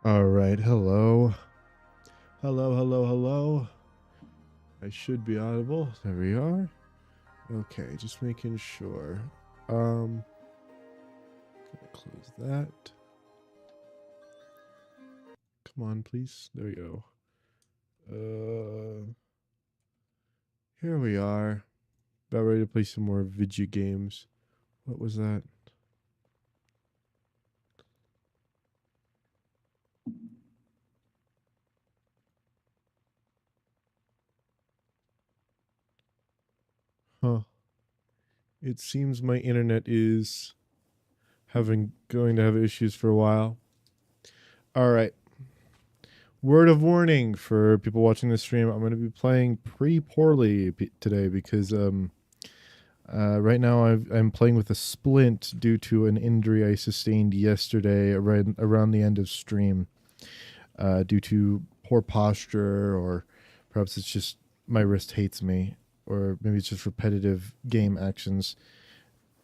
All right, hello. Hello, hello, hello. I should be audible. There we are. Okay, just making sure. Gonna close that. Come on, please. There we go. Here we are. About ready to play some more video games. What was that? Huh. It seems my internet is going to have issues for a while. All right. Word of warning for people watching this stream, I'm going to be playing pretty poorly today because right now I'm playing with a splint due to an injury I sustained yesterday around the end of stream due to poor posture, or perhaps it's just my wrist hates me, or maybe it's just repetitive game actions.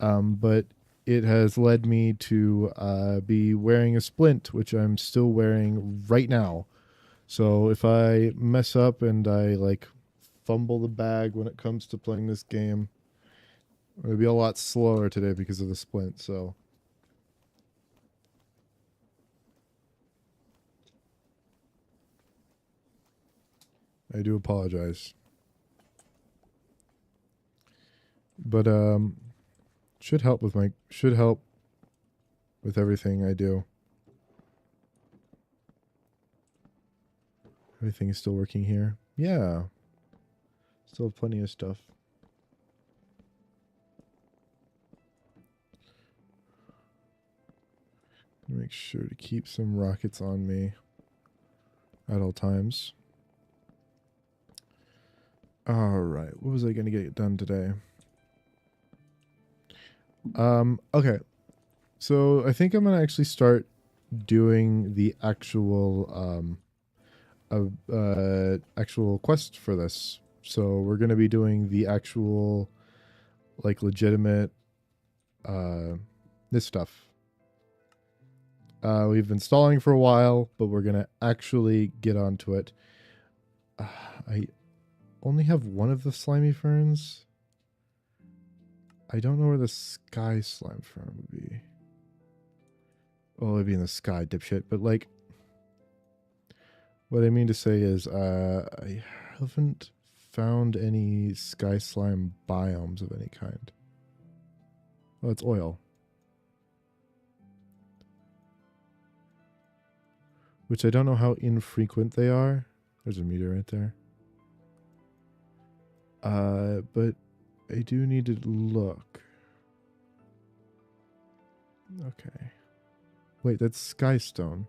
But it has led me to be wearing a splint, which I'm still wearing right now. So if I mess up and I fumble the bag when it comes to playing this game, it'll be a lot slower today because of the splint. So I do apologize. But should help with everything I do. Everything is still working here. Yeah. Still have plenty of stuff. Make sure to keep some rockets on me at all times. All right. What was I going to get done today? Okay. So I think I'm going to actually start doing the actual quest for this. So we're going to be doing the actual legitimate this stuff. We've been stalling for a while, but we're gonna actually get onto it. I only have one of the slimy ferns. I don't know where the sky slime fern would be. Well, it'd be in the sky, dipshit. But what I mean to say is, I haven't found any sky slime biomes of any kind. Oh, it's oil. Which I don't know how infrequent they are. There's a meter right there. But I do need to look. Okay. Wait, that's Skystone.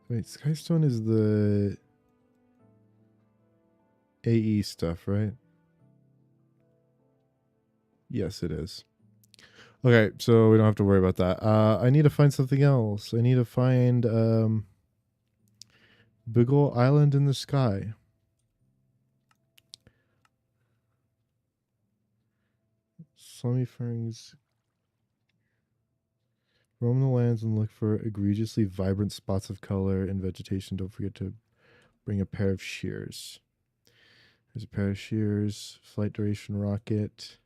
Wait, Skystone is the AE stuff, right? Yes, it is. Okay, so we don't have to worry about that. I need to find something else. I need to find Big Ol' Island in the Sky. Slimy ferns. Roam the lands and look for egregiously vibrant spots of color in vegetation. Don't forget to bring a pair of shears. There's a pair of shears. Flight duration rocket.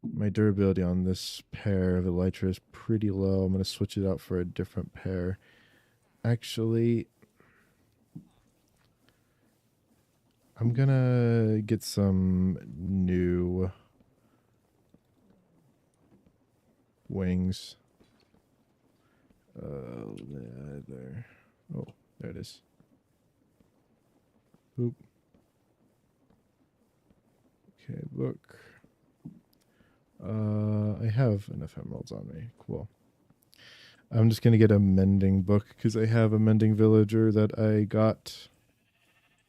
My durability on this pair of elytra is pretty low. I'm going to switch it out for a different pair. Actually, I'm going to get some new wings. There. Oh, there it is. Boop. Okay, book. I have enough emeralds on me. Cool. I'm just gonna get a mending book because I have a mending villager that I got.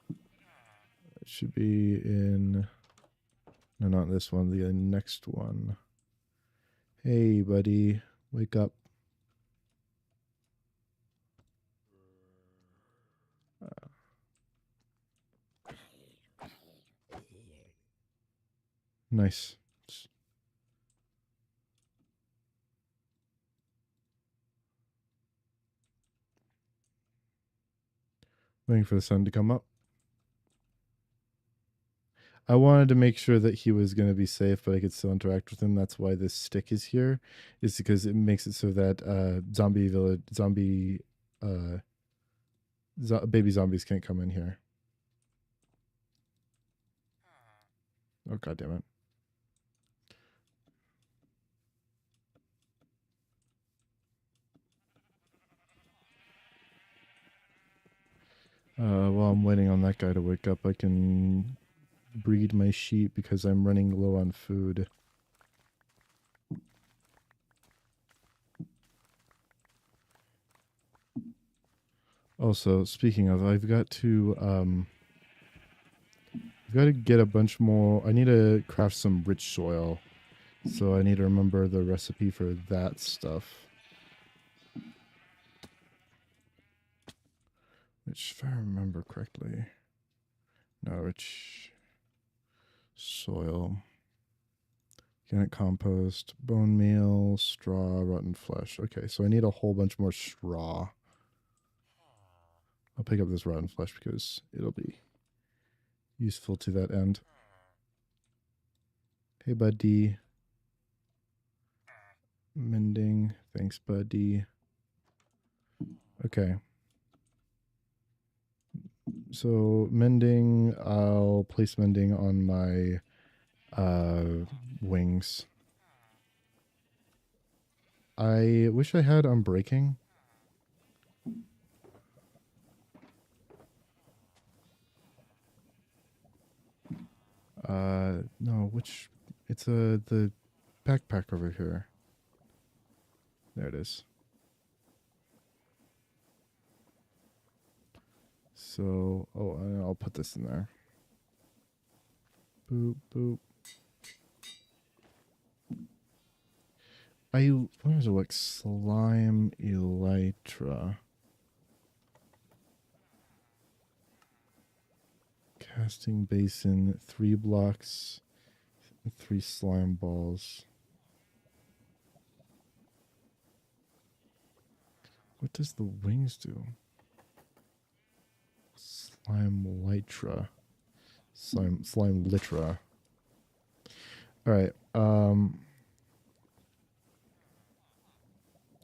It should be in. No, not this one. The next one. Hey, buddy, wake up. Nice. Waiting for the sun to come up. I wanted to make sure that he was going to be safe, but I could still interact with him. That's why this stick is here, is because it makes it so that baby zombies can't come in here. Oh, God damn it. While I'm waiting on that guy to wake up, I can breed my sheep because I'm running low on food. Also, speaking of, I've got to get a bunch more. I need to craft some rich soil, so I need to remember the recipe for that stuff. Which, if I remember correctly, no, rich soil, organic compost, bone meal, straw, rotten flesh. Okay, so I need a whole bunch more straw. I'll pick up this rotten flesh because it'll be useful to that end. Hey, buddy. Mending. Thanks, buddy. Okay. So mending, I'll place mending on my wings. I wish I had unbreaking. No, which it's the backpack over here. There it is. So, oh, I'll put this in there. Boop, boop. What is it like? Slime elytra. Casting basin, 3 blocks, 3 slime balls. What does the wings do? Slime elytra. Slime litra. Alright,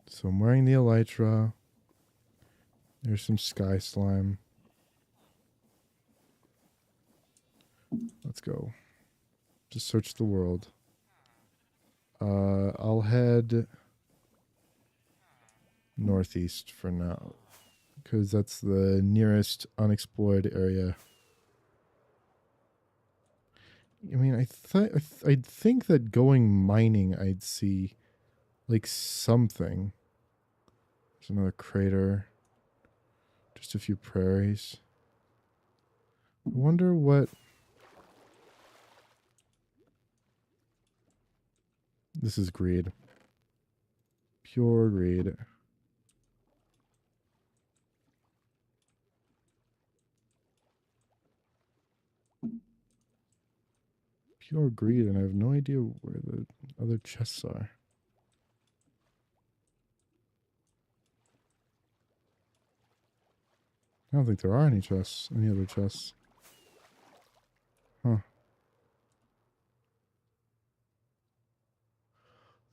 so I'm wearing the elytra. There's some sky slime. Let's go. Just search the world. I'll head northeast for now, because that's the nearest unexplored area. I mean, I'd think that going mining, I'd see like something. There's another crater. Just a few prairies. I wonder what... This is greed. Pure greed. Pure greed, and I have no idea where the other chests are. I don't think there are any chests. Any other chests. Huh.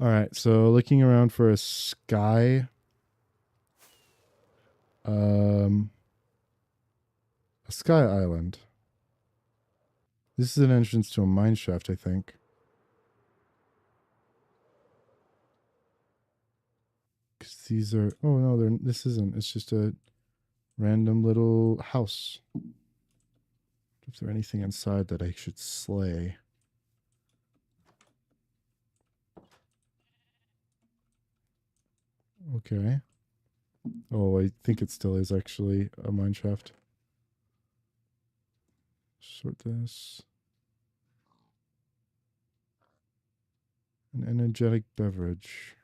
Alright, so looking around for a sky. A sky island. This is an entrance to a mine shaft, I think. Because these are... Oh, no, this isn't. It's just a random little house. Is there anything inside that I should slay? Okay. Oh, I think it still is actually a mine shaft. Sort this. An energetic beverage.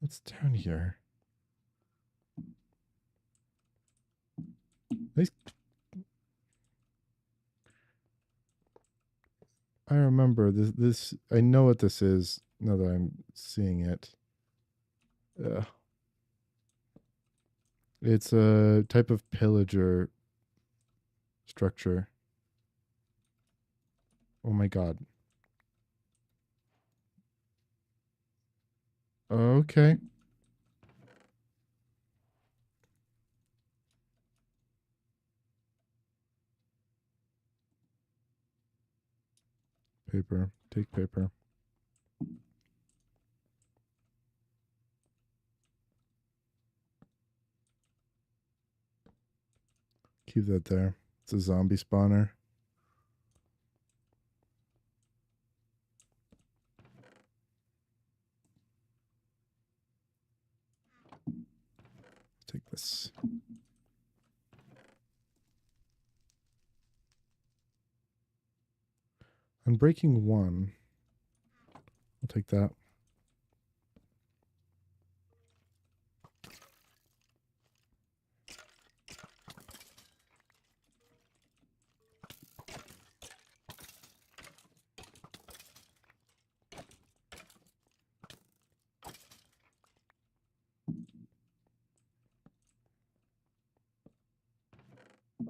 What's down here? remember this. I know what this is now that I'm seeing it. It's a type of pillager structure. Oh my god. Okay. Paper. Take paper. Keep that there. It's a zombie spawner. Take this. Unbreaking 1. I'll take that.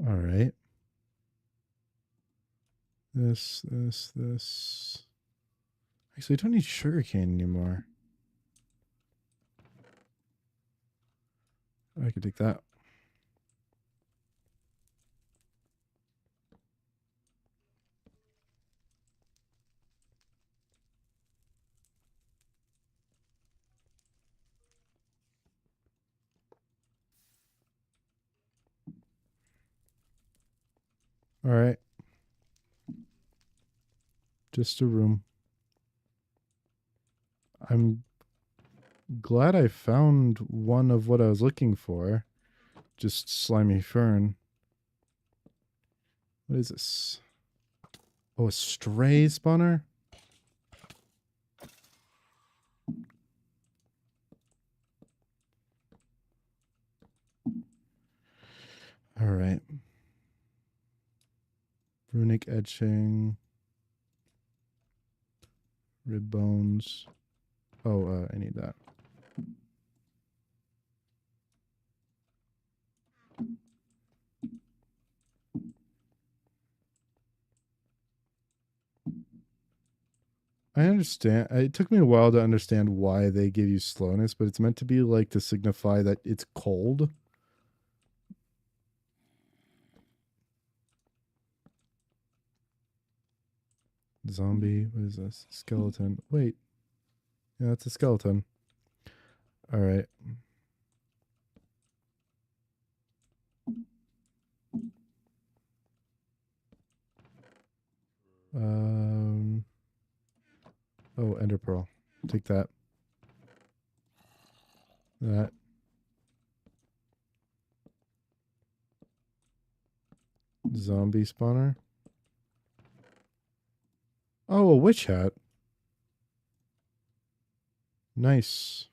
All right. This. Actually, I don't need sugarcane anymore. I could take that. All right. Just a room. I'm glad I found one of what I was looking for. Just slimy fern. What is this? Oh, a stray spawner? All right. Runic etching. Rib bones. Oh, I need that. I understand. It took me a while to understand why they give you slowness, but it's meant to be like to signify that it's cold. Zombie. What is this? Skeleton. Wait. Yeah, it's a skeleton. All right. Oh, ender pearl. Take that. That. Zombie spawner. Oh, a witch hat. Nice.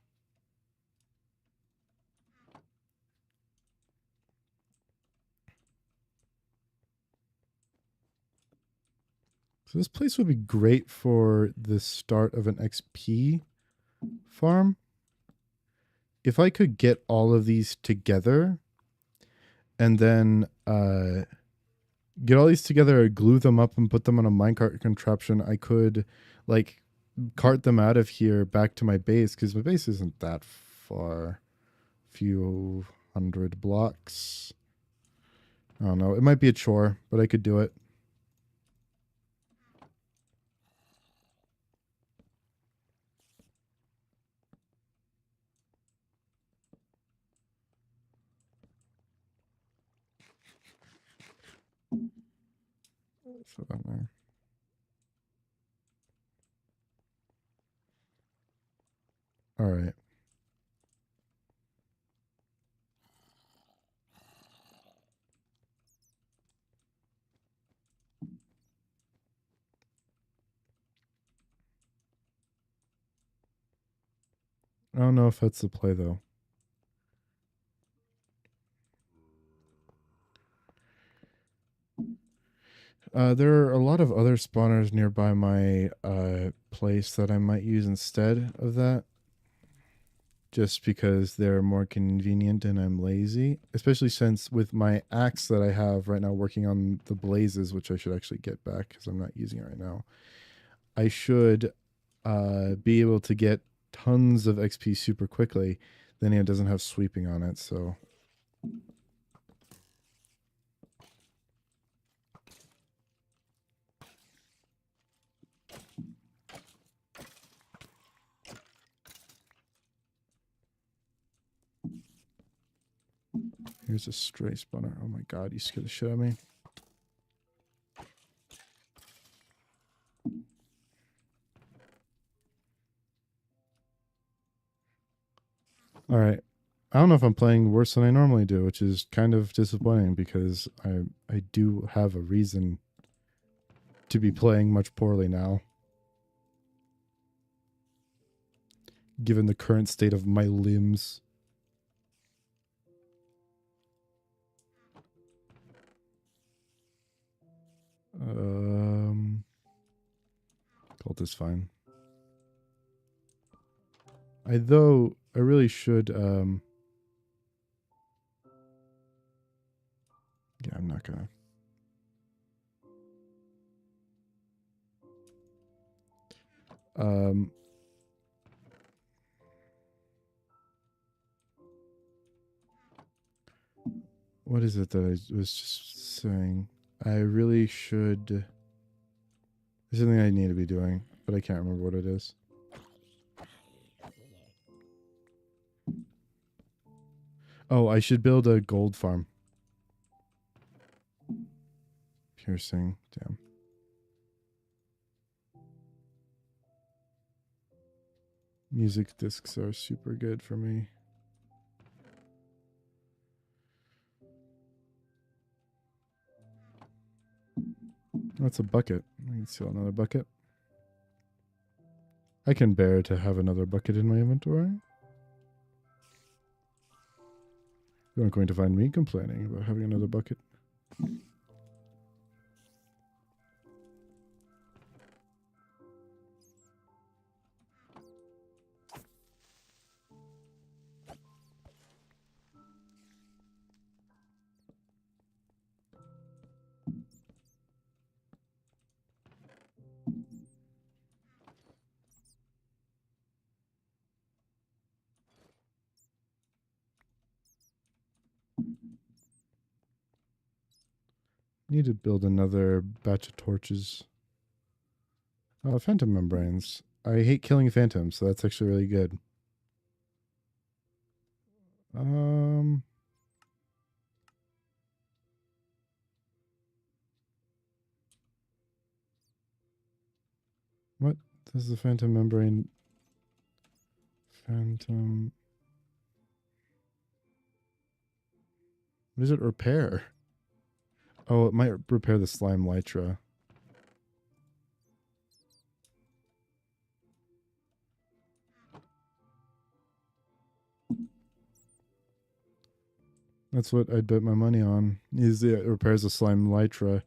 So this place would be great for the start of an XP farm. If I could get all of these together and then get all these together, glue them up and put them on a minecart contraption, I could like cart them out of here back to my base, because my base isn't that far. Few hundred blocks. I don't know. It might be a chore, but I could do it. So down there. All right. I don't know if that's the play though. There are a lot of other spawners nearby my place that I might use instead of that. Just because they're more convenient and I'm lazy. Especially since with my axe that I have right now working on the blazes, which I should actually get back because I'm not using it right now. I should be able to get tons of XP super quickly. Then it doesn't have sweeping on it, so... Here's a stray spawner. Oh my god, you scared the shit out of me. Alright. I don't know if I'm playing worse than I normally do, which is kind of disappointing because I do have a reason to be playing much poorly now. Given the current state of my limbs. Cult is fine. I really should yeah, I'm not gonna. What is it that I was just saying? I really should... There's something I need to be doing, but I can't remember what it is. Oh, I should build a gold farm. Piercing, damn. Music discs are super good for me. That's a bucket. I can steal another bucket. I can bear to have another bucket in my inventory. You aren't going to find me complaining about having another bucket. Need to build another batch of torches. Oh, phantom membranes. I hate killing phantoms, so that's actually really good. What does the phantom membrane... Phantom... What does it repair? Oh, it might repair the slime lytra. That's what I'd bet my money on, is it repairs the slime lytra.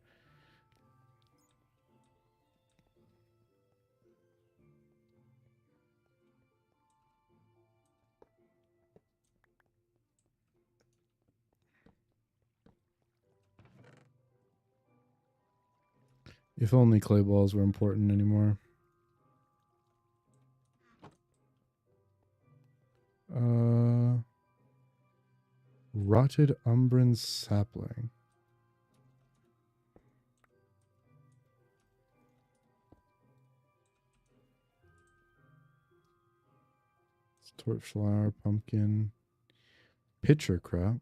If only clay balls were important anymore. Rotted Umbran sapling. Torchflower, pumpkin, pitcher crop.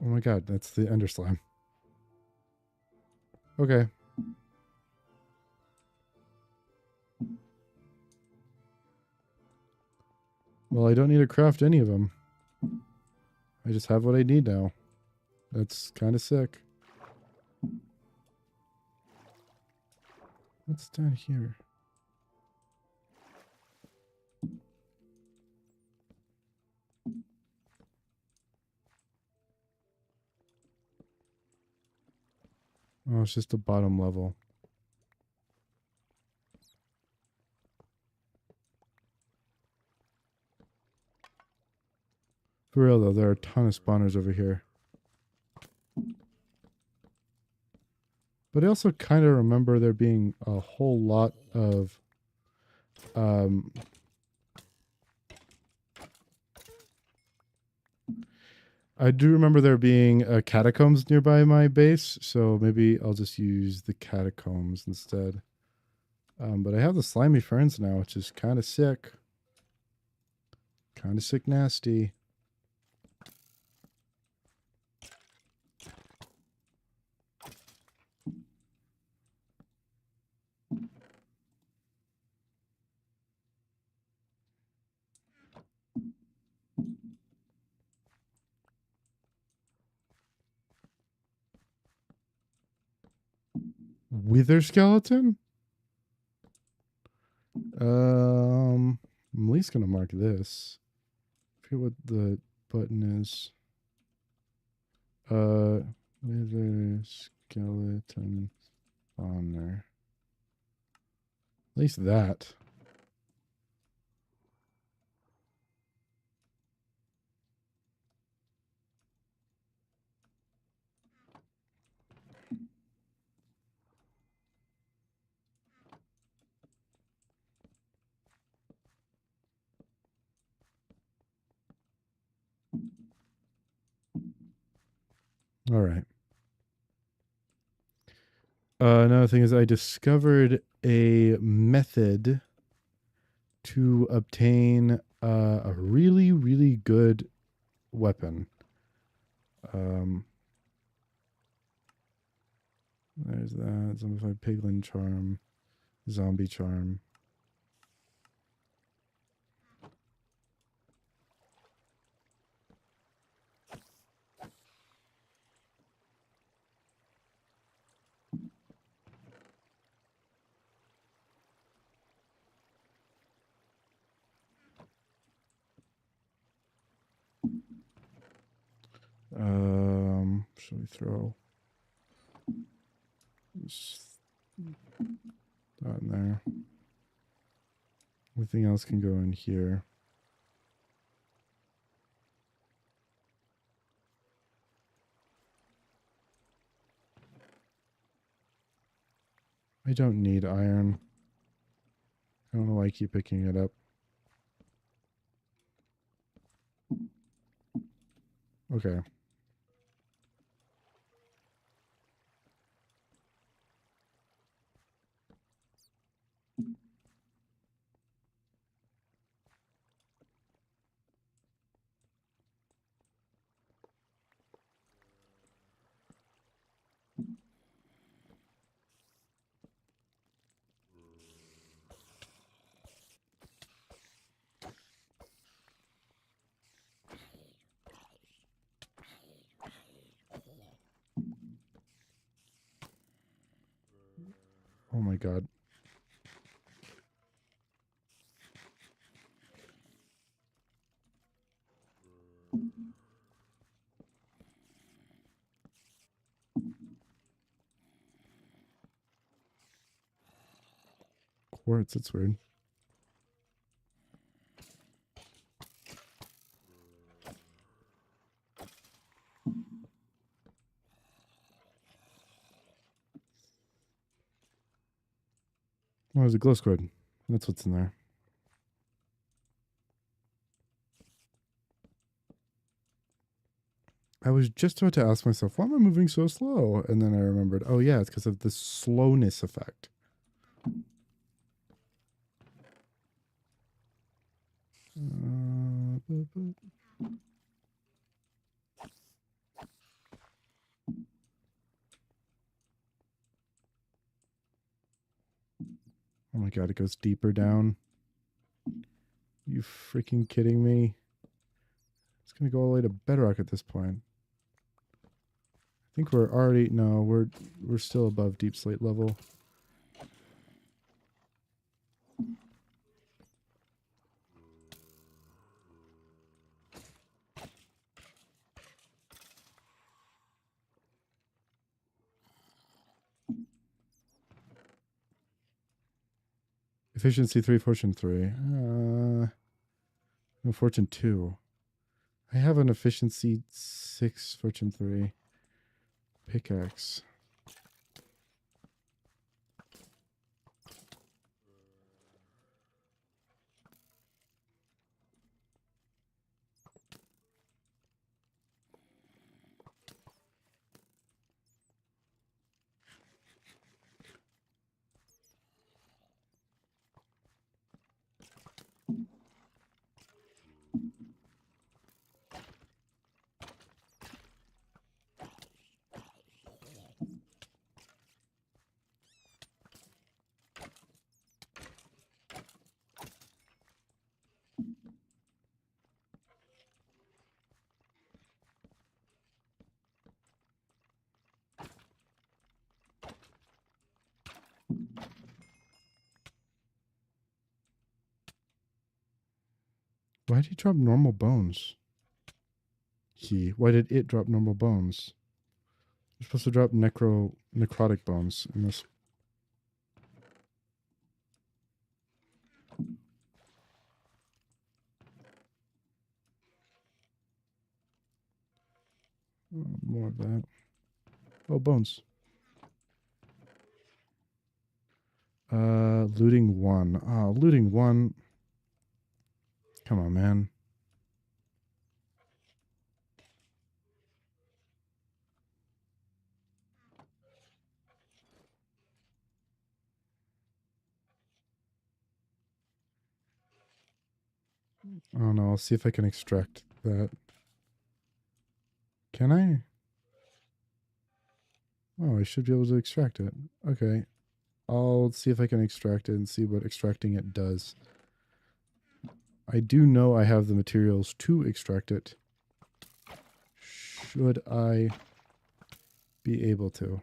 Oh my god, that's the ender slime. Okay. Well, I don't need to craft any of them. I just have what I need now. That's kind of sick. What's down here? Oh, it's just the bottom level. For real though, there are a ton of spawners over here. But I also kind of remember there being a whole lot of I do remember there being catacombs nearby my base, so maybe I'll just use the catacombs instead. But I have the slimy ferns now, which is kind of sick. Kind of sick nasty. Wither skeleton? I'm at least gonna mark this. I forget what the button is. Wither skeleton on there. At least that. All right. Another thing is I discovered a method to obtain a really, really good weapon. There's that. Zombified Piglin Charm. Zombie Charm. Should we throw that in there? Everything else can go in here. I don't need iron. I don't know why I keep picking it up. Okay. Oh my god. Quartz, that's weird. Oh, there's a glow squid. That's what's in there. I was just about to ask myself, why am I moving so slow? And then I remembered, oh yeah, it's because of the slowness effect. Oh my god, it goes deeper down. You freaking kidding me? It's gonna go all the way to bedrock at this point. I think we're already we're still above deep slate level. Efficiency 3, fortune 3. No, fortune 2. I have an efficiency 6, fortune 3. Pickaxe. Why did he drop normal bones? Why did it drop normal bones? You're supposed to drop necrotic bones in this. More of that. Oh, bones. Looting 1. Oh, looting 1. Come on, man. Oh no, I'll see if I can extract that. Can I? Oh, I should be able to extract it. Okay. I'll see if I can extract it and see what extracting it does. I do know I have the materials to extract it. Should I be able to?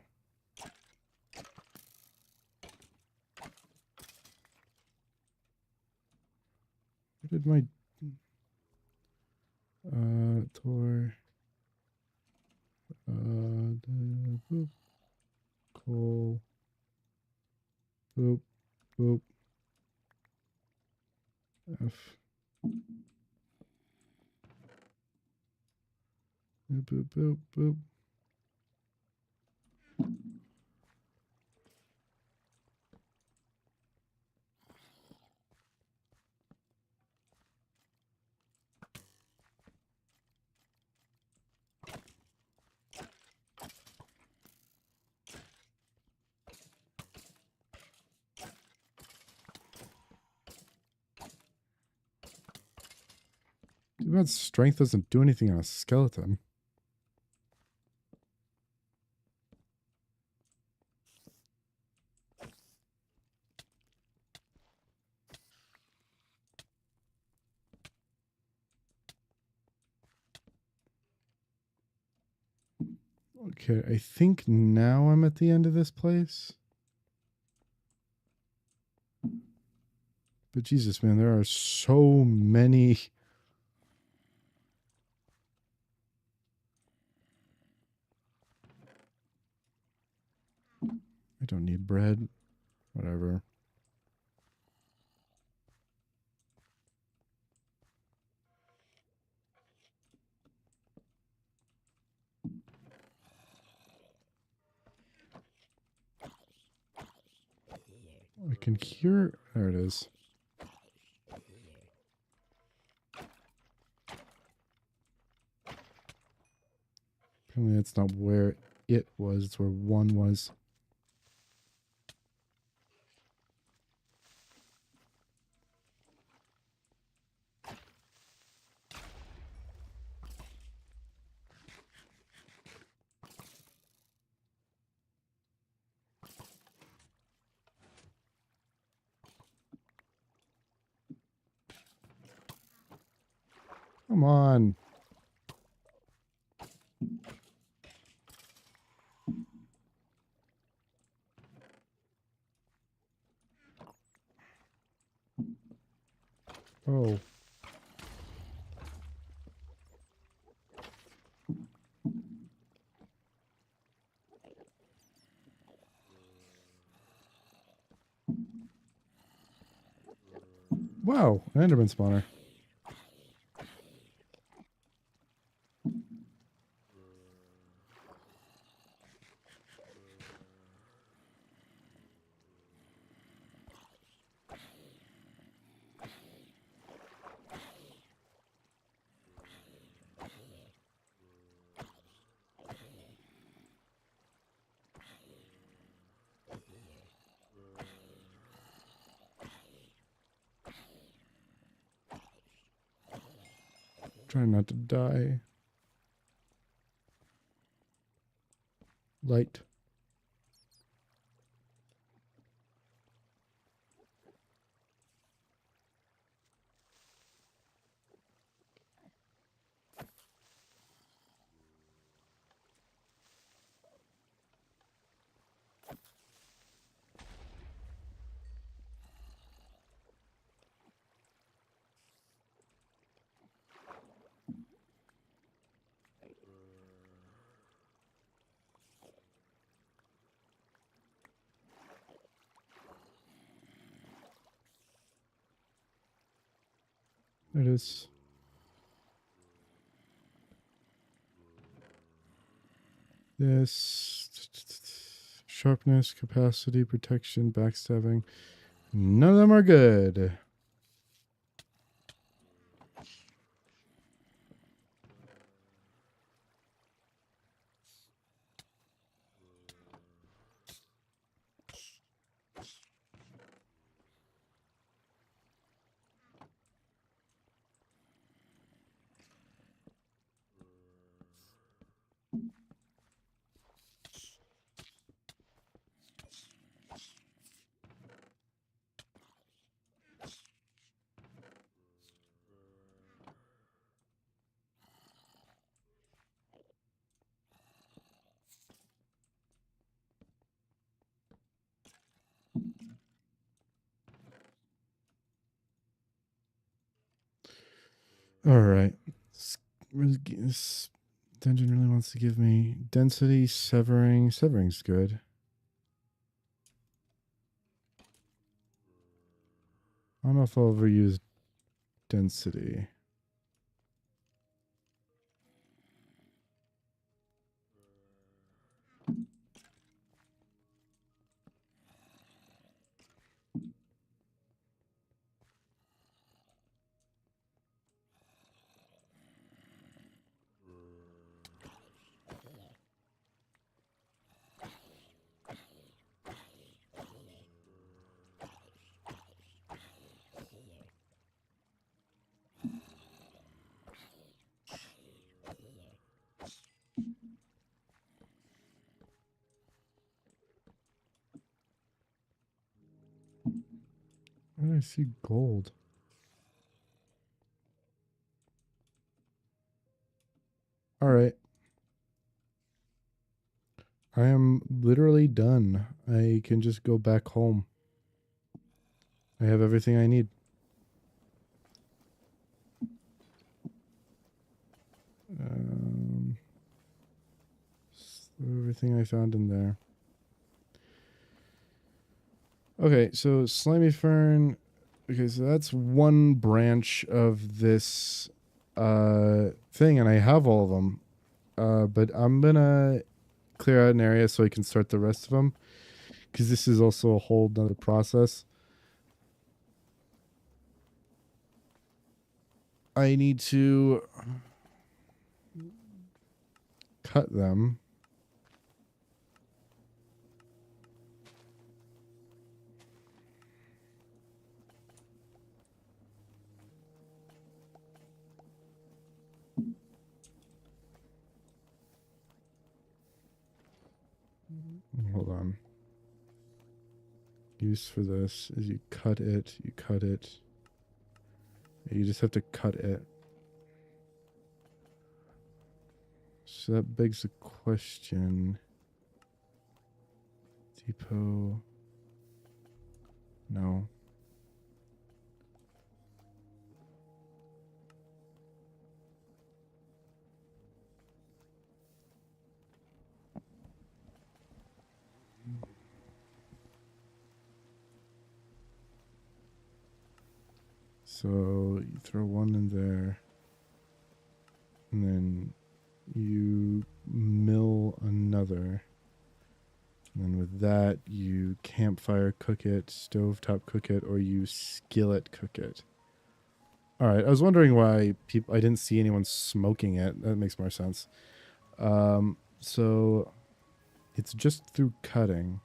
Where did my Tor boop, coal, boop, boop, F, boop, boop, boop, boop. Too bad strength doesn't do anything on a skeleton. Okay, I think now I'm at the end of this place. But Jesus, man, there are so many. I don't need bread. Whatever. I can cure. There it is. Apparently that's not where it was. It's where 1 was. Come on. Oh. Wow, an Enderman spawner. Trying not to die. Light. It is. This sharpness, capacity, protection, backstabbing. None of them are good. All right. This dungeon really wants to give me density, severing. Severing's good. I don't know if I'll ever use density. Where do I see gold? All right. I am literally done. I can just go back home. I have everything I need. Everything I found in there. Okay, so slimy fern. Okay, so that's one branch of this thing, and I have all of them. But I'm gonna clear out an area so I can start the rest of them, because this is also a whole nother process. I need to cut them. Hold on. Use for this is you cut it, you cut it. You just have to cut it. So that begs the question. Depot. No. So you throw one in there, and then you mill another. And then with that, you campfire cook it, stovetop cook it, or you skillet cook it. All right, I was wondering why I didn't see anyone smoking it. That makes more sense. So it's just through cutting.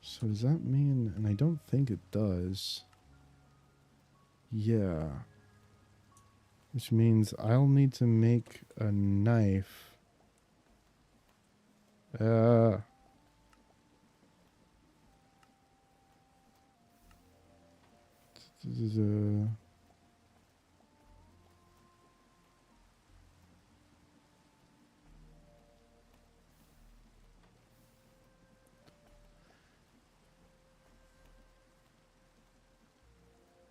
So does that mean, and I don't think it does. Yeah. Which means I'll need to make a knife. This is a...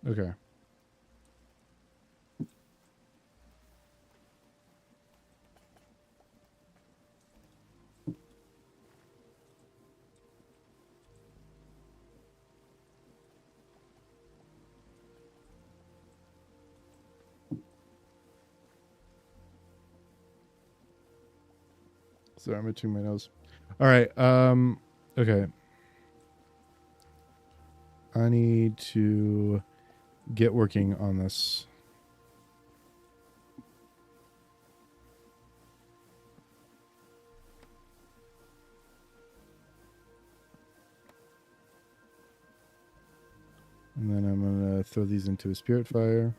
Okay. Sorry, I'm itching my nose. All right. Okay. I need to get working on this. And then I'm going to throw these into a spirit fire.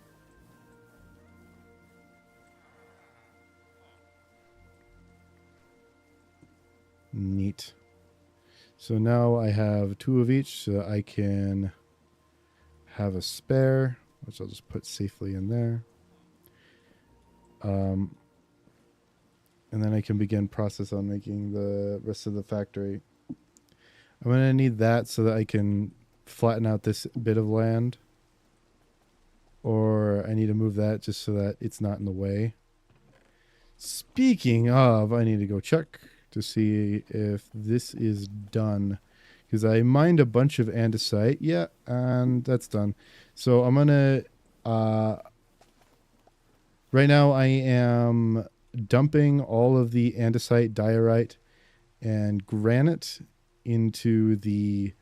Neat. So now I have 2 of each, so I can have a spare, which I'll just put safely in there. And then I can begin process on making the rest of the factory. I'm going to need that so that I can flatten out this bit of land. Or I need to move that just so that it's not in the way. Speaking of, I need to go check to see if this is done. Because I mined a bunch of andesite. Yeah, and that's done. So I'm going to... right now I am dumping all of the andesite, diorite, and granite into the...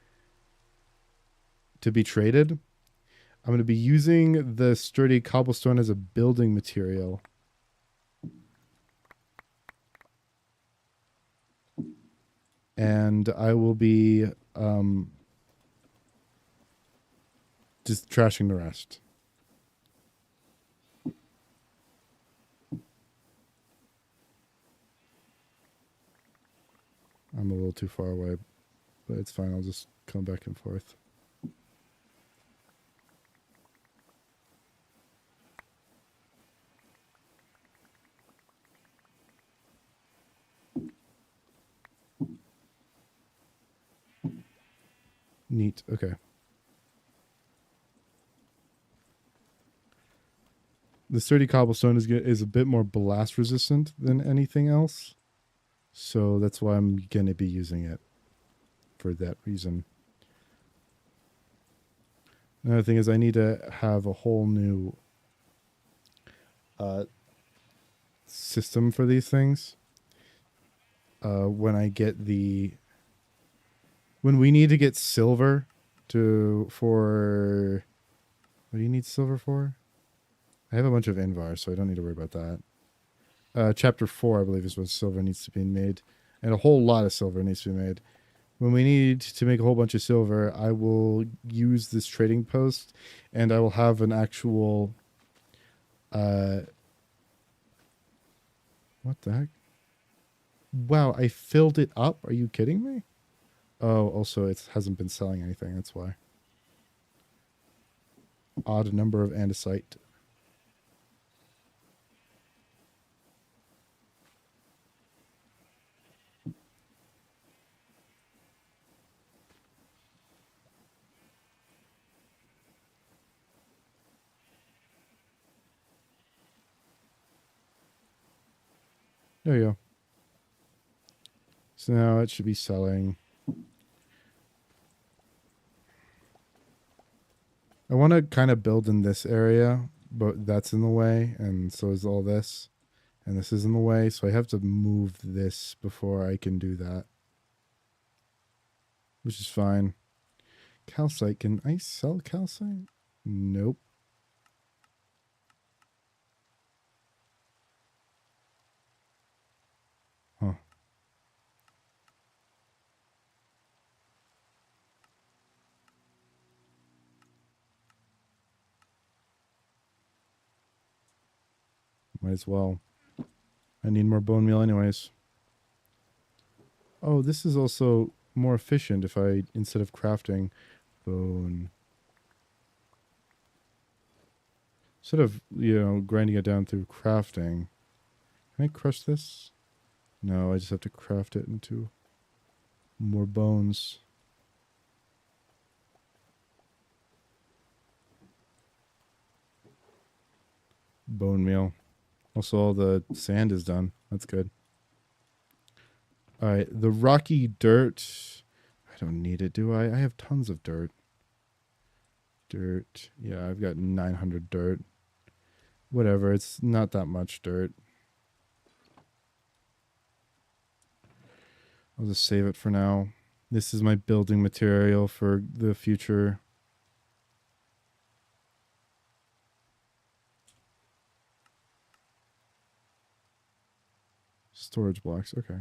to be traded. I'm going to be using the sturdy cobblestone as a building material. And I will be just trashing the rest. I'm a little too far away, but it's fine. I'll just come back and forth. Neat. Okay. The sturdy cobblestone is a bit more blast resistant than anything else. So that's why I'm going to be using it for that reason. Another thing is I need to have a whole new system for these things. When we need to get silver for... What do you need silver for? I have a bunch of Invar, so I don't need to worry about that. Chapter 4, I believe, is when silver needs to be made. And a whole lot of silver needs to be made. When we need to make a whole bunch of silver, I will use this trading post, and I will have an actual... what the heck? Wow, I filled it up? Are you kidding me? Oh, also, it hasn't been selling anything, that's why. Odd number of andesite. There you go. So now it should be selling. I want to kind of build in this area, but that's in the way, and so is all this. And this is in the way, so I have to move this before I can do that. Which is fine. Calcite, can I sell calcite? Nope. Huh. Might as well. I need more bone meal anyways. Oh, this is also more efficient if I, instead of crafting bone. Instead of, grinding it down through crafting. Can I crush this? No, I just have to craft it into more bones. Bone meal. Also, all the sand is done. That's good. All right, the rocky dirt. I don't need it, do I? I have tons of dirt. Dirt. Yeah, I've got 900 dirt. Whatever, it's not that much dirt. I'll just save it for now. This is my building material for the future. Storage blocks, okay.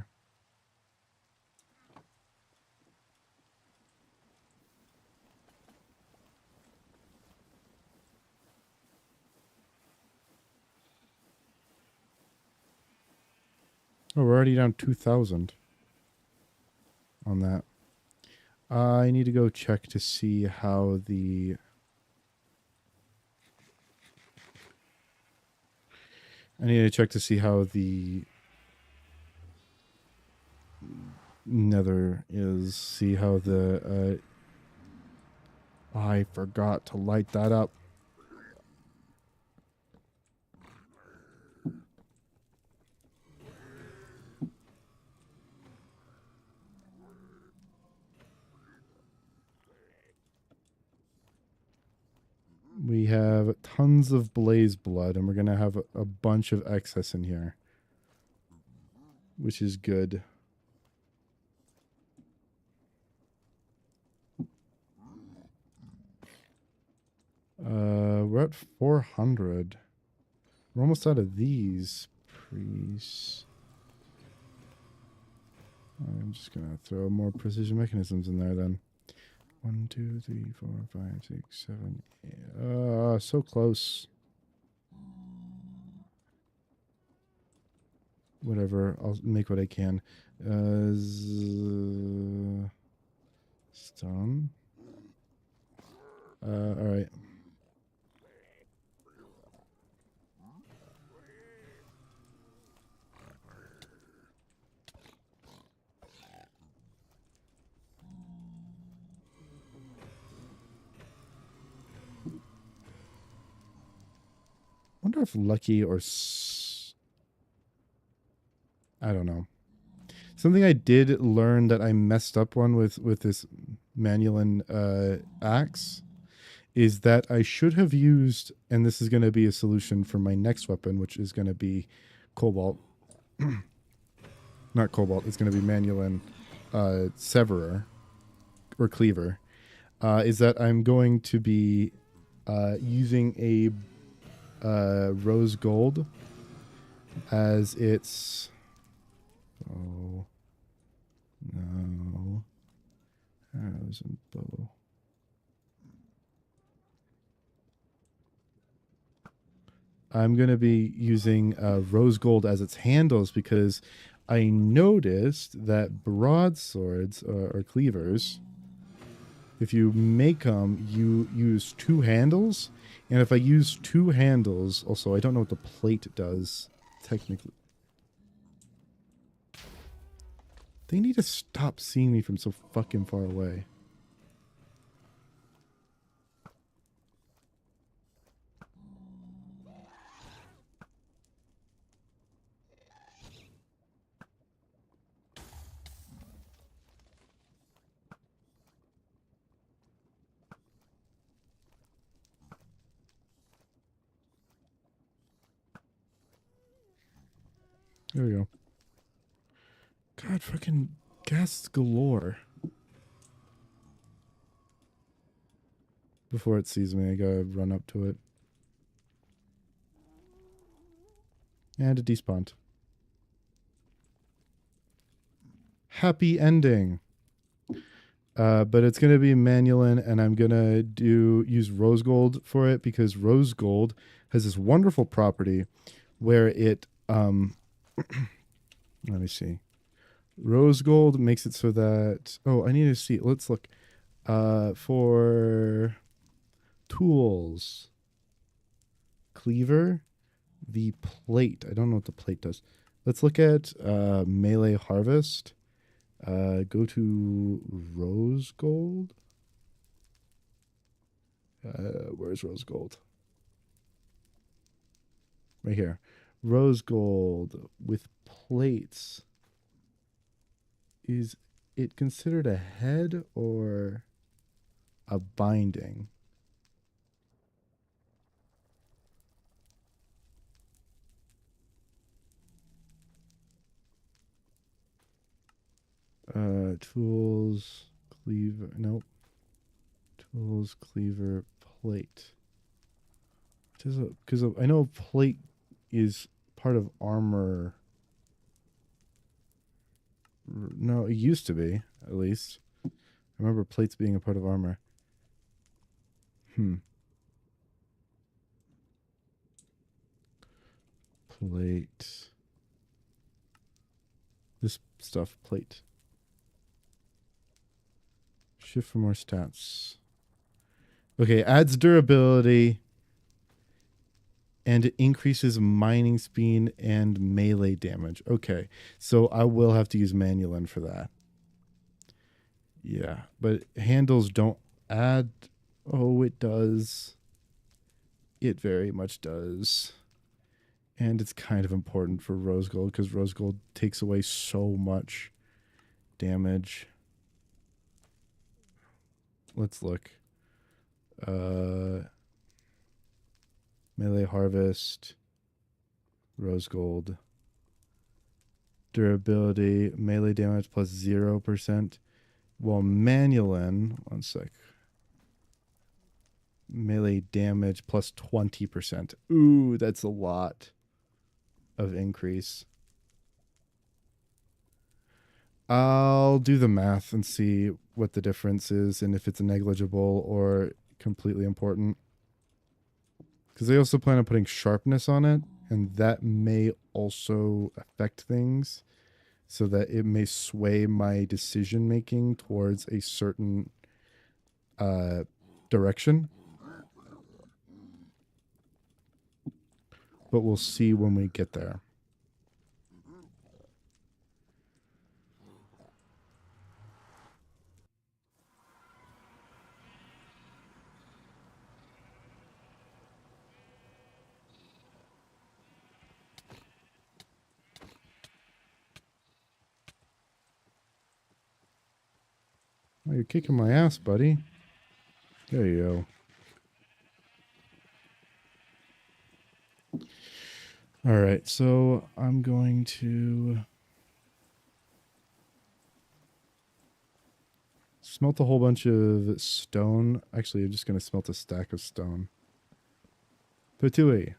Oh, we're already down 2,000 on that. I need to go check to see how the... I need to check to see how the nether is. See how the... I forgot to light that up. We have tons of blaze blood, and we're going to have a bunch of excess in here, which is good. We're at 400. We're almost out of these priests. I'm just going to throw more precision mechanisms in there then. 1, 2, 3, 4, 5, 6, 7, 8. So close. Whatever. I'll make what I can. Stone. Alright. Wonder if Lucky or I don't know. Something I did learn that I messed up on with this Manulin axe is that I should have used, and this is going to be a solution for my next weapon, which is going to be Cobalt. Not Cobalt, it's going to be Manulin Severer or Cleaver. Is that I'm going to be using a rose gold as its... Oh, no. Arrows and bow. I'm going to be using rose gold as its handles because I noticed that broadswords or cleavers, if you make them, you use 2 handles. And if I use 2 handles, also, I don't know what the plate does, technically. They need to stop seeing me from so fucking far away. There we go. God, fucking gas galore. Before it sees me, I gotta run up to it. And it despawned. Happy ending. But it's gonna be Manulin, and I'm gonna use rose gold for it because rose gold has this wonderful property where it let me see. Rose gold makes it so that I need to see. Let's look. For tools. Cleaver, the plate. I don't know what the plate does. Let's look at melee harvest. Go to rose gold. Where's rose gold? Right here. Rose gold with plates. Is it considered a head or a binding? Tools, cleaver, nope. Tools, cleaver, plate. Because I know plate is part of armor. No, it used to be, at least. I remember plates being a part of armor. Plate. This stuff, plate. Shift for more stats. Okay, adds durability. And it increases mining speed and melee damage. Okay, so I will have to use Manulin for that. Yeah, but handles don't add. Oh, it does. It very much does. And it's kind of important for rose gold because rose gold takes away so much damage. Let's look. Melee harvest. Rose gold. Durability. Melee damage plus 0%. Well, Manulin. One sec. Melee damage plus 20%. Ooh, that's a lot of increase. I'll do the math and see what the difference is and if it's negligible or completely important. Because they also plan on putting sharpness on it, and that may also affect things so that it may sway my decision making towards a certain direction. But we'll see when we get there. Oh, you're kicking my ass, buddy. There you go. All right, so I'm going to smelt a whole bunch of stone. Actually, I'm just going to smelt a stack of stone. Patui.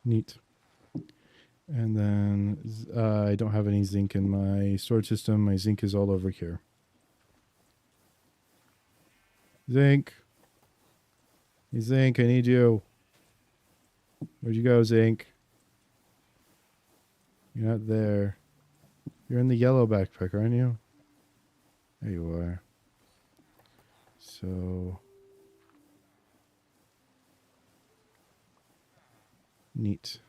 Neat. And then I don't have any zinc in my storage system. My zinc is all over here. Zinc. Hey, Zinc, I need you. Where'd you go, Zinc? You're not there. You're in the yellow backpack, aren't you? There you are. So... neat.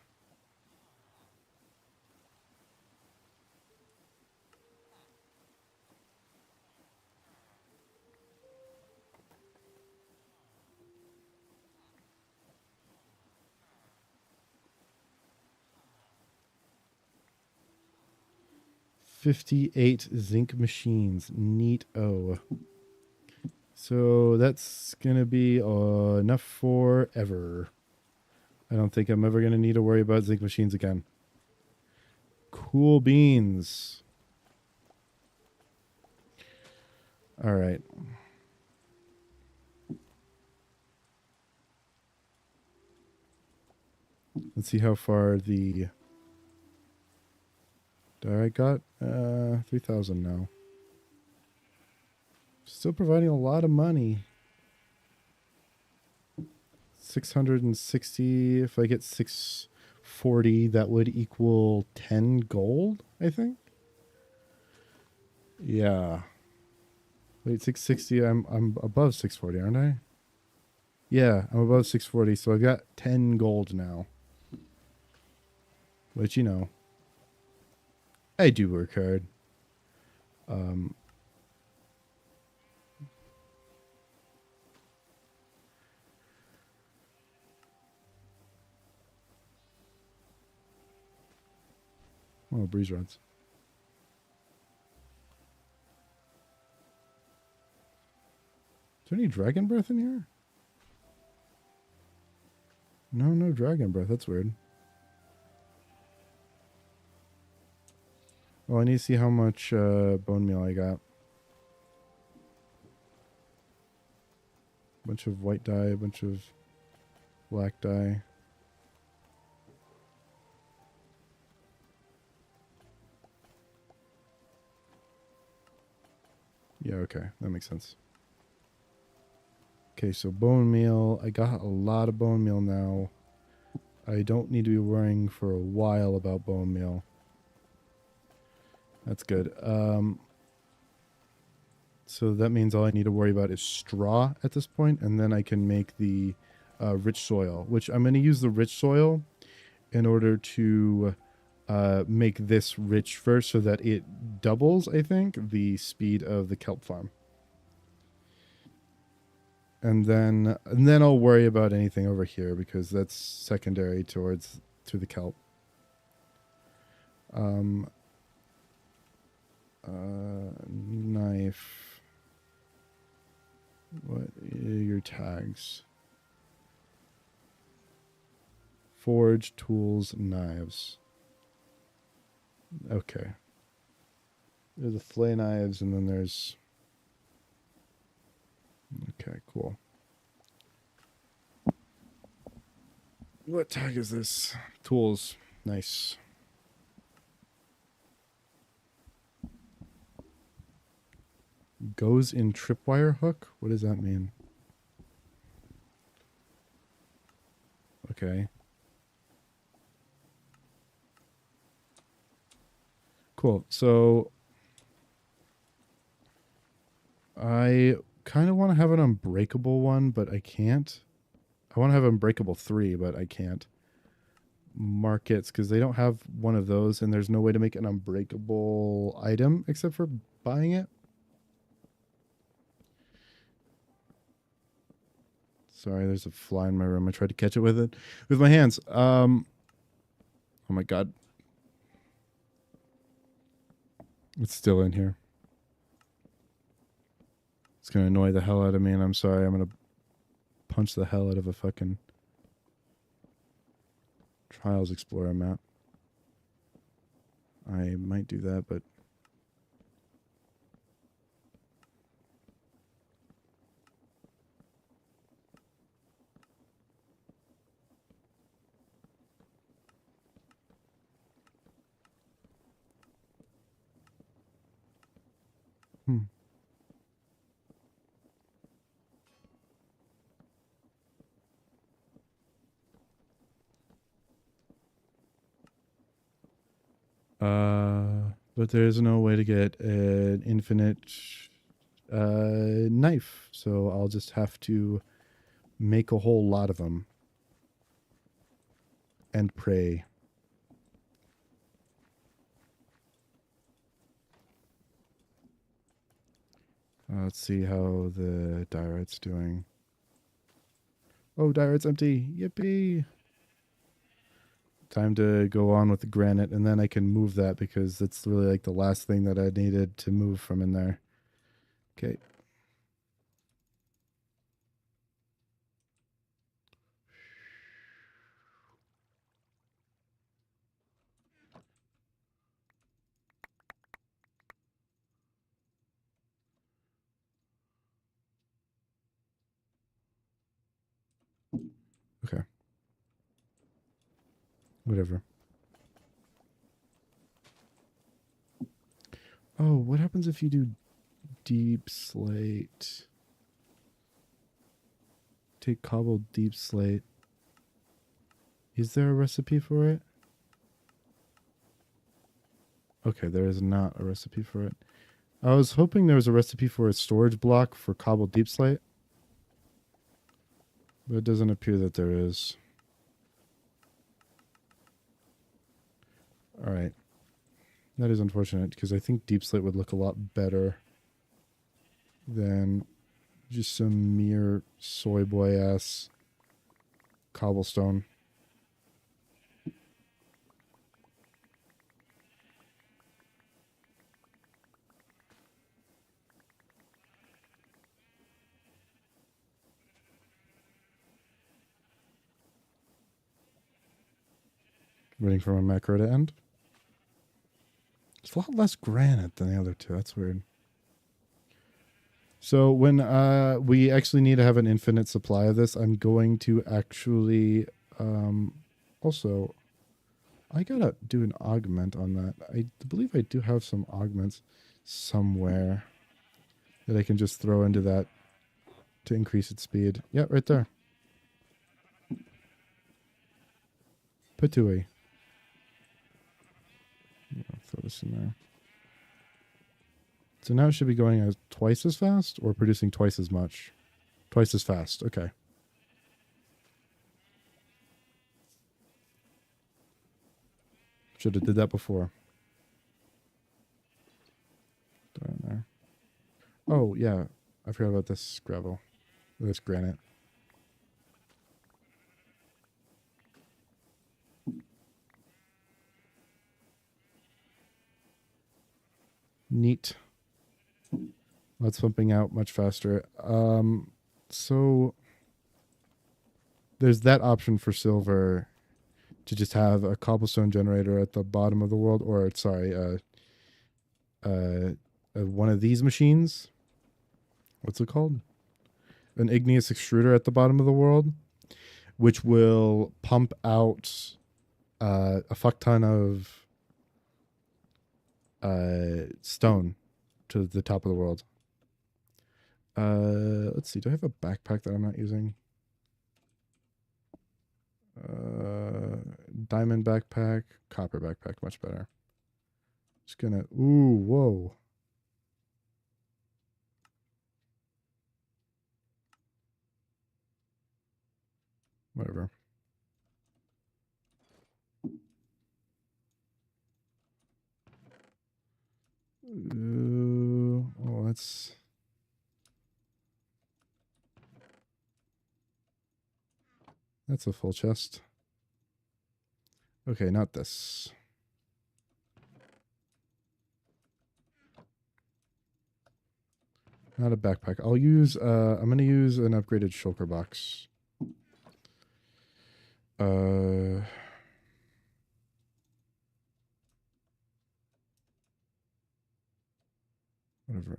58 zinc machines. Neat-o. So that's going to be enough forever. I don't think I'm ever going to need to worry about zinc machines again. Cool beans. All right. Let's see how far the diorite got. 3,000 now. Still providing a lot of money. 660. If I get 640, that would equal 10 gold, I think. Yeah. Wait, 660. I'm above 640, aren't I? Yeah, I'm above 640, so I've got 10 gold now. Which, you know, I do work hard. Oh, breeze rods. Is there any dragon breath in here? No, no dragon breath. That's weird. Well, I need to see how much bone meal I got. Bunch of white dye, a bunch of black dye. Yeah, okay. That makes sense. Okay, so bone meal. I got a lot of bone meal now. I don't need to be worrying for a while about bone meal. That's good. So that means all I need to worry about is straw at this point, and then I can make the rich soil, which I'm going to use the rich soil in order to make this rich first so that it doubles, I think, the speed of the kelp farm. And then I'll worry about anything over here because that's secondary to the kelp. Knife. What are your tags? Forge, tools, knives. Okay. There's the fillet knives, and then there's... Okay, cool. What tag is this? Tools. Nice. Goes in tripwire hook? What does that mean? Okay. Cool. So I kind of want to have an unbreakable one, but I can't. I want to have unbreakable 3, but I can't. Markets, because they don't have one of those, and there's no way to make an unbreakable item except for buying it. Sorry, there's a fly in my room. I tried to catch it with my hands. Oh my god. It's still in here. It's gonna annoy the hell out of me, and I'm sorry. I'm gonna punch the hell out of a fucking Trials Explorer map. I might do that, but... But there's no way to get an infinite knife, so I'll just have to make a whole lot of them and pray. Let's see how the diorite's doing. Oh, diorite's empty. Yippee! Time to go on with the granite, and then I can move that because that's really like the last thing that I needed to move from in there. Okay. Okay. Whatever. Oh, what happens if you do deep slate? Take cobbled deep slate. Is there a recipe for it? Okay, there is not a recipe for it. I was hoping there was a recipe for a storage block for cobbled deep slate, but it doesn't appear that there is. All right. That is unfortunate because I think deep slate would look a lot better than just some mere soy boy ass cobblestone. Waiting for my macro to end. It's a lot less granite than the other two. That's weird. So when we actually need to have an infinite supply of this, I'm going to actually also I gotta do an augment on that. I believe I do have some augments somewhere that I can just throw into that to increase its speed. Yeah, right there. Patui. I'll throw this in there. So now it should be going as twice as fast or producing twice as much? Twice as fast. Okay. Should have did that before. Throw it in there. Oh, yeah. I forgot about this gravel. This granite. Neat. That's pumping out much faster. So there's that option for silver to just have a cobblestone generator at the bottom of the world, or sorry, one of these machines. What's it called? An igneous extruder at the bottom of the world, which will pump out a fuck ton of stone to the top of the world. Let's see. Do I have a backpack that I'm not using? Diamond backpack, copper backpack, much better. Just gonna. Ooh, whoa. Whatever. Oh, that's a full chest. Okay, not this. Not a backpack. I'll use I'm gonna use an upgraded shulker box. Whatever.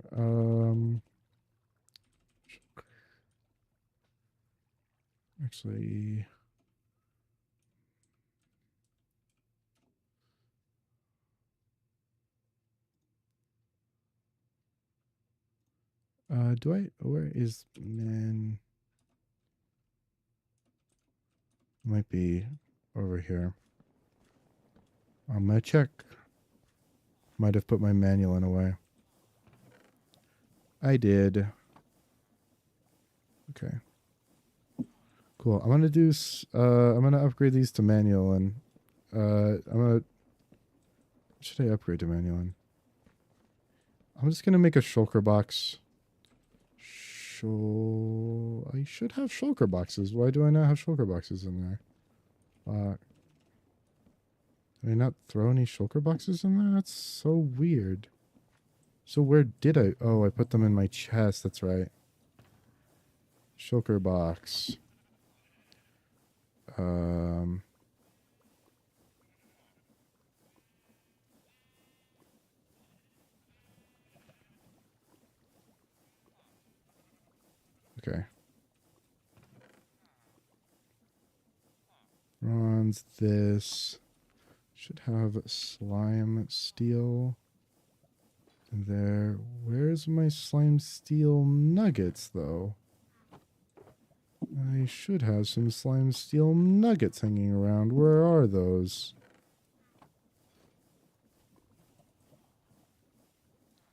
Actually, where is, man? Might be over here. I'm gonna check. Might have put my manual in away. I did. Okay. Cool. I'm gonna upgrade these to manual, and should I upgrade to manual? I'm just gonna make a shulker box. I should have shulker boxes. Why do I not have shulker boxes in there? Did I not throw any shulker boxes in there? That's so weird. So where did I? Oh, I put them in my chest. That's right. Shulker box. Um. Okay. Bronze. This should have slime steel. And there. Where's my slime steel nuggets, though? I should have some slime steel nuggets hanging around. Where are those?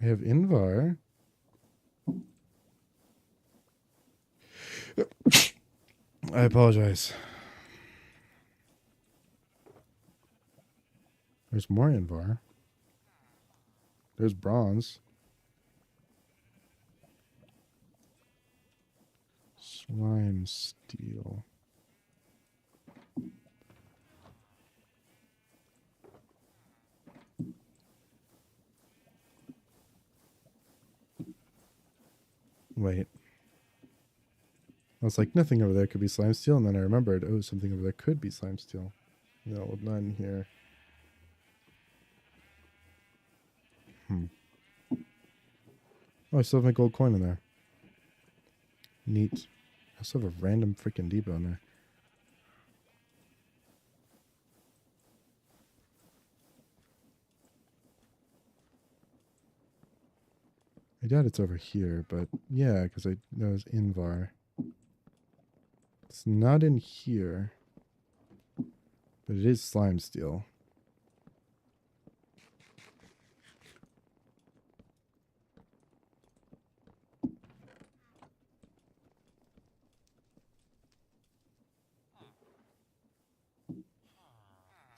I have Invar. I apologize. There's more Invar. There's bronze. Slime steel. Wait. I was like, nothing over there could be slime steel, and then I remembered, oh, something over there could be slime steel. No, none here. Oh, I still have my gold coin in there. Neat. I also have a random freaking depot in there. I doubt it's over here, but yeah, because I know it's Invar. It's not in here, but it is slime steel.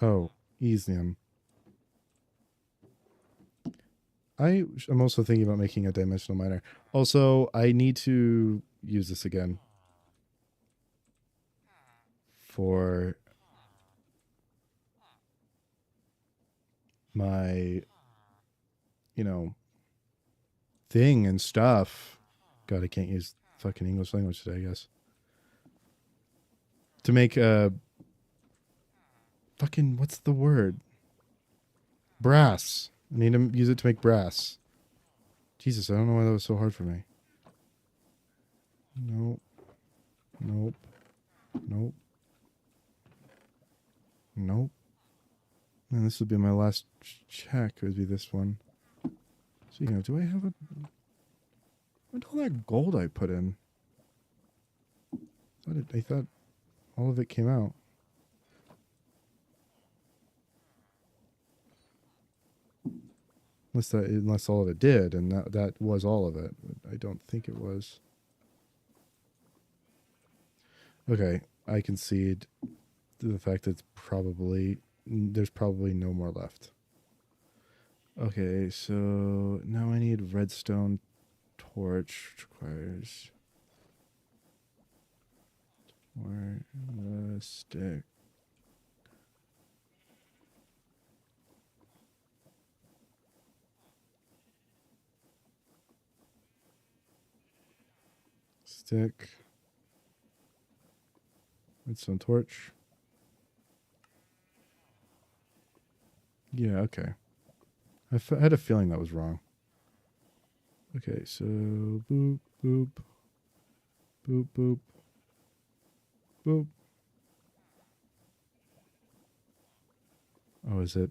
Oh, Easium. I'm also thinking about making a dimensional miner. Also, I need to use this again for my, thing and stuff. God, I can't use fucking English language today, I guess. To make a fucking, what's the word? Brass. I need to use it to make brass. Jesus, I don't know why that was so hard for me. Nope. Nope. Nope. Nope. And this would be my last check. It would be this one. So, do I have a... Where'd all that gold I put in? I thought all of it came out. Unless all of it did, and that was all of it. But I don't think it was. Okay, I concede to the fact that there's probably no more left. Okay, so now I need redstone torch, which requires a stick. Stick. Redstone torch. Yeah, okay. I had a feeling that was wrong. Okay, so boop, boop, boop, boop, boop. Oh, is it?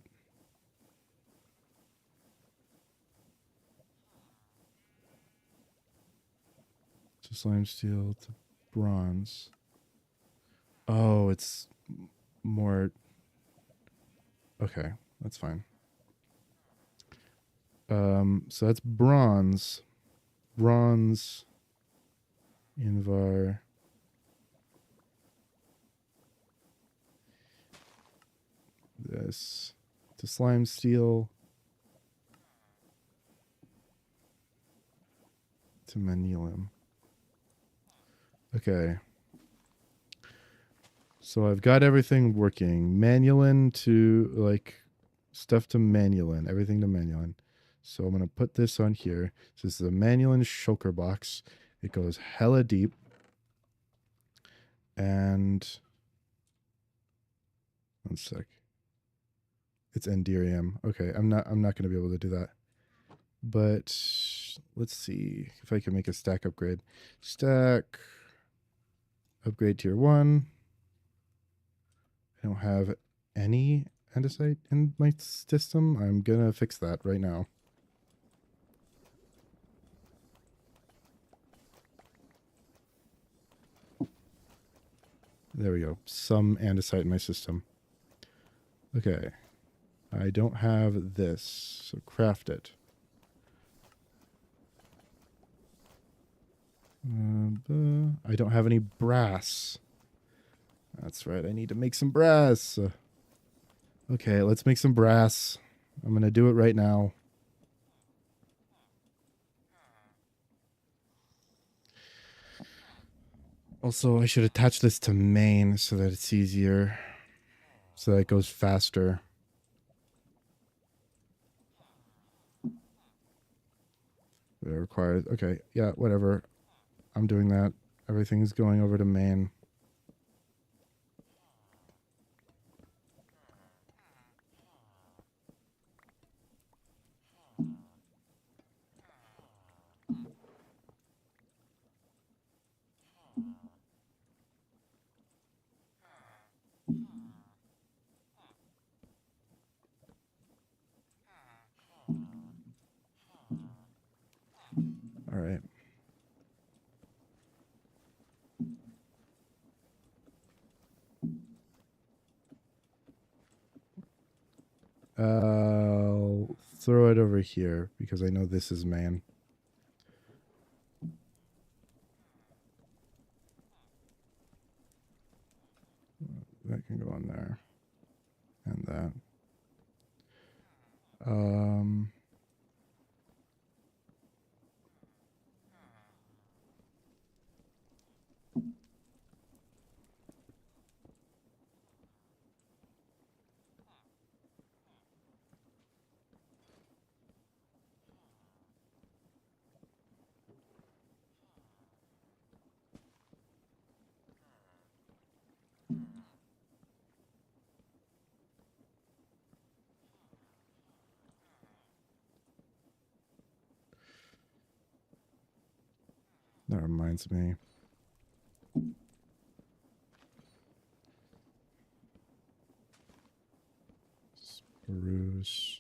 To slime steel to bronze. Oh, it's more... Okay, that's fine. So that's bronze. Bronze. Invar. This. To slime steel. To manilium. Okay. So I've got everything working. Manulin to like stuff to Manulin, everything to Manulin. So I'm gonna put this on here. So this is a Manulin shulker box. It goes hella deep. And one sec. It's Enderium. Okay, I'm not gonna be able to do that. But let's see if I can make a stack upgrade. Stack upgrade tier 1. I don't have any andesite in my system. I'm gonna fix that right now. There we go. Some andesite in my system. Okay. I don't have this, so craft it. I don't have any brass. That's right. I need to make some brass. Okay, let's make some brass. I'm going to do it right now. Also, I should attach this to main so that it's easier. So that it goes faster. It requires... Okay, yeah, whatever. I'm doing that. Everything's going over to main. All right. I'll throw it over here because I know this is main. That can go on there. And that. That reminds me. Spruce.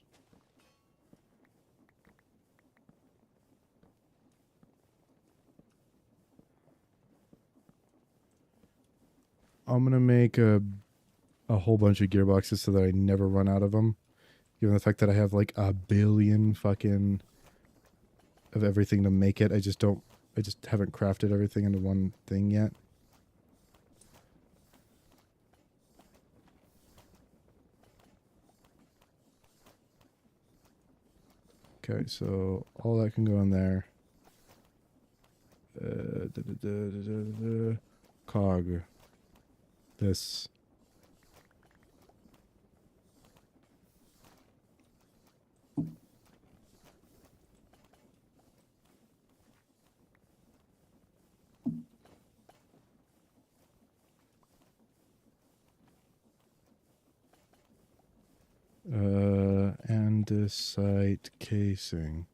I'm going to make a whole bunch of gearboxes so that I never run out of them. Given the fact that I have like a billion fucking of everything to make it. I just haven't crafted everything into one thing yet. Okay, so all that can go in there. Cog. This. Andesite casing.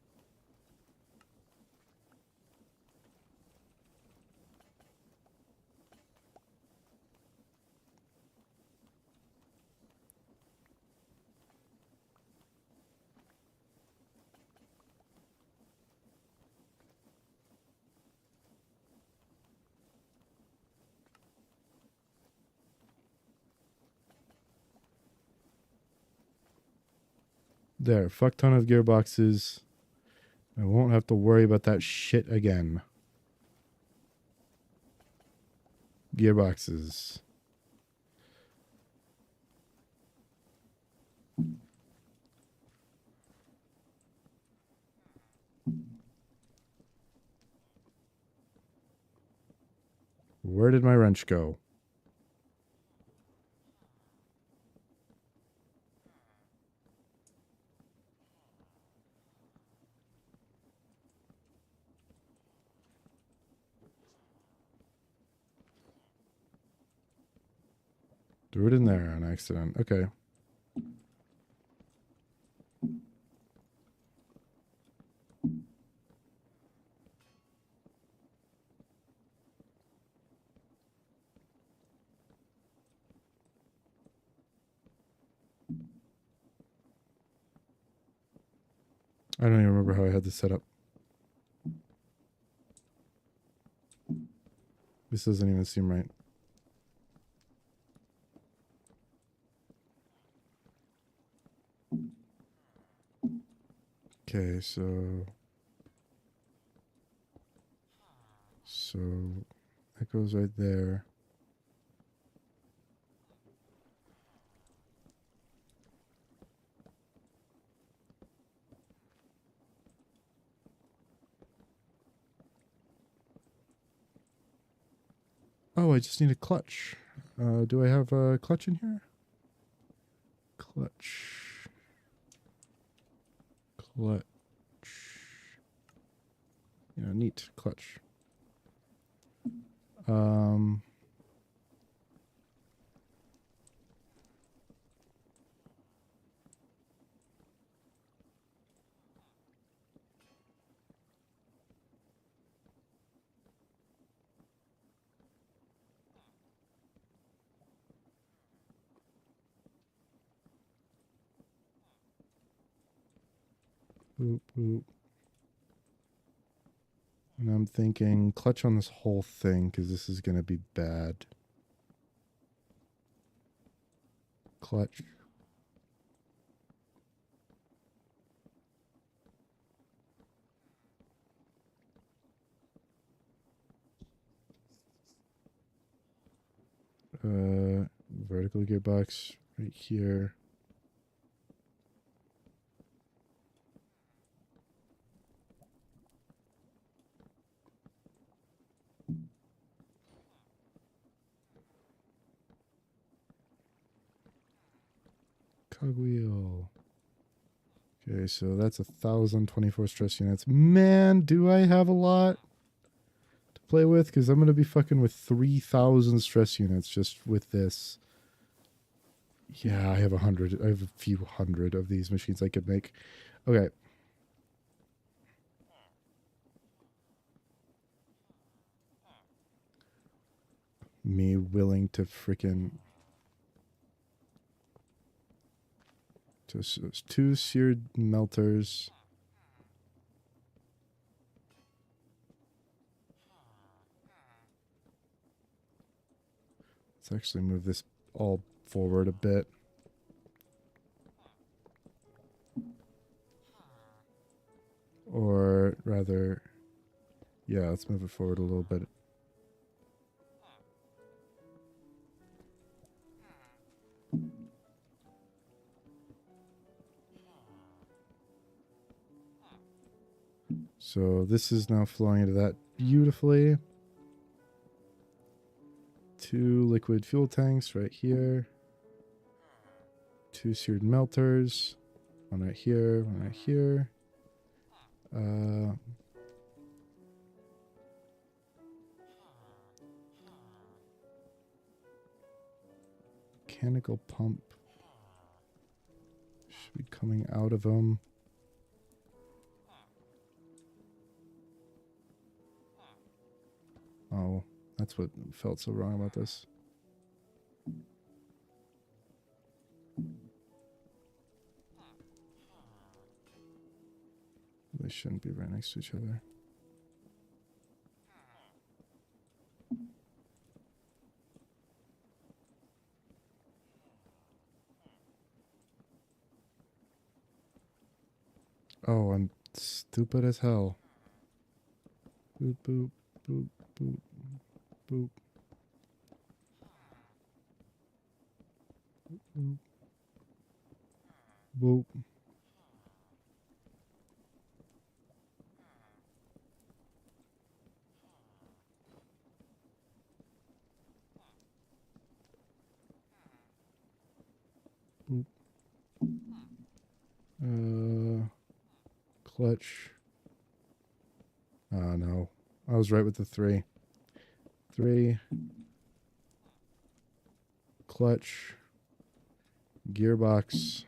There, fuck ton of gearboxes. I won't have to worry about that shit again. Gearboxes. Where did my wrench go? Threw it in there on accident. Okay. I don't even remember how I had this set up. This doesn't even seem right. Okay, so that goes right there. Oh, I just need a clutch. Do I have a clutch in here? Clutch. Clutch. Yeah, neat. Clutch. Boop, boop. And I'm thinking clutch on this whole thing because this is going to be bad. Clutch. Vertical gearbox right here. Cogwheel. Okay, so that's 1,024 stress units. Man, do I have a lot to play with? Because I'm going to be fucking with 3,000 stress units just with this. Yeah, I have 100. I have a few hundred of these machines I could make. Okay. Me willing to freaking... Just 2 seared melters. Let's actually move this all forward a bit. Or rather, yeah, let's move it forward a little bit. So this is now flowing into that beautifully. 2 liquid fuel tanks right here. 2 seared melters. One right here, one right here. Mechanical pump. Should be coming out of them. Oh, that's what felt so wrong about this. They shouldn't be right next to each other. Oh, I'm stupid as hell. Boop, boop, boop, boop, boop. Boop. Boop. Boop. Clutch. Oh, no. I was right with the 3. 3. clutch, gearbox.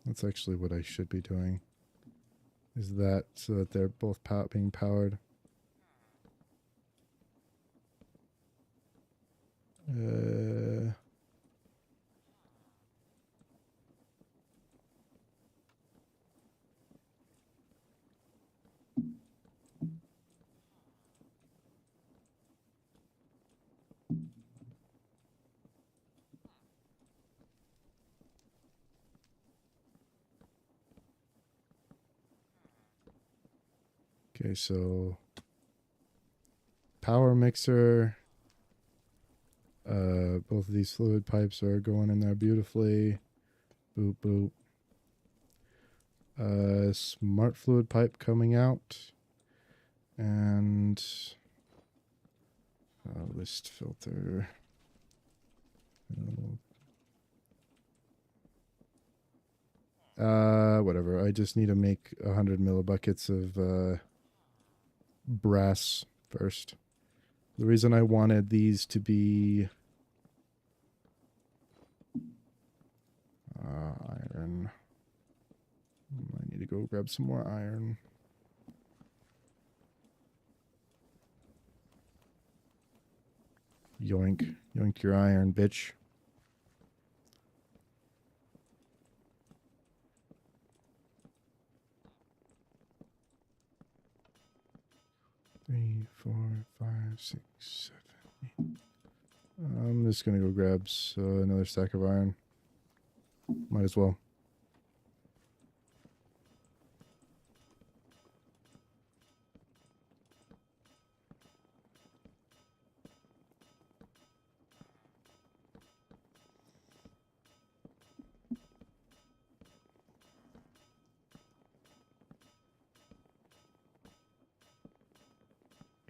That's actually what I should be doing. Is that so that they're both being powered. Okay, so power mixer. Both of these fluid pipes are going in there beautifully. Boop boop. Smart fluid pipe coming out, and list filter. Whatever. I just need to make 100 millibuckets of brass first. The reason I wanted these to be iron. I need to go grab some more iron. Yoink. Yoink your iron, bitch. Three, 4, 5, 6, 7, 8. I'm just gonna go grab another stack of iron. Might as well.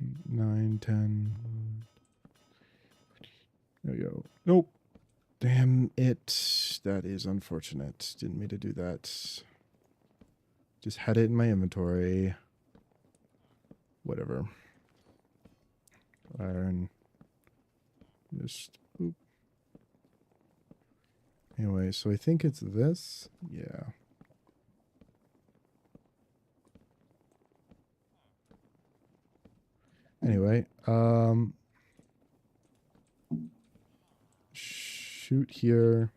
Eight, 9, 10. There we go. Nope. Damn it. That is unfortunate. Didn't mean to do that. Just had it in my inventory. Whatever. Iron. Just boop. Anyway, so I think it's this. Yeah. Anyway, shoot here.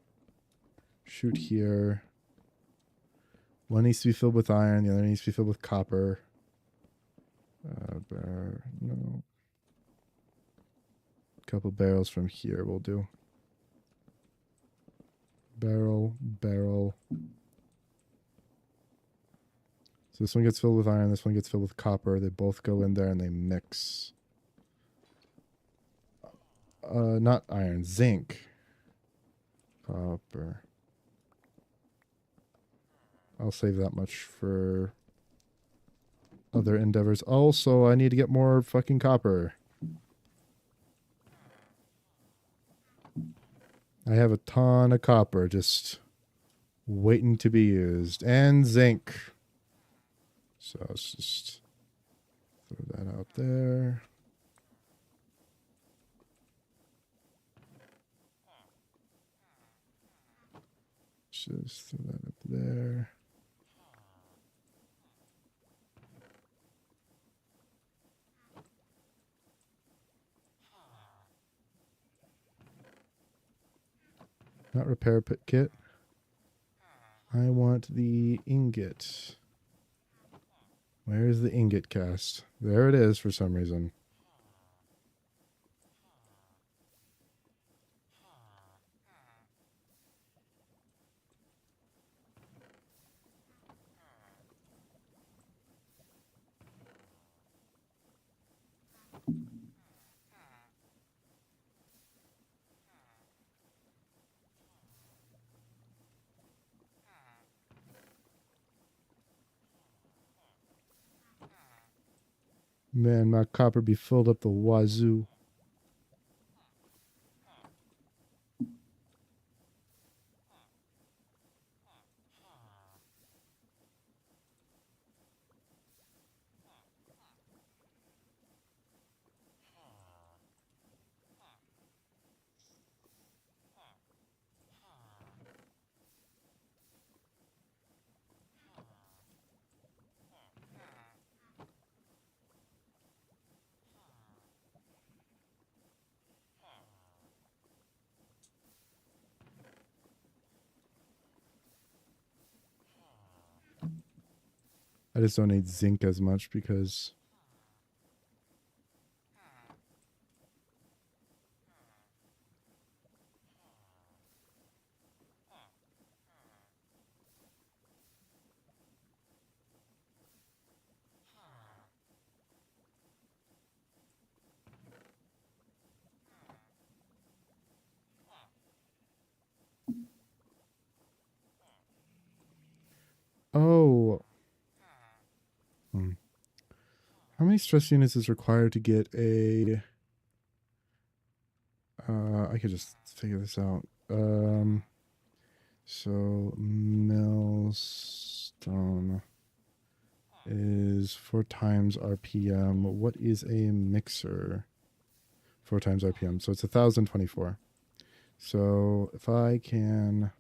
Shoot here. One needs to be filled with iron, the other needs to be filled with copper. No. Couple barrels from here will do. Barrel, barrel. So this one gets filled with iron, this one gets filled with copper. They both go in there and they mix. Not iron, zinc. Copper. I'll save that much for other endeavors. Also, I need to get more fucking copper. I have a ton of copper just waiting to be used. And zinc. So let's just throw that out there. Just throw that up there. Not repair kit. I want the ingot. Where is the ingot cast? There it is for some reason. Man, my copper be filled up the wazoo. I just don't need zinc as much because oh, hmm. How many stress units is required to get a I could just figure this out. So millstone is 4 times RPM. What is a mixer? 4 times RPM. So it's 1024. So if I can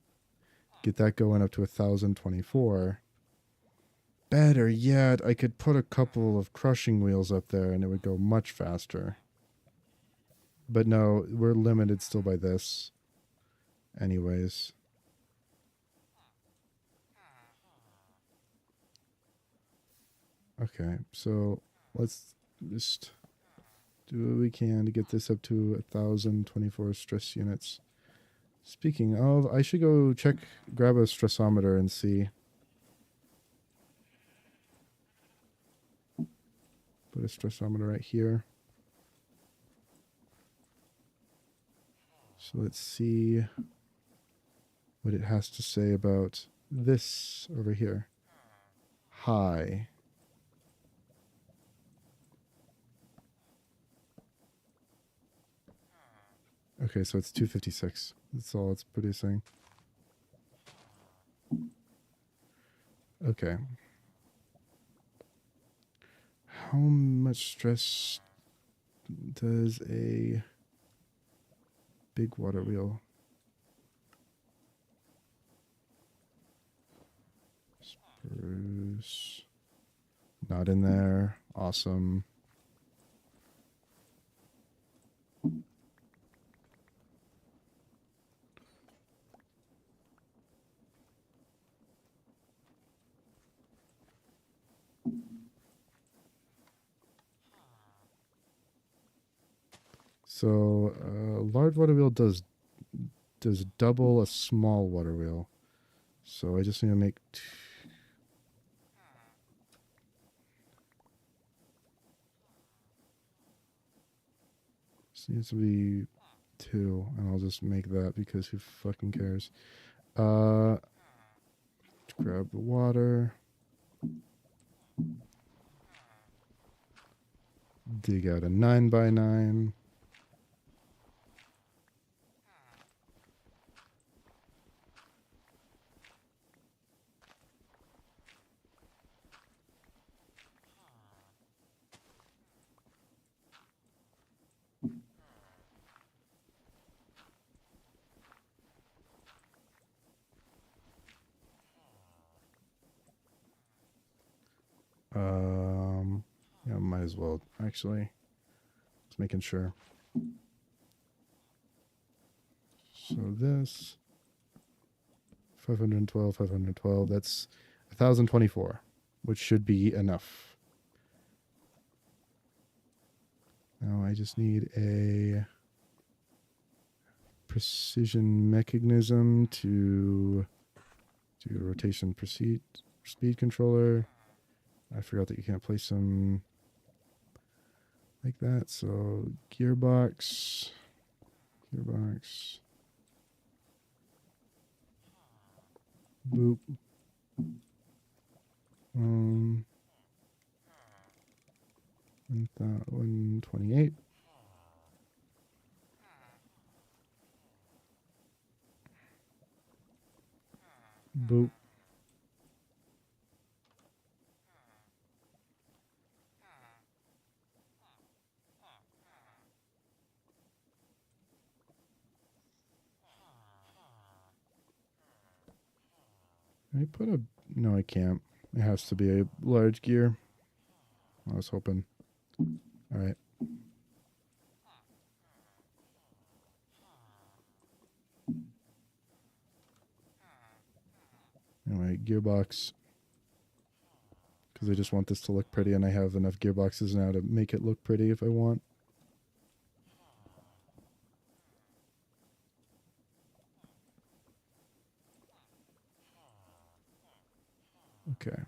get that going up to 1024, better yet, I could put a couple of crushing wheels up there and it would go much faster. But no, we're limited still by this. Anyways. Okay, so let's just do what we can to get this up to 1024 stress units. Speaking of, I should go grab a stressometer and see. Put a stressometer right here. So let's see what it has to say about this over here. High. Okay, so it's 256. That's all it's producing. Okay. How much stress does a big water wheel? Spruce. Not in there. Awesome. So a large water wheel does double a small water wheel. So I just need to make this needs to be 2, and I'll just make that because who fucking cares? Grab the water. Dig out a 9x9. Yeah, might as well actually. Just making sure. So this 512, 512. That's 1024, which should be enough. Now I just need a precision mechanism to do a rotation speed controller. I forgot that you can't place them like that. So gearbox. Boop. 128. Boop. Can I put a... No, I can't. It has to be a large gear. I was hoping. All right. Anyway, gearbox. because I just want this to look pretty, and I have enough gearboxes now to make it look pretty if I want. Okay.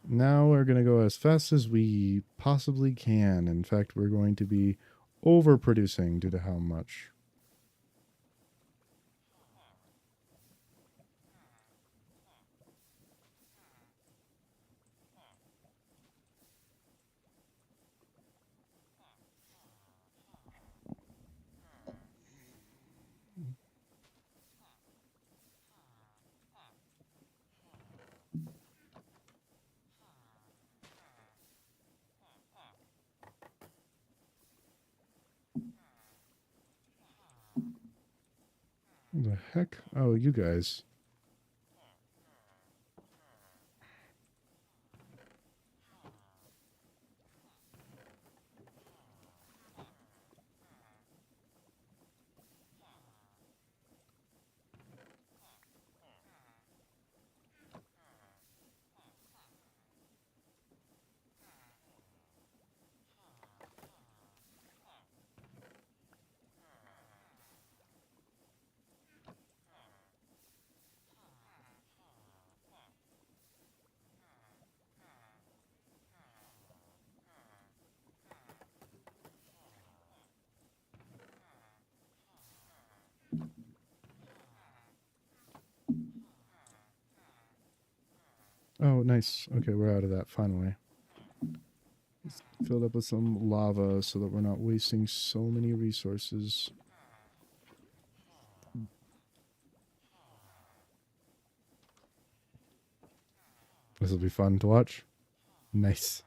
Now we're going to go as fast as we possibly can. In fact, we're going to be overproducing due to how much. What the heck? Oh, you guys. Oh, nice. Okay, we're out of that finally. It's filled up with some lava so that we're not wasting so many resources. This will be fun to watch. Nice.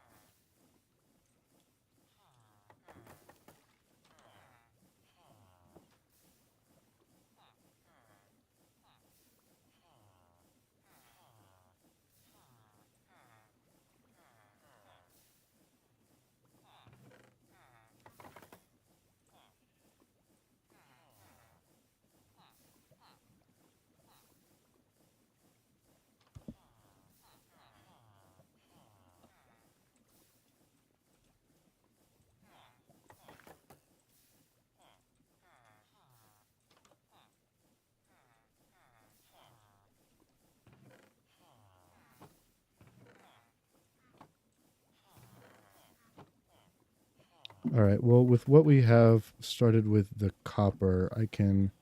All right. Well, with what we have started with the copper, I can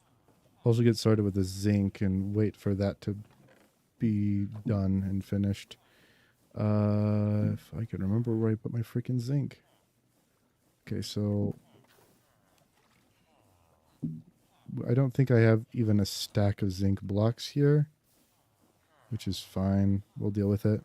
also get started with the zinc and wait for that to be done and finished. If I can remember where I put my freaking zinc. Okay, so I don't think I have even a stack of zinc blocks here, which is fine. We'll deal with it.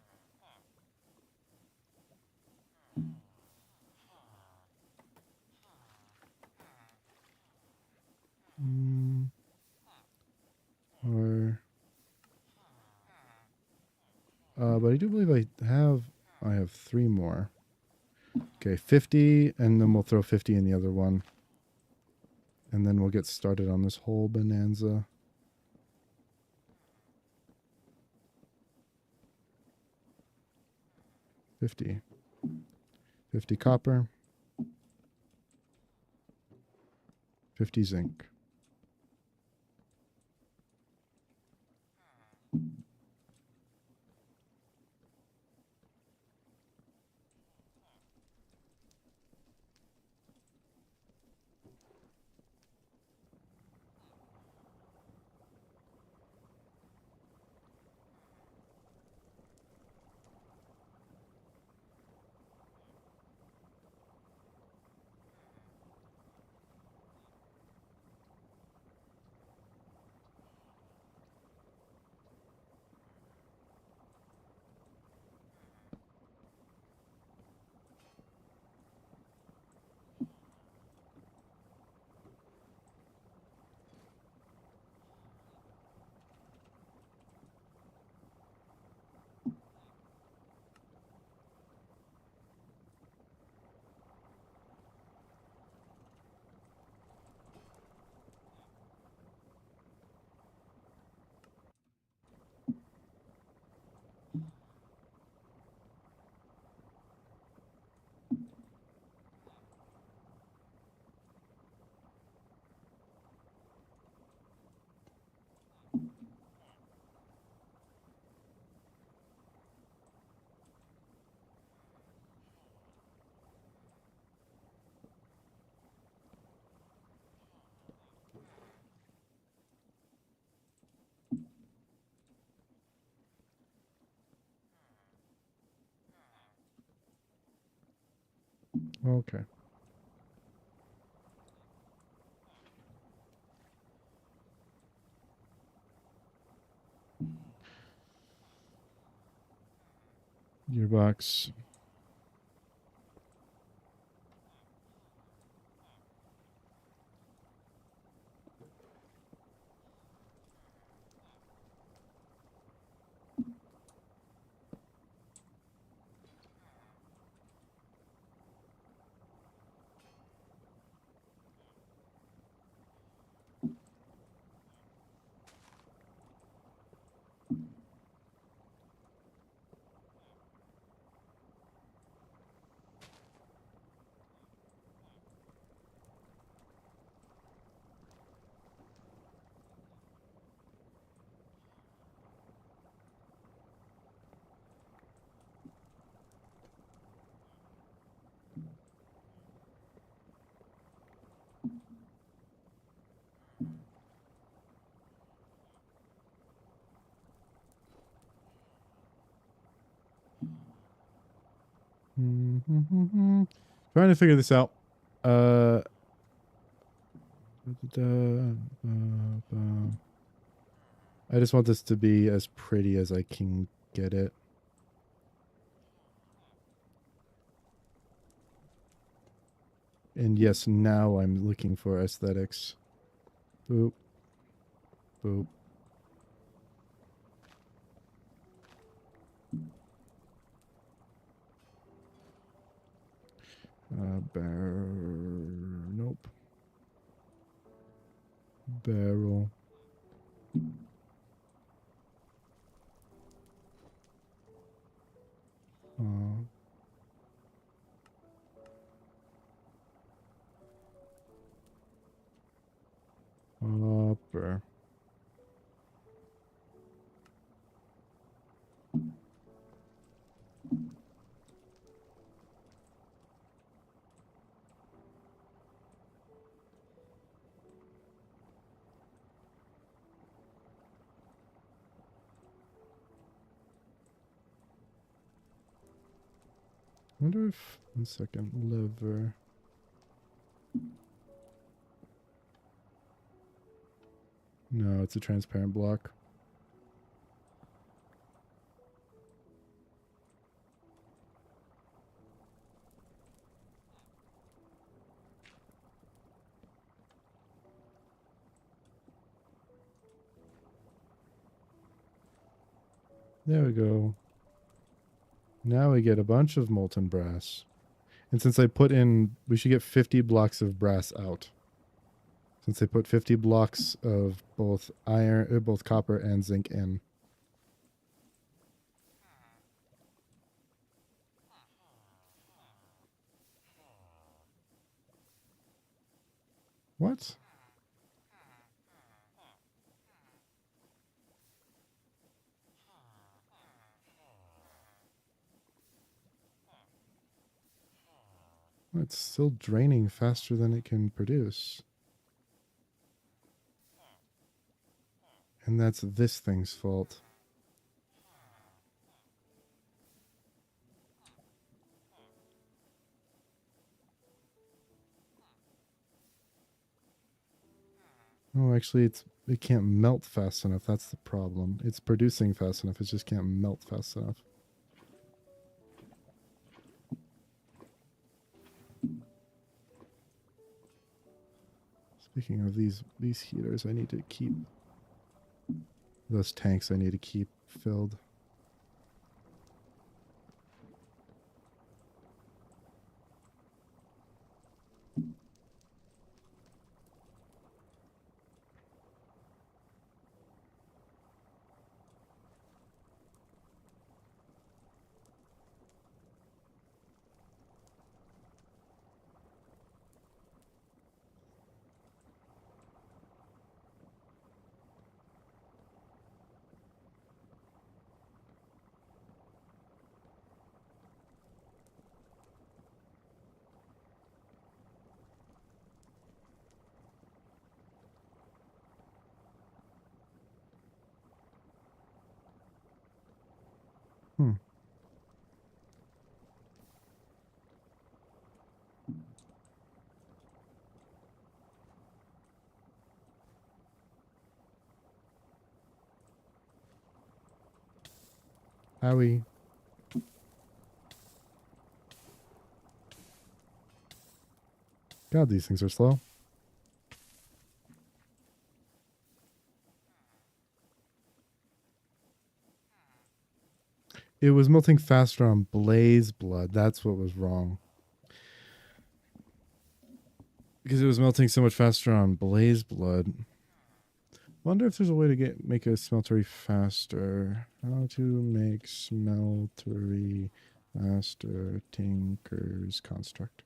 Or, but I do believe I have 3 more. Okay, 50, and then we'll throw 50 in the other one. And then we'll get started on this whole bonanza. $50 copper, 50 zinc. Okay. Gearbox. Trying to figure this out. I just want this to be as pretty as I can get it. And yes, now I'm looking for aesthetics. Boop. Boop. Nope. Barrel. Upper. Wonder if 1 second lever. No, it's a transparent block. There we go. Now we get a bunch of molten brass. And since I put in, we should get 50 blocks of brass out. Since I put 50 blocks of both iron, both copper and zinc in. What? It's still draining faster than it can produce. And that's this thing's fault. Oh, actually, it can't melt fast enough. That's the problem. It's producing fast enough. It just can't melt fast enough. Speaking of these heaters, I need to keep those tanks. I need to keep filled. Owie. God, these things are slow. It was melting faster on Blaze Blood. That's what was wrong. Because it was melting so much faster on Blaze Blood. Wonder if there's a way to make a smeltery faster. How to make smeltery faster. Tinker's construct.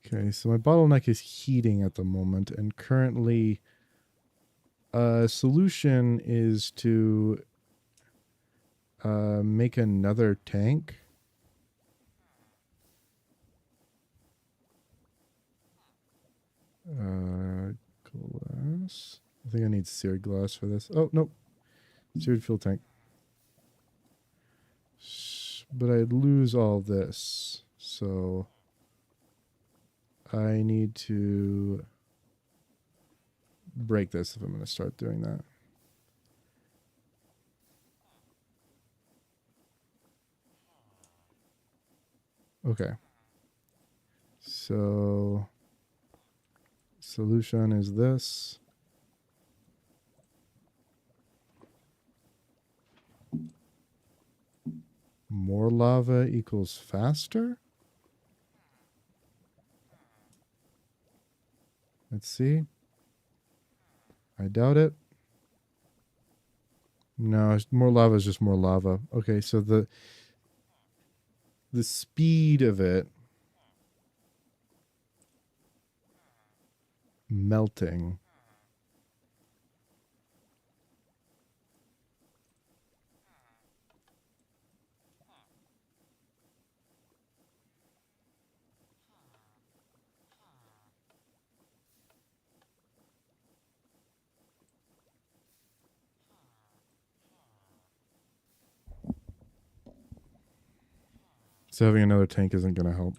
Okay, so my bottleneck is heating at the moment, and currently a solution is to make another tank. Glass. I think I need seared glass for this. Oh, nope. Seared fuel tank. But I'd lose all this, so I need to break this if I'm going to start doing that. Okay. So solution is this. More lava equals faster? Let's see. I doubt it. No, more lava is just more lava. Okay, so the speed of it melting. So having another tank isn't going to help.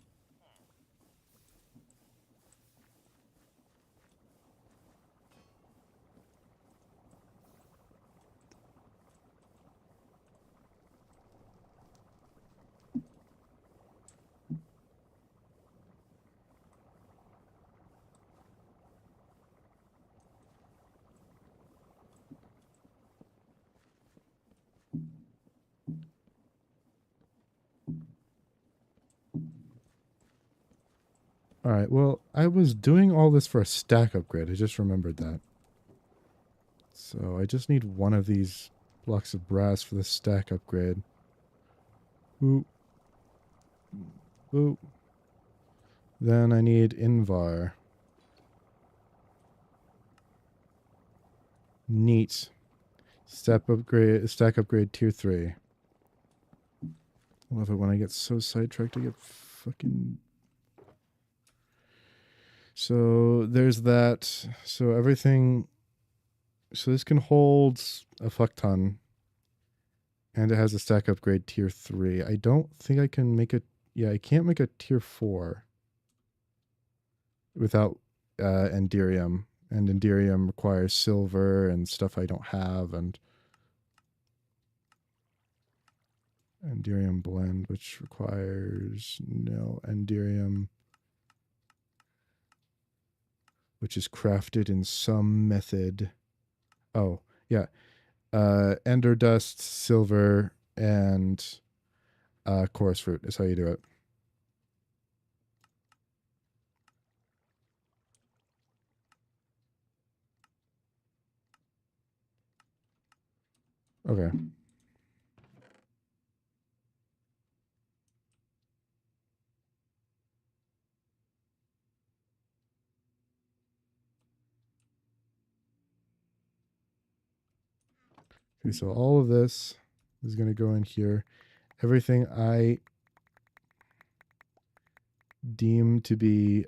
All right, well, I was doing all this for a stack upgrade. I just remembered that. So I just need one of these blocks of brass for the stack upgrade. Ooh. Ooh. Then I need Invar. Neat. Stack upgrade tier 3. I love it when I get so sidetracked I get fucking... So there's that. So everything... So this can hold a fuck ton. And it has a stack upgrade tier 3. I don't think I can make a... Yeah, I can't make a tier 4 without Enderium. And Enderium requires silver and stuff I don't have, and Enderium blend, which requires no Enderium, which is crafted in some method. Oh, yeah. Ender dust, silver, and chorus fruit is how you do it. Okay. Okay, so all of this is going to go in here. Everything I deem to be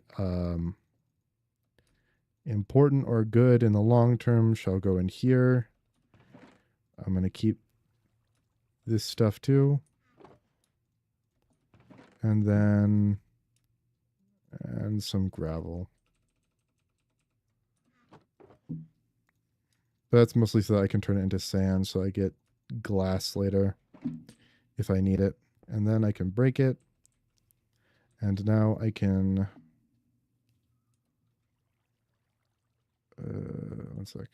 important or good in the long term shall go in here. I'm going to keep this stuff too. And then, and some gravel. But that's mostly so that I can turn it into sand so I get glass later if I need it. And then I can break it. And now I can... one sec.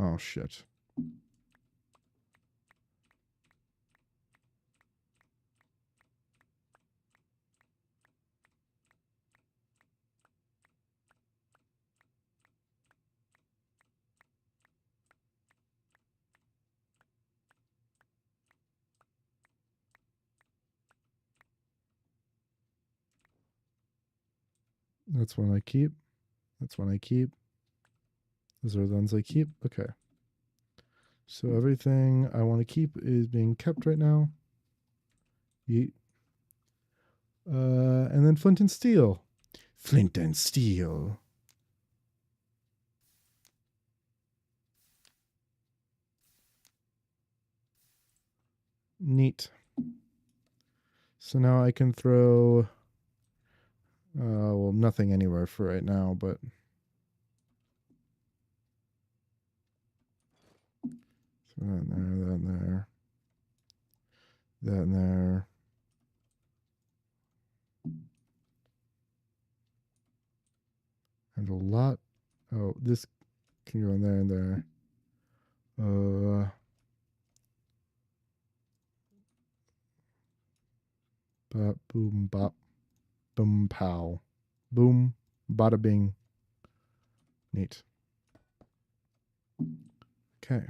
Oh, shit. That's one I keep. That's one I keep. Those are the ones I keep. Okay. So everything I want to keep is being kept right now. Yeet. And then flint and steel. Flint and steel. Neat. So now I can throw... well, nothing anywhere for right now, but... So that in there, that in there. That in there. And a lot... Oh, this can go in there and there. Bop, boom, bop, boom, pow. Boom, bada bing. Neat. Okay.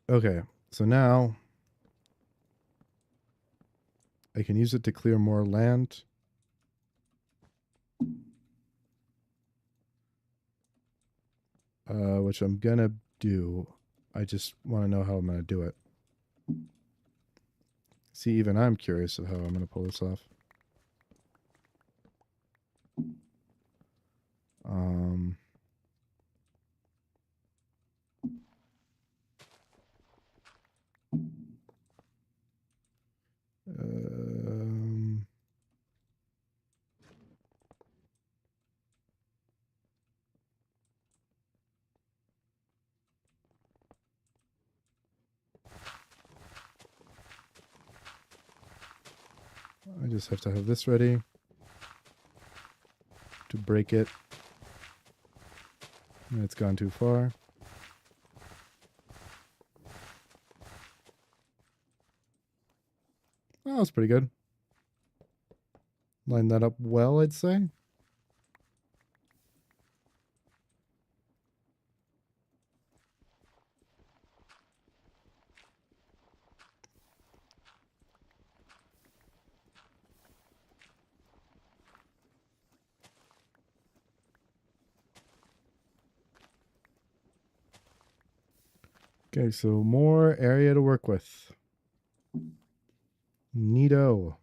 Okay, so now I can use it to clear more land. Which I'm gonna do. I just want to know how I'm gonna do it. See, even I'm curious of how I'm gonna pull this off. Um, um, I just have to have this ready to break it. And it's gone too far. Oh, that's pretty good. Line that up well, I'd say. Okay, so more area to work with. Neato.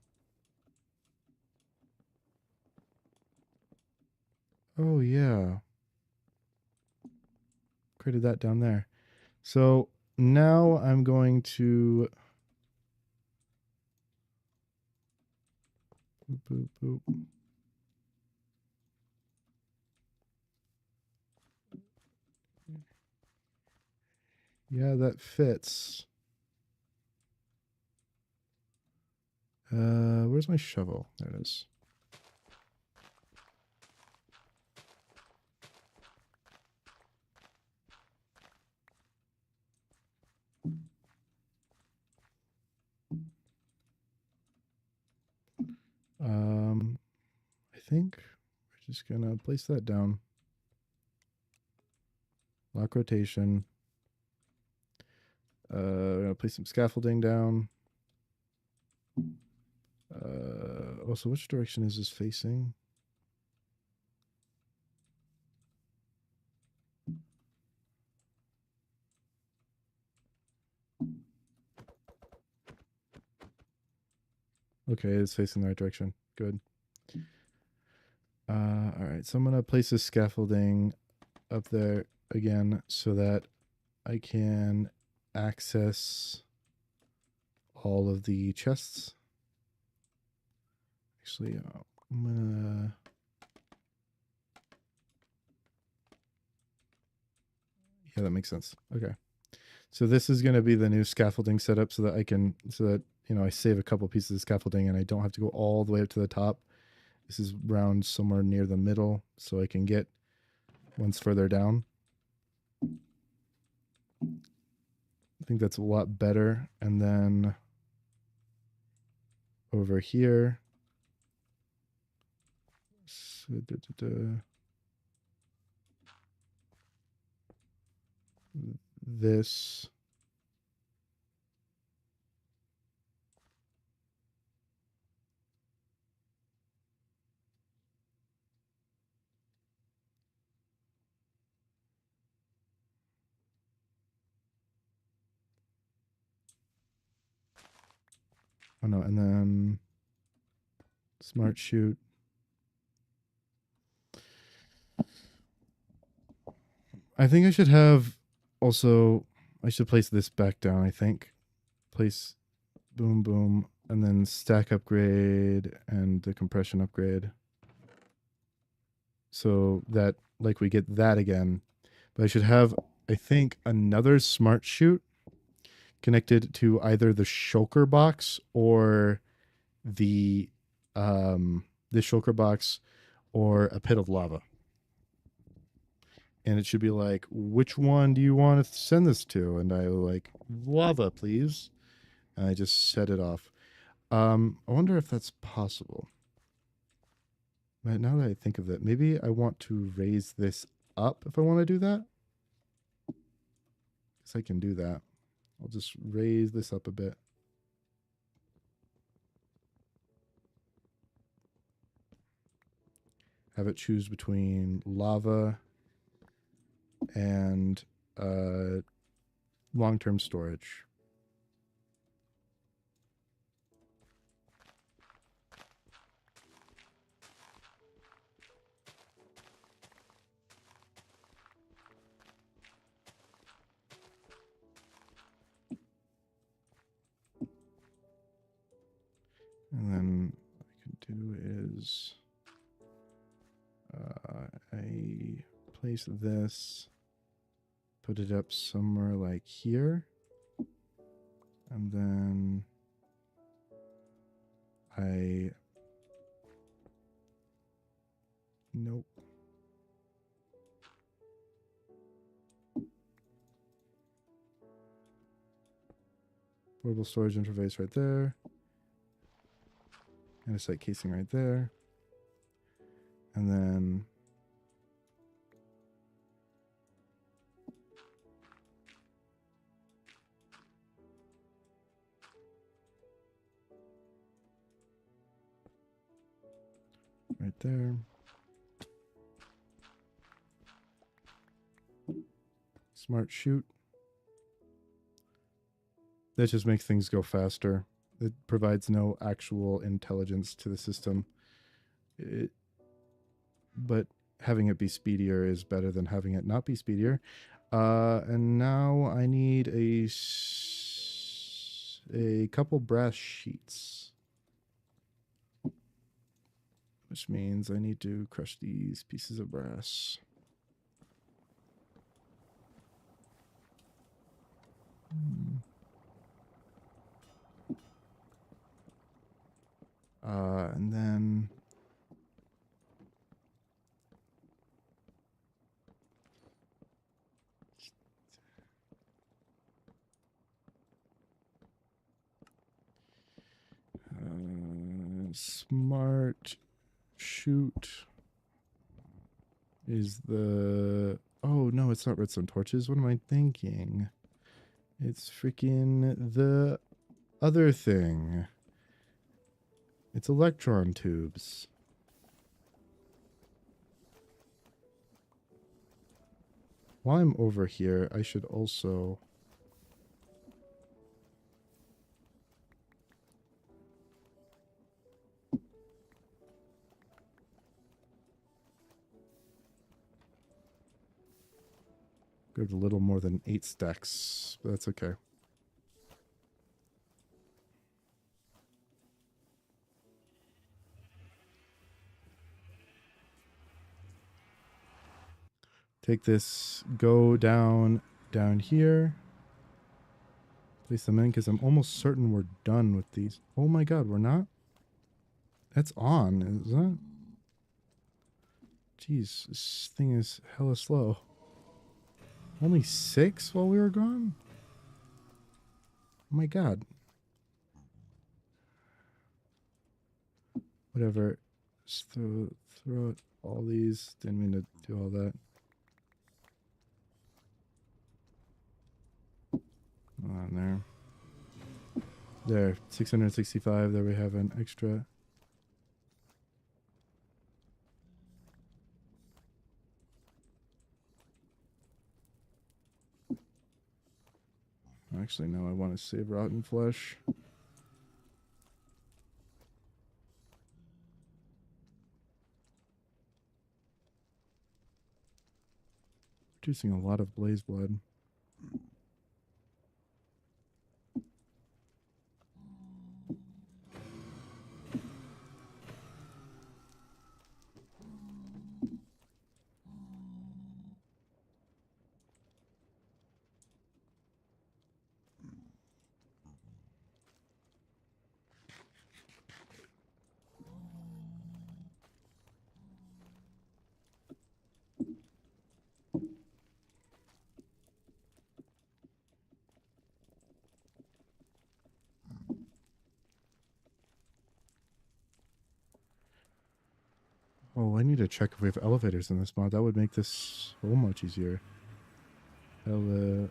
Oh, yeah. Created that down there. So now I'm going to... Boop, boop, boop. Yeah, that fits. Where's my shovel? There it is. think we're just gonna place that down. Lock rotation. We're gonna place some scaffolding down. Also, which direction is this facing? Okay, it's facing the right direction. Good. All right, so I'm gonna place this scaffolding up there again so that I can access all of the chests. Actually, I'm gonna. Yeah, that makes sense. Okay. So this is going to be the new scaffolding setup so that I save a couple pieces of scaffolding and I don't have to go all the way up to the top. This is round somewhere near the middle so I can get ones further down. I think that's a lot better. And then over here, this. Oh no, and then smart chute. I think I should have also, I should place this back down, I think. Place boom, boom, and then stack upgrade and the compression upgrade. So that, like, we get that again. But I should have, I think, another smart chute connected to either the shulker box or the shulker box or a pit of lava. And it should be like, which one do you want to send this to? And I like, lava, please. And I just set it off. I wonder if that's possible. But now that I think of it, maybe I want to raise this up if I want to do that. Guess I can do that. I'll just raise this up a bit. Have it choose between lava and long-term storage. And then what I can do is I place this, put it up somewhere like here, and then nope. Portable storage interface right there. And a site casing right there. And then right there. Smart chute. That just makes things go faster. It provides no actual intelligence to the system. But having it be speedier is better than having it not be speedier. And now I need a couple brass sheets. Which means I need to crush these pieces of brass. And then smart Shoot is the... Oh, no, it's not redstone torches. What am I thinking? It's freaking the other thing. It's electron tubes. While I'm over here, I should also... Grabbed a little more than 8 stacks, but that's okay. Take this, go down here. Place them in because I'm almost certain we're done with these. Oh my god, we're not? That's on, is that? Jeez, this thing is hella slow. Only 6 while we were gone? Oh my god. Whatever. Just throw it all these. Didn't mean to do all that. On there. There, 665. There we have an extra. Actually, no, I want to save rotten flesh. Producing a lot of blaze blood. Oh, I need to check if we have elevators in this mod. That would make this so much easier. We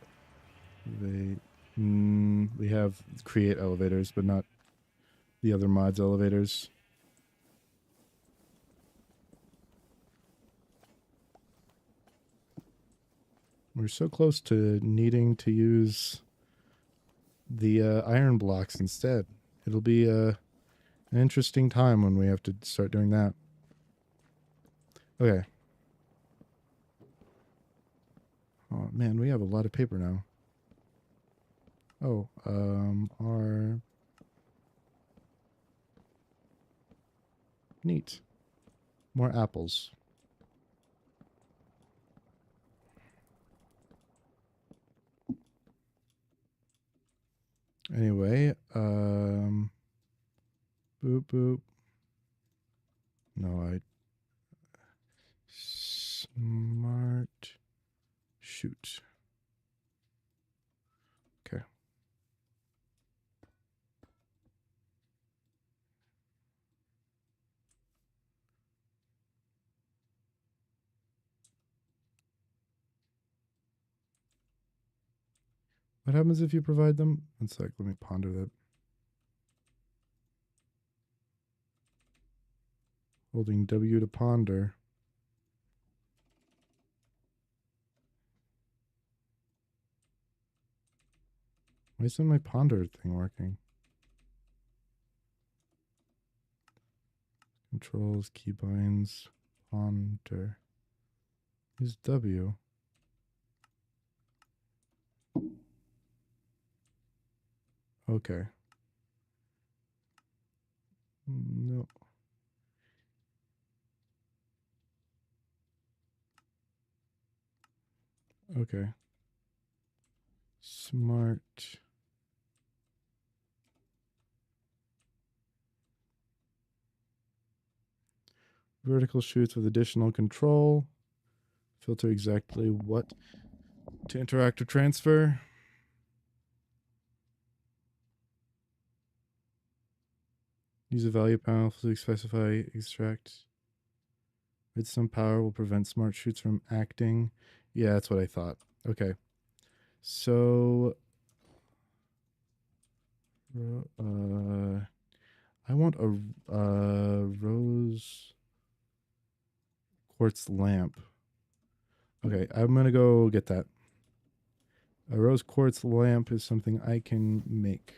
have create elevators, but not the other mods elevators. We're so close to needing to use the iron blocks instead. It'll be an interesting time when we have to start doing that. Okay. Oh man, we have a lot of paper now. Oh, our... Neat. More apples. Anyway, boop boop. No, smart shoot. Okay. What happens if you provide them? One sec, let me ponder that. Holding W to ponder. Why isn't my ponder thing working? Controls, keybinds, ponder. Use W. Okay. No. Okay. Smart. Vertical shoots with additional control. Filter exactly what to interact or transfer. Use a value panel to specify extract. Redstone power will prevent smart shoots from acting. Yeah, that's what I thought. Okay. So, I want a rose quartz lamp. Okay, I'm gonna go get that. A rose quartz lamp is something I can make.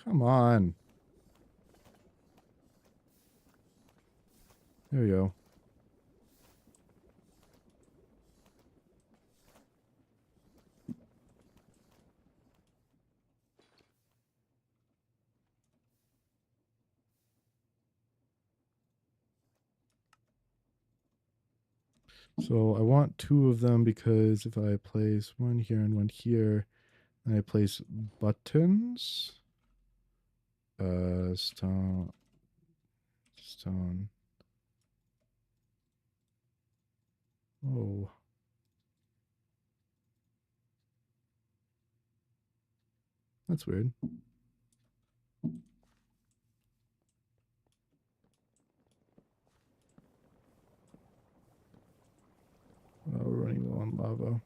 Come on. There we go. So I want two of them because if I place one here and one here, and I place buttons, stone, stone. Oh, that's weird. Oh, we're running low on lava.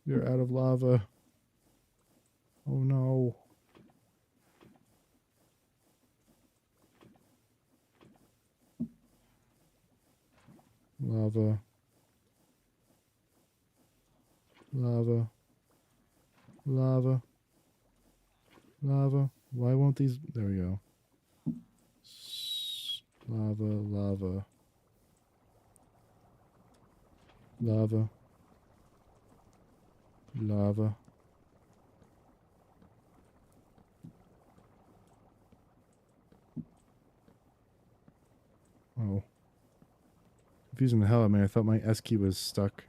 We're out of lava. Oh no. Lava. Lava. Lava. Lava. Why won't these? There we go. Lava, lava. Lava. Lava. Oh. Confusing the hell out of me. I thought my S key was stuck.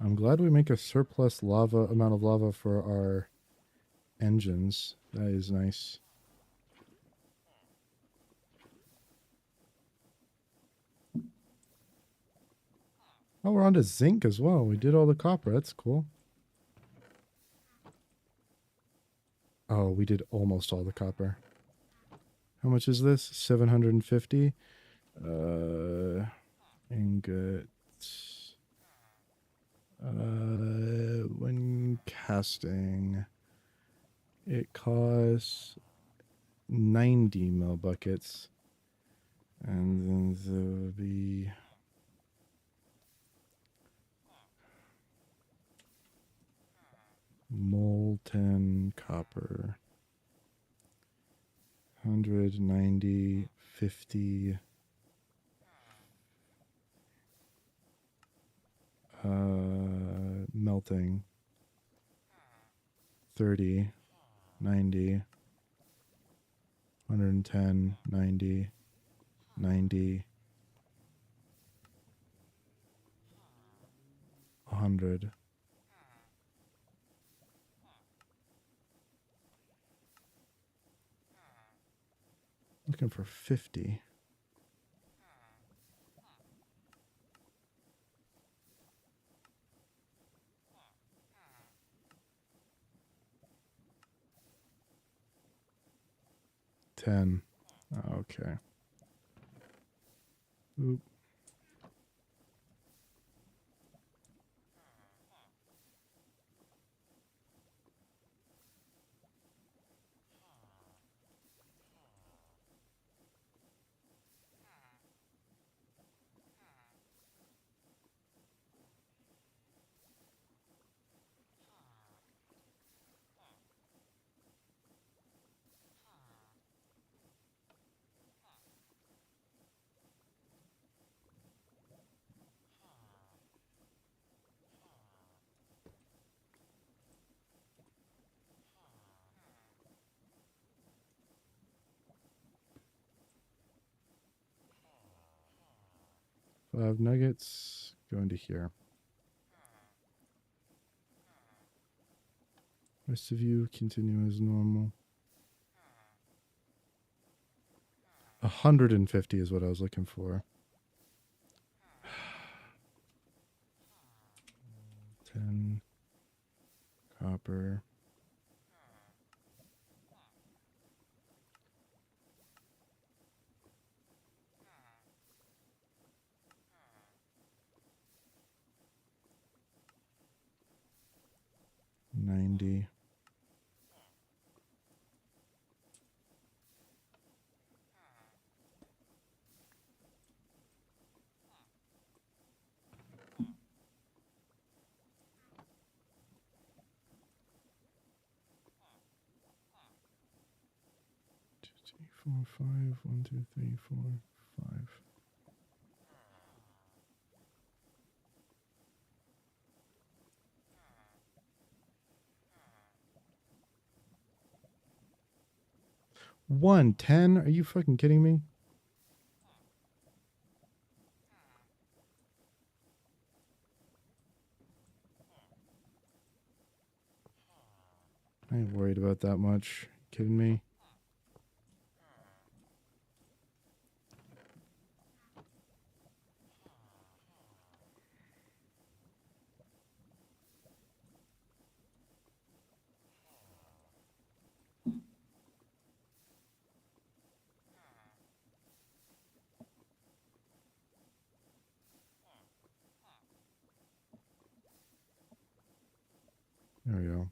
I'm glad we make a surplus lava amount of lava for our engines. That is nice. Oh, we're on to zinc as well. We did all the copper. That's cool. Oh, we did almost all the copper. How much is this? 750. Ingot. When casting, it costs 90 mil buckets. And then there'll be molten copper. 190, 50. Melting. 30, 90, 110, 90, 90, 100. Looking for 50. $10. Okay. Oop. 5 nuggets. Go into here. Rest of you continue as normal. 150 is what I was looking for. 10 copper. $90. Two, three, four, five. 1, 2, 3, 4, 5. $110? Are you fucking kidding me? I ain't worried about that much. Kidding me? There we go.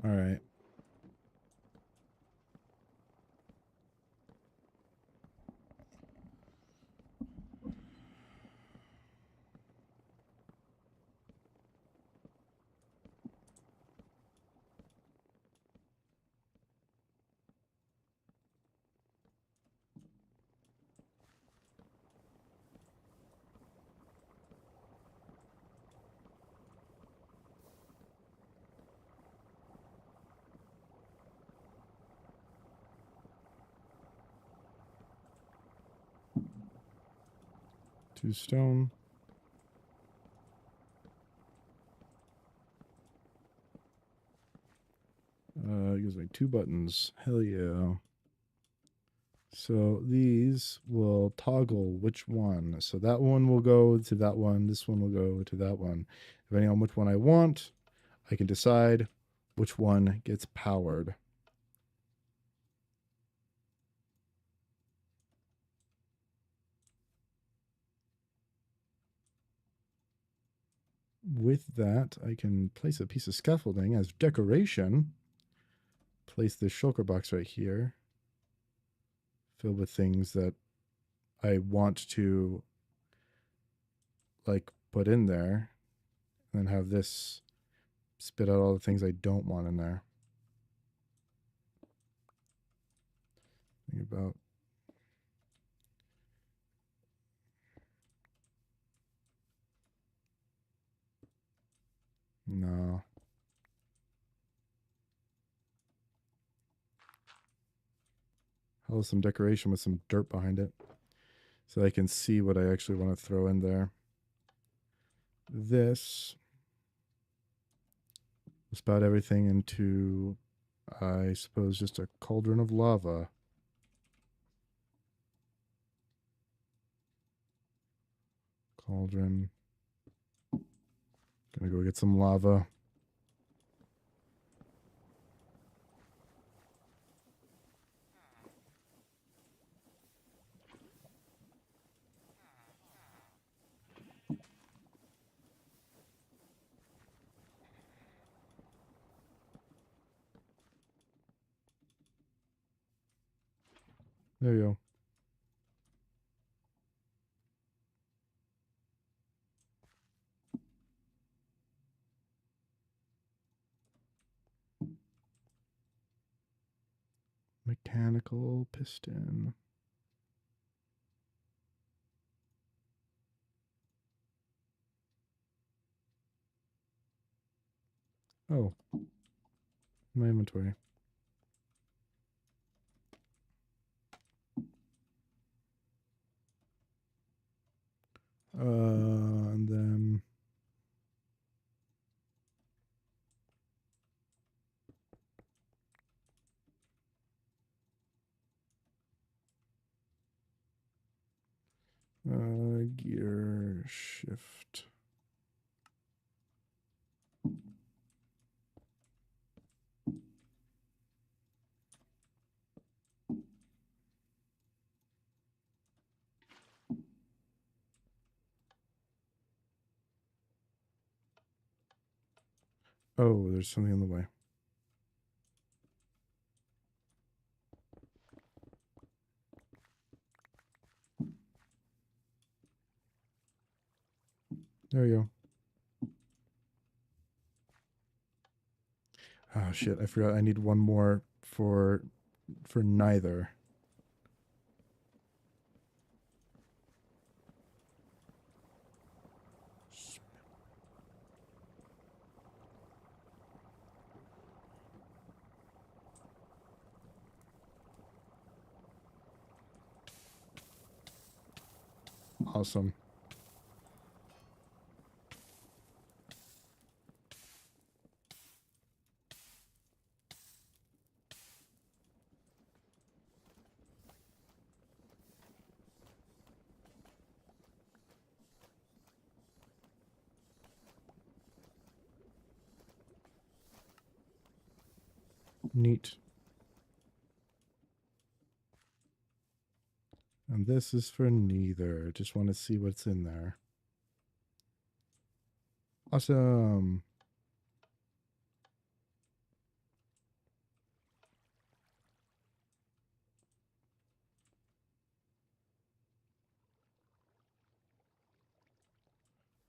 All right. Two stone. Gives me 2 buttons. Hell yeah. So these will toggle which one. So that one will go to that one. This one will go to that one. Depending on which one I want, I can decide which one gets powered. With that, I can place a piece of scaffolding as decoration. Place this shulker box right here. Filled with things that I want to like put in there. And then have this spit out all the things I don't want in there. Think about no. How about some decoration with some dirt behind it so I can see what I actually want to throw in there. This will spout everything into, I suppose, just a cauldron of lava. Cauldron. Gonna go get some lava. There you go. Mechanical piston. Oh, my inventory. And then gear shift. Oh, there's something in the way. There you go. Oh shit, I forgot I need one more for neither. Awesome. Neat. And this is for neither. Just want to see what's in there. Awesome.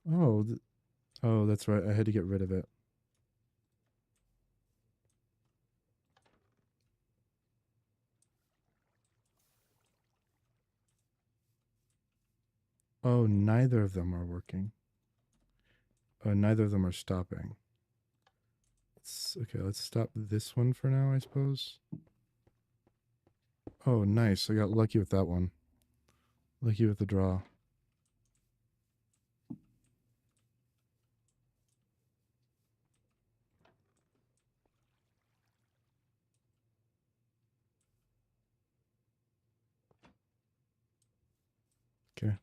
Oh, oh, that's right. I had to get rid of it. Oh, neither of them are working. Neither of them are stopping. Okay, let's stop this one for now, I suppose. Oh, nice. I got lucky with that one. Lucky with the draw. Okay.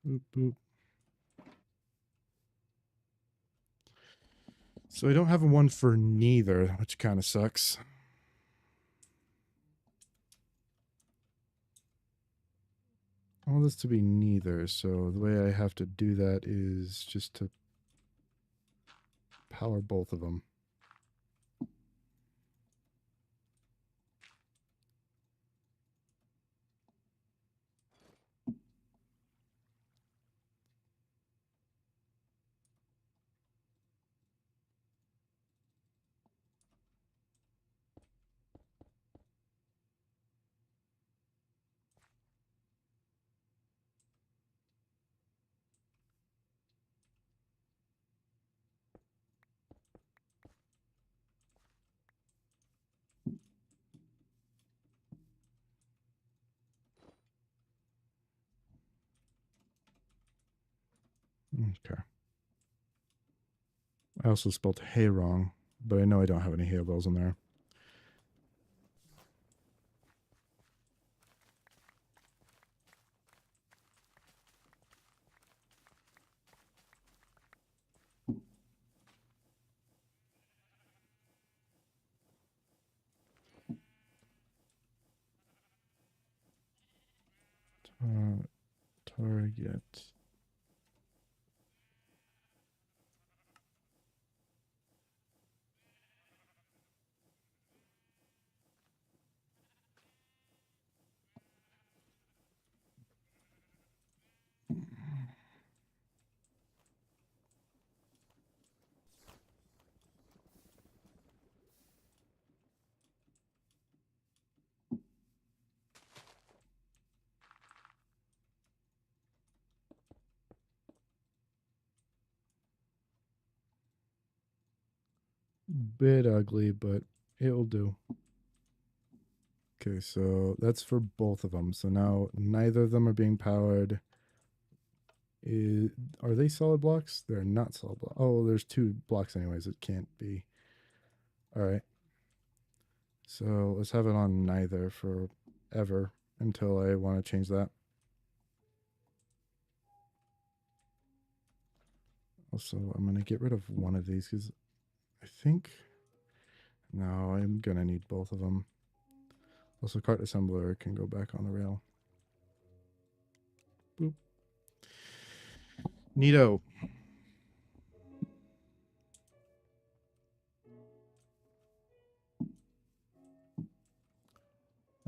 Boop, boop. So I don't have one for neither, which kind of sucks. I want this to be neither, so the way I have to do that is just to power both of them. Okay. I also spelled hay wrong, but I know I don't have any hay bells in there. Target. Bit ugly, but it'll do. Okay, so that's for both of them. So now neither of them are being powered. Are they solid blocks? They're not solid blocks. Oh, there's 2 blocks anyways. It can't be. All right. So let's have it on neither forever until I want to change that. Also, I'm going to get rid of one of these because I think... No, I'm going to need both of them. Also, cart assembler can go back on the rail. Boop. Neato.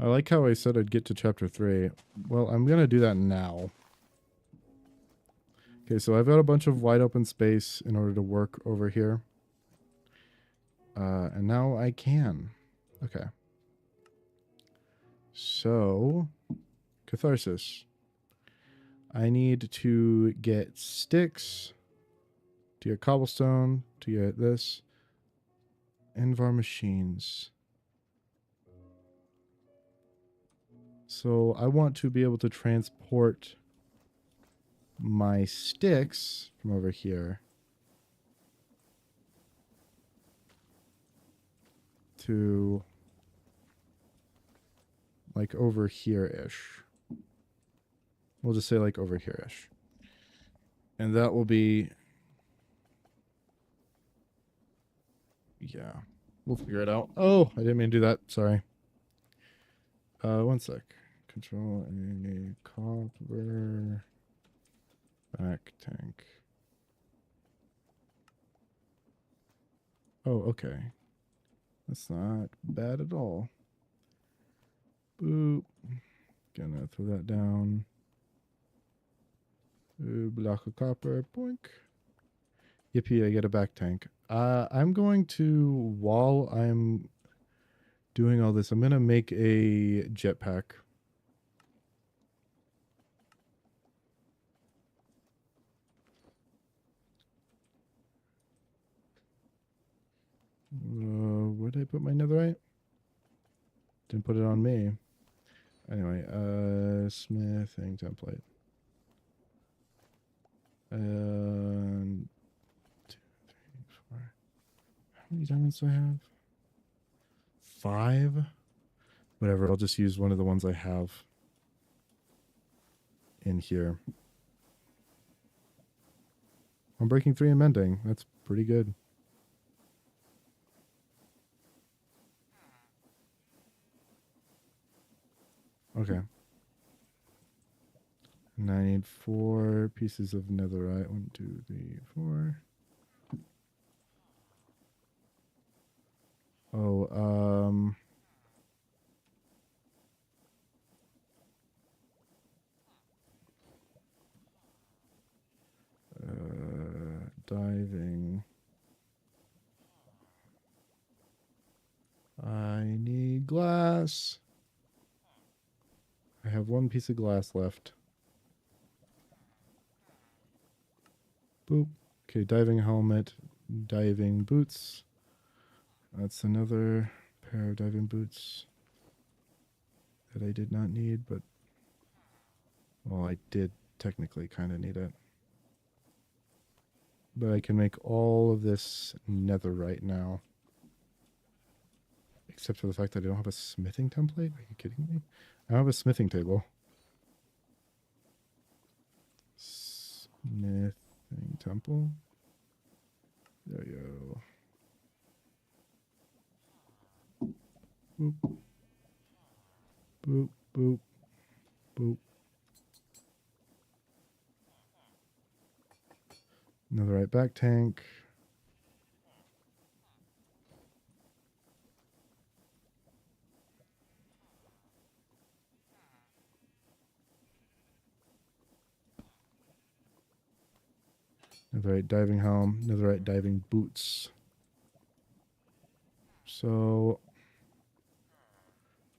I like how I said I'd get to chapter 3. Well, I'm going to do that now. Okay, so I've got a bunch of wide open space in order to work over here. And now I can. Okay. So, catharsis. I need to get sticks, to get cobblestone, to get this. Envar machines. So I want to be able to transport my sticks from over here to like over here-ish. We'll just say like over here-ish. And that will be... Yeah. We'll figure it out. Oh, I didn't mean to do that. Sorry. One sec. Control a copper back tank. Oh, okay. That's not bad at all. Boop. Gonna throw that down. Block of copper. Boink. Yippee, I get a back tank. I'm going to, while I'm doing all this, I'm going to make a jetpack. Where did I put my netherite? Didn't put it on me. Anyway, smithing template. 2, 3, 4. How many diamonds do I have? 5? Whatever, I'll just use one of the ones I have in here. I'm breaking 3 and mending. That's pretty good. Okay. And I need 4 pieces of netherite. 1, 2, 3, 4. Oh, diving. I need glass. I have 1 piece of glass left. Boop. Okay, diving helmet, diving boots. That's another pair of diving boots that I did not need, but... Well, I did technically kind of need it. But I can make all of this netherite now. Except for the fact that I don't have a smithing template? Are you kidding me? I don't have a smithing table. Smithing temple. There you go. Boop. Boop, boop, boop. Netherite back tank. Netherite diving helm. Netherite diving boots. So,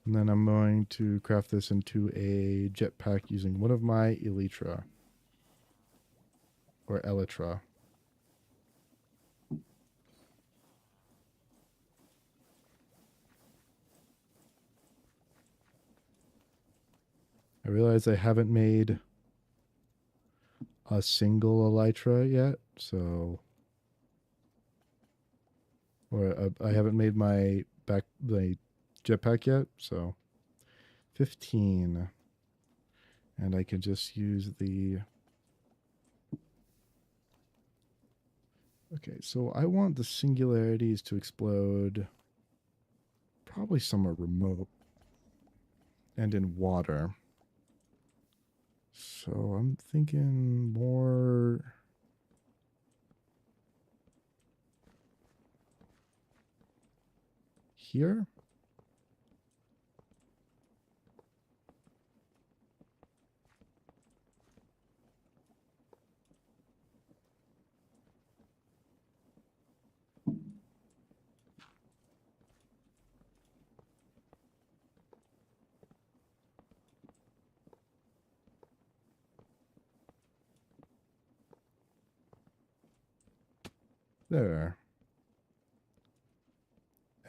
and then I'm going to craft this into a jetpack using one of my elytra. Or elytra. I realize I haven't made a single elytra yet, so... Or I haven't made my jetpack yet, so... 15. And I can just use the... Okay, so I want the singularities to explode probably somewhere remote and in water. So I'm thinking more here. There.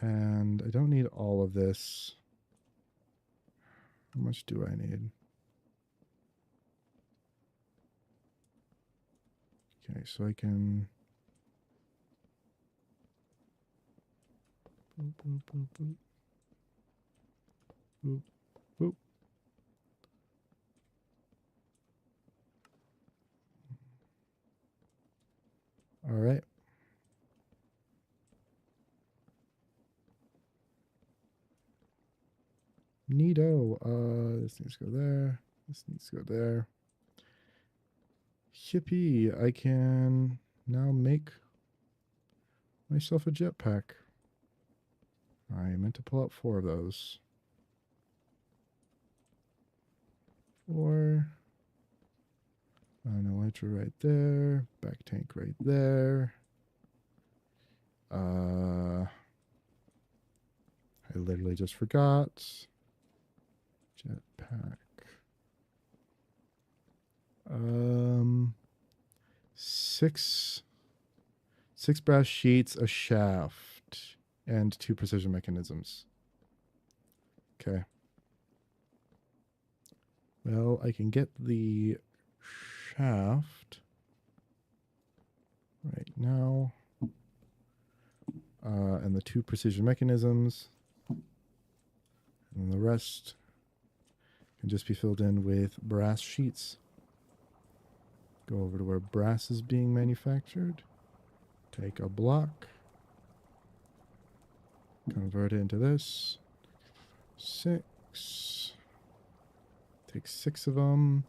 And I don't need all of this. How much do I need? Okay, so I can... Boop, boop, boop, boop. Boop, boop. All right. Neato. This needs to go there. This needs to go there. Yippee. I can now make myself a jetpack. I meant to pull out 4 of those. 4. An elytra right there. Back tank right there. I literally just forgot. Jetpack. 6 brass sheets, a shaft, and 2 precision mechanisms. Okay. Well, I can get the shaft right now. And the 2 precision mechanisms. And the rest can just be filled in with brass sheets. Go over to where brass is being manufactured. Take a block. Convert it into this. 6. Take 6 of them.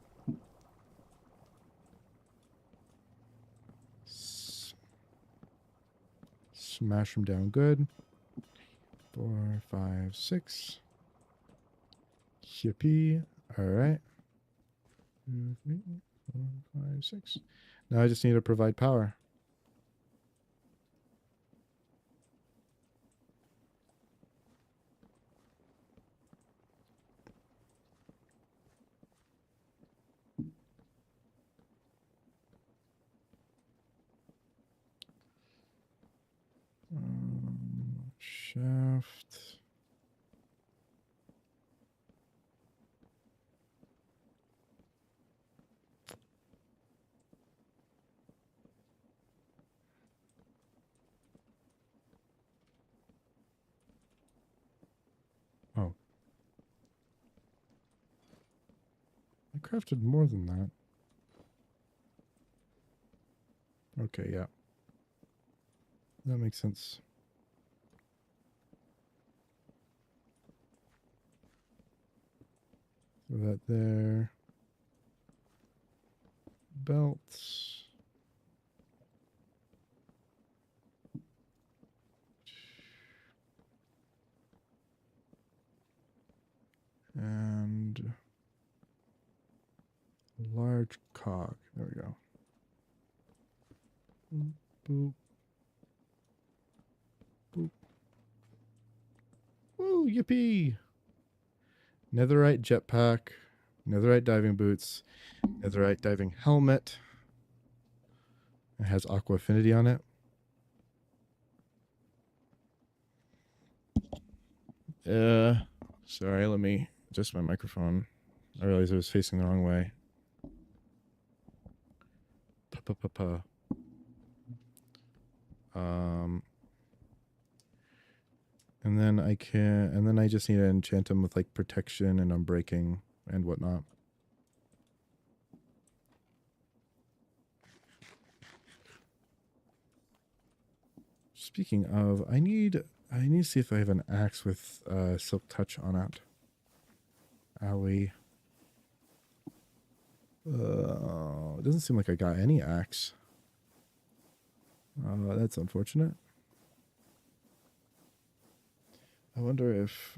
Smash them down good. 4, 5, 6. Yippee. Alright. 2, 3, 4, 5, 6. Now I just need to provide power. Shaft. Oh. I crafted more than that. Okay, yeah. That makes sense. Throw that there. Belts. large cog. There we go. Boop, boop. Boop. Woo, yippee! Netherite jetpack, netherite diving boots, netherite diving helmet. It has aqua affinity on it. Sorry, let me adjust my microphone. I realized I was facing the wrong way. Pa-pa-pa-pa. And then I just need to enchant them with like protection and unbreaking and whatnot. Speaking of, I need to see if I have an axe with silk touch on it. Owie. It doesn't seem like I got any axe. That's unfortunate. I wonder if...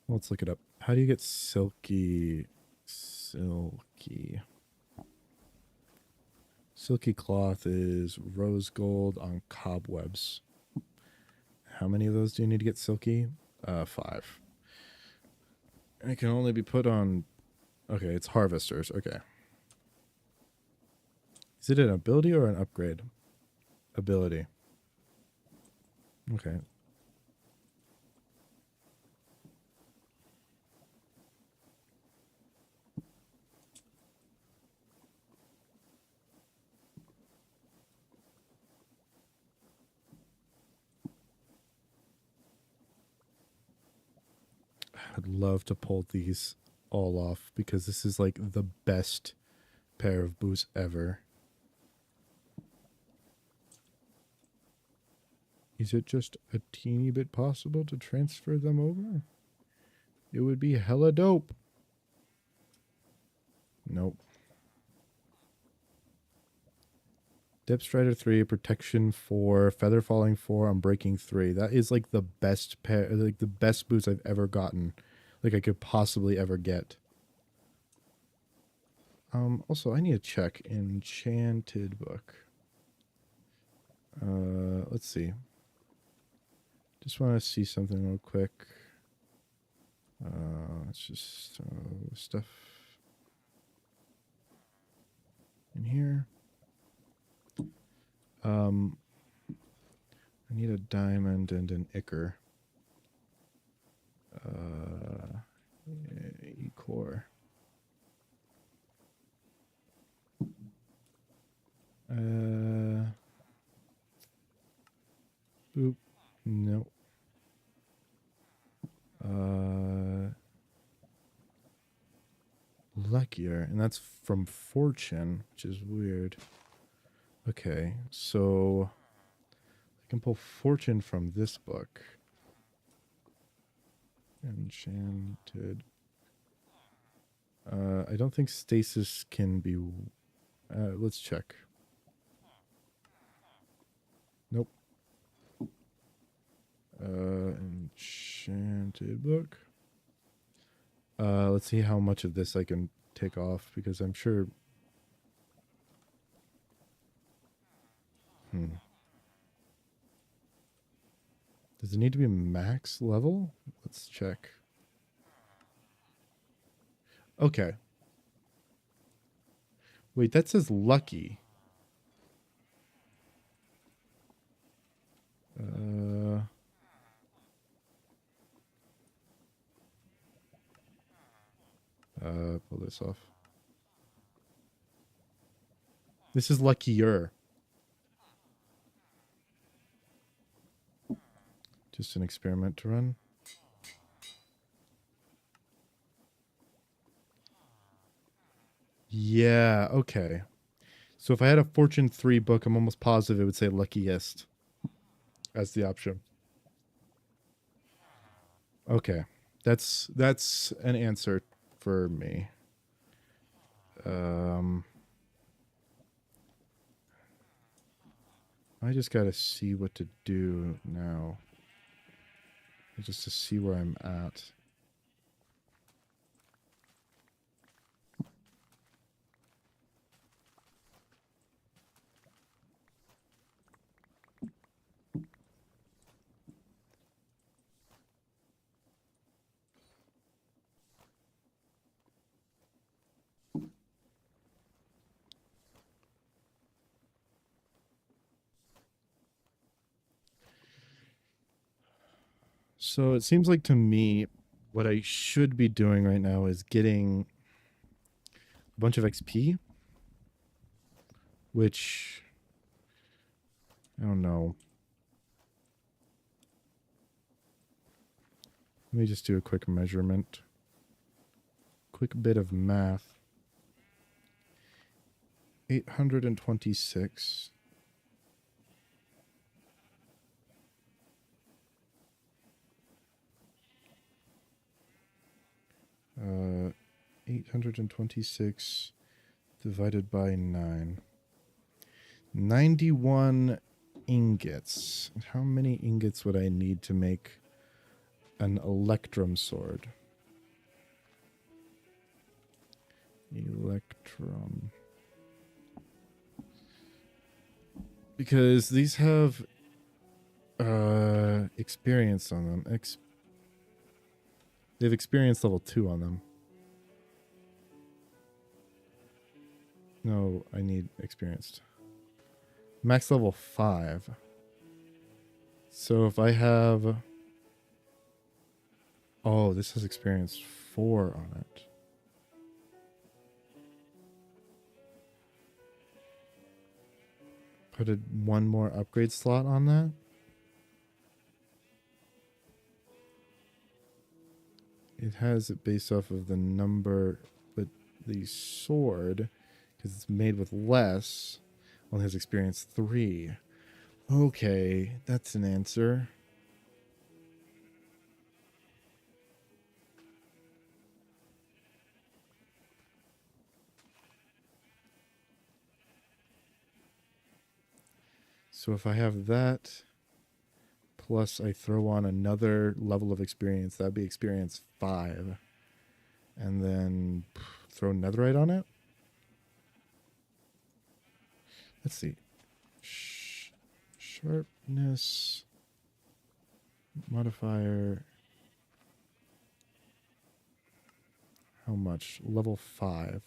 Let's look it up. How do you get silky cloth is rose gold on cobwebs. How many of those do you need to get silky? 5. And it can only be put on... Okay, it's harvesters. Okay. Is it an ability or an upgrade? Ability. Okay. I'd love to pull these all off because this is like the best pair of boots ever. Is it just a teeny bit possible to transfer them over? It would be hella dope. Nope. Depth Strider 3, Protection 4, Feather Falling 4, Unbreaking 3. That is like the best pair, like the best boots I've ever gotten. Like I could possibly ever get. Also, I need to check Enchanted Book. Let's see. Just want to see something real quick. Let's just stuff in here. I need a diamond and an ichor. E-core. Boop. Nope. Luckier, and that's from Fortune, which is weird. Okay, so I can pull Fortune from this book. Enchanted. I don't think Stasis can be... let's check. Nope. Enchanted Book. Let's see how much of this I can take off, because I'm sure... Does it need to be max level? Let's check. Okay. Wait, that says lucky. Pull this off. This is luckier. Just an experiment to run. Yeah, okay. So if I had a Fortune 3 book, I'm almost positive it would say luckiest as the option. Okay. That's an answer for me. I just gotta see what to do now. Just to see where I'm at. So it seems like to me, what I should be doing right now is getting a bunch of XP, which I don't know. Let me just do a quick measurement. Quick bit of math. 826. 826 divided by 9. 91 ingots. How many ingots would I need to make an electrum sword? Electrum. Because these have experience on them. They have experience level 2 on them. No, I need experienced. Max level 5. So if I have... Oh, this has experience 4 on it. Put one more upgrade slot on that. It has it based off of the number, but the sword, because it's made with less, only has experience 3. Okay, that's an answer. So if I have that, plus I throw on another level of experience, that'd be experience 5. And then throw netherite on it. Let's see. Sharpness modifier. How much? Level 5.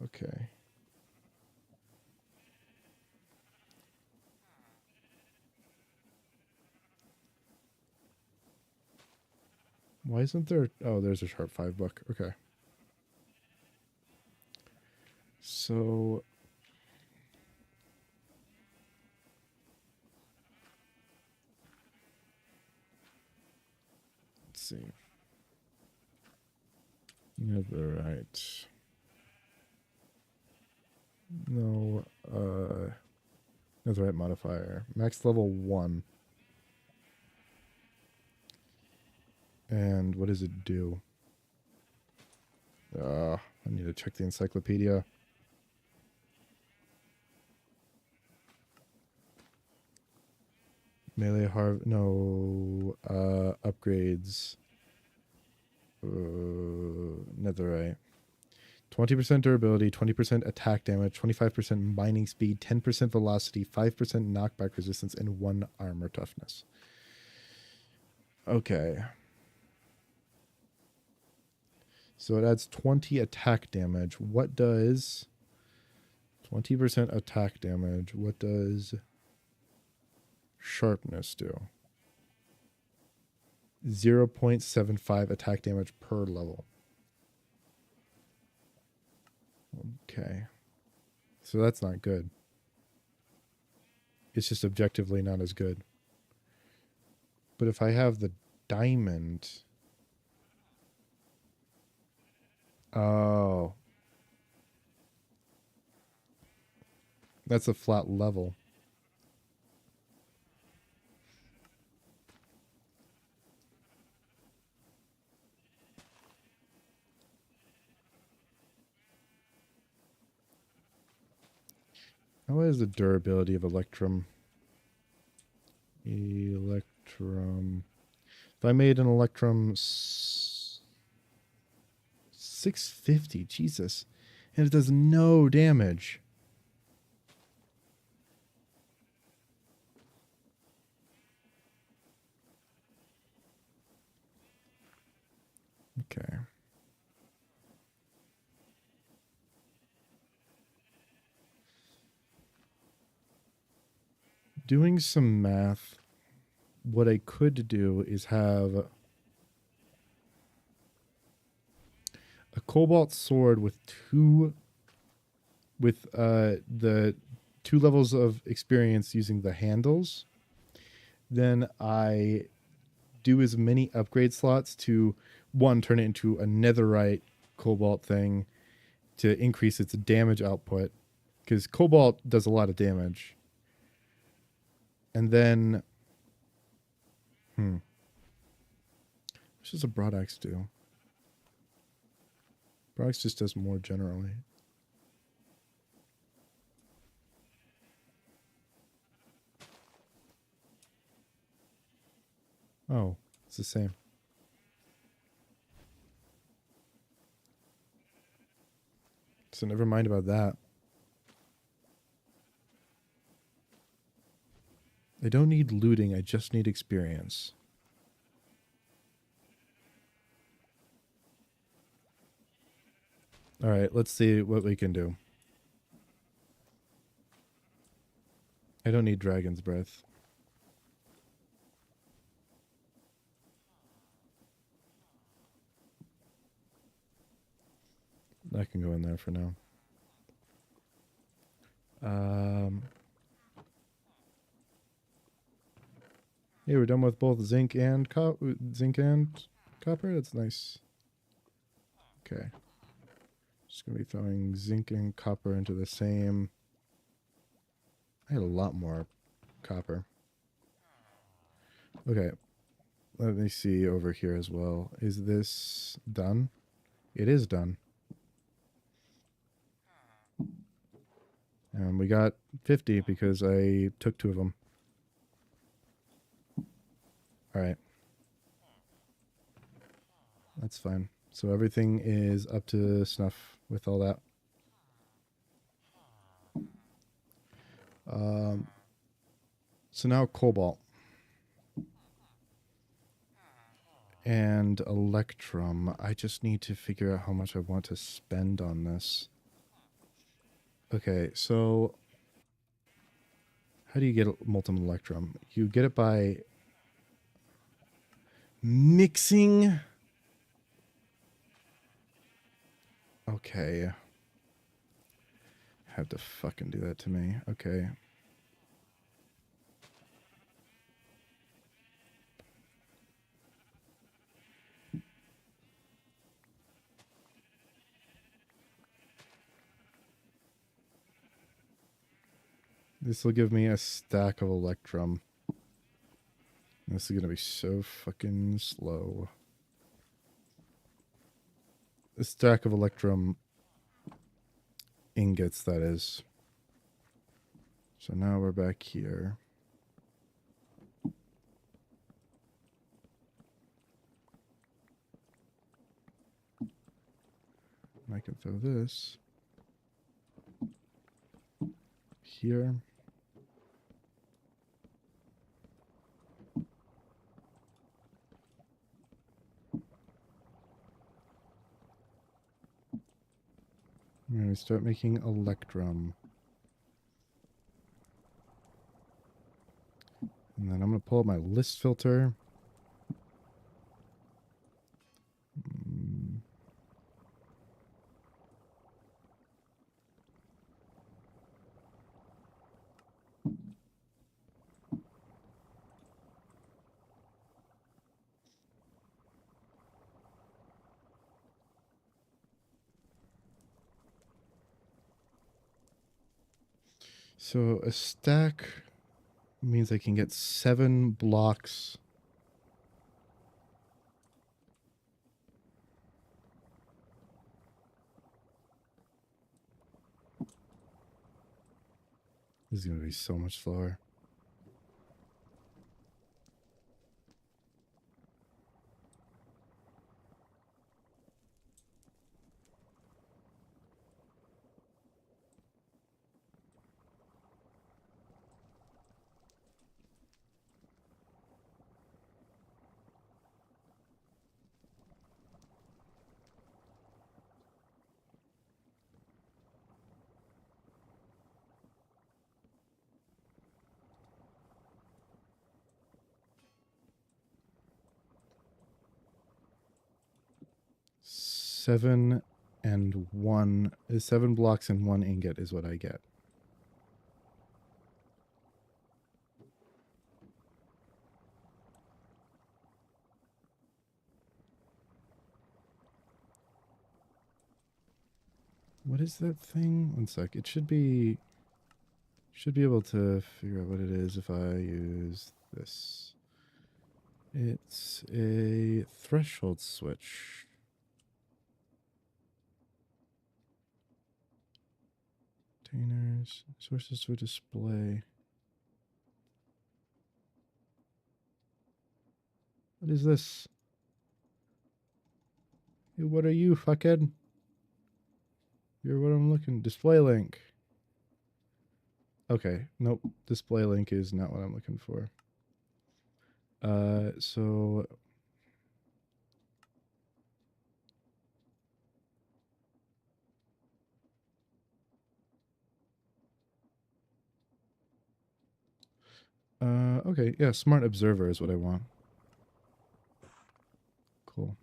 Okay. Why isn't there... Oh, there's a sharp 5 book. Okay. So... Let's see. Netherite. No, netherite modifier. Max level 1. And what does it do? I need to check the encyclopedia. Melee no, upgrades. Netherite. 20% durability, 20% attack damage, 25% mining speed, 10% velocity, 5% knockback resistance, and 1 armor toughness. Okay. So it adds 20 attack damage. What does 20% attack damage? What does sharpness do? 0.75 attack damage per level. Okay. So that's not good. It's just objectively not as good. But if I have the diamond... Oh. That's a flat level. How is the durability of Electrum? Electrum. If I made an Electrum 650, Jesus. And it does no damage. Okay. Doing some math, what I could do is have a cobalt sword with the 2 levels of experience using the handles. Then I do as many upgrade slots to one, turn it into a netherite cobalt thing to increase its damage output, because cobalt does a lot of damage. And then what does a broad axe do? Broad axe just does more generally. Oh, it's the same. So never mind about that. I don't need looting, I just need experience. Alright, let's see what we can do. I don't need Dragon's Breath. That can go in there for now. Yeah, we're done with both zinc and copper. That's nice. Okay. Just gonna be throwing zinc and copper into the same. I had a lot more copper. Okay. Let me see over here as well. Is this done? It is done. And we got 50 because I took 2 of them. Alright. That's fine. So everything is up to snuff with all that. So now cobalt. And electrum. I just need to figure out how much I want to spend on this. Okay, so how do you get molten electrum? You get it by mixing. Okay. Have to fucking do that to me. Okay. This will give me a stack of electrum. This is going to be so fucking slow. A stack of electrum ingots, that is. So now we're back here. I can throw this here. I'm going to start making electrum. And then I'm going to pull up my list filter. So a stack means I can get 7 blocks. This is going to be so much slower. Seven blocks and 1 ingot is what I get. What is that thing? One sec. It should be able to figure out what it is if I use this. It's a threshold switch. Containers, sources to display. What is this? Hey, what are you, fuckhead? You're what I'm looking. Display link. Okay, nope. Display link is not what I'm looking for. So okay, yeah, smart observer is what I want. Cool.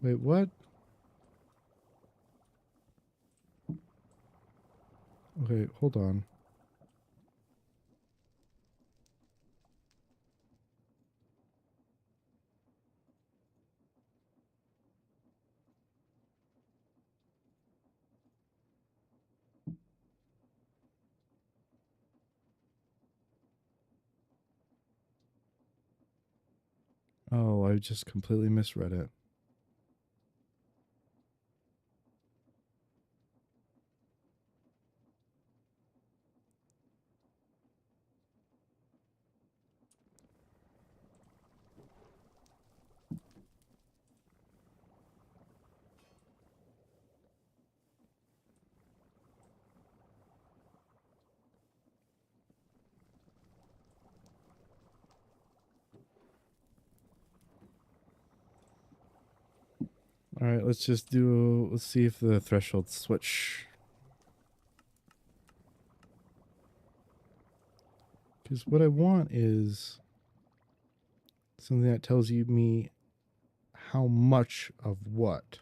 Wait, what? Okay, hold on. Oh, I just completely misread it. All right, let's see if the threshold switch. Because what I want is something that tells me how much of what.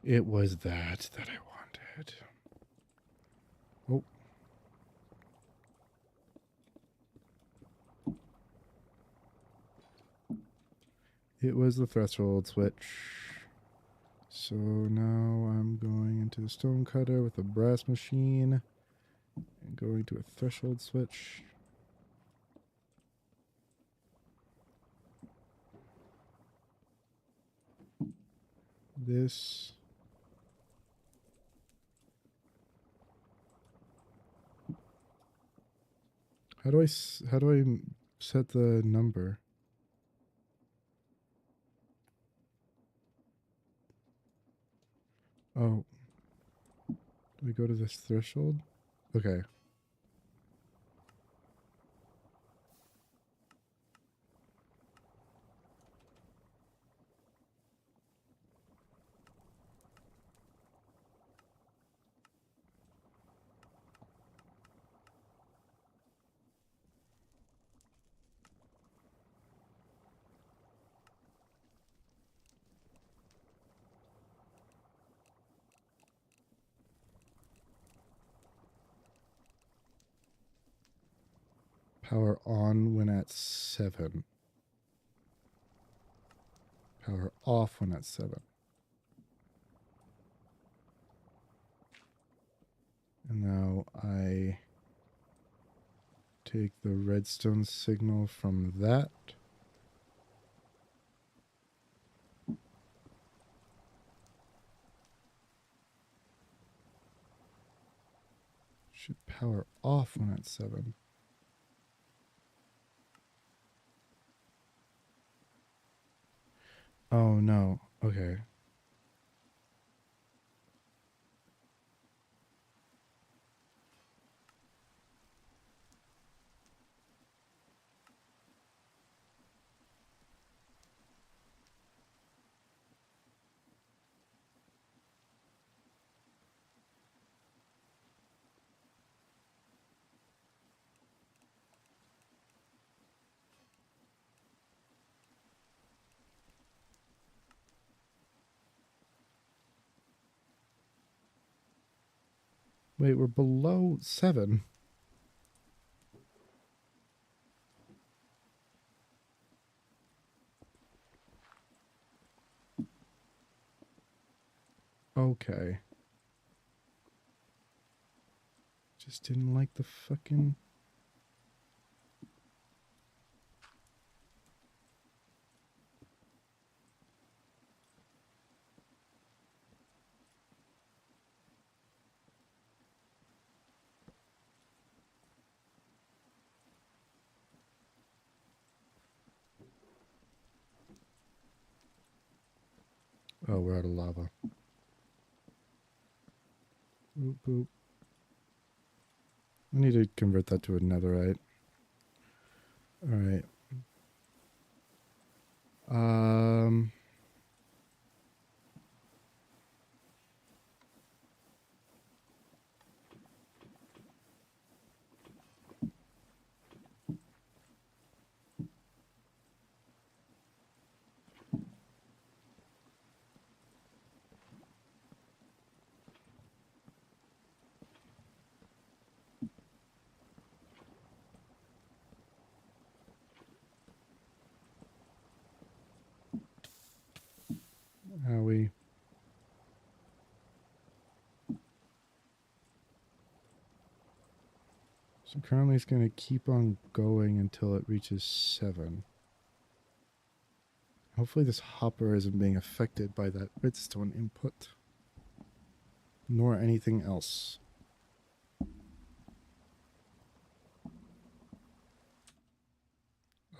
It was that I wanted. Oh. It was the threshold switch. So now I'm going into the stone cutter with a brass machine and going to a threshold switch. This. How do I set the number? Oh. Do we go to this threshold? Okay. Power on when at 7. Power off when at 7. And now I take the redstone signal from that. Should power off when at 7. Oh no. Okay. Wait, we're below 7. Okay. Just didn't like the fucking... Oh, we're out of lava. Boop, boop. I need to convert that to a netherite. Alright. How we... So currently it's going to keep on going until it reaches 7. Hopefully this hopper isn't being affected by that redstone input. Nor anything else.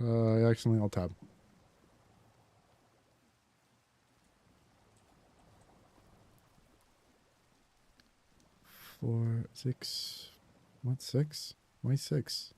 I accidentally alt-tab. 4, 6... What, 6? Why 6?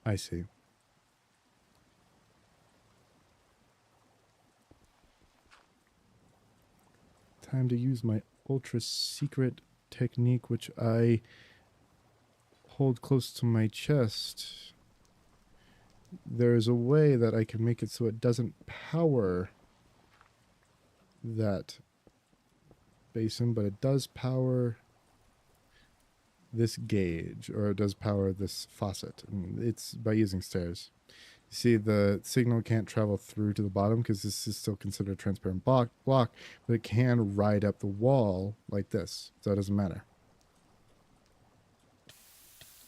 I see. Time to use my ultra secret technique, which I hold close to my chest. There's a way that I can make it so it doesn't power that basin, but it does power this gauge, or it does power this faucet. And it's by using stairs. You see, the signal can't travel through to the bottom because this is still considered a transparent block, but it can ride up the wall like this, so it doesn't matter.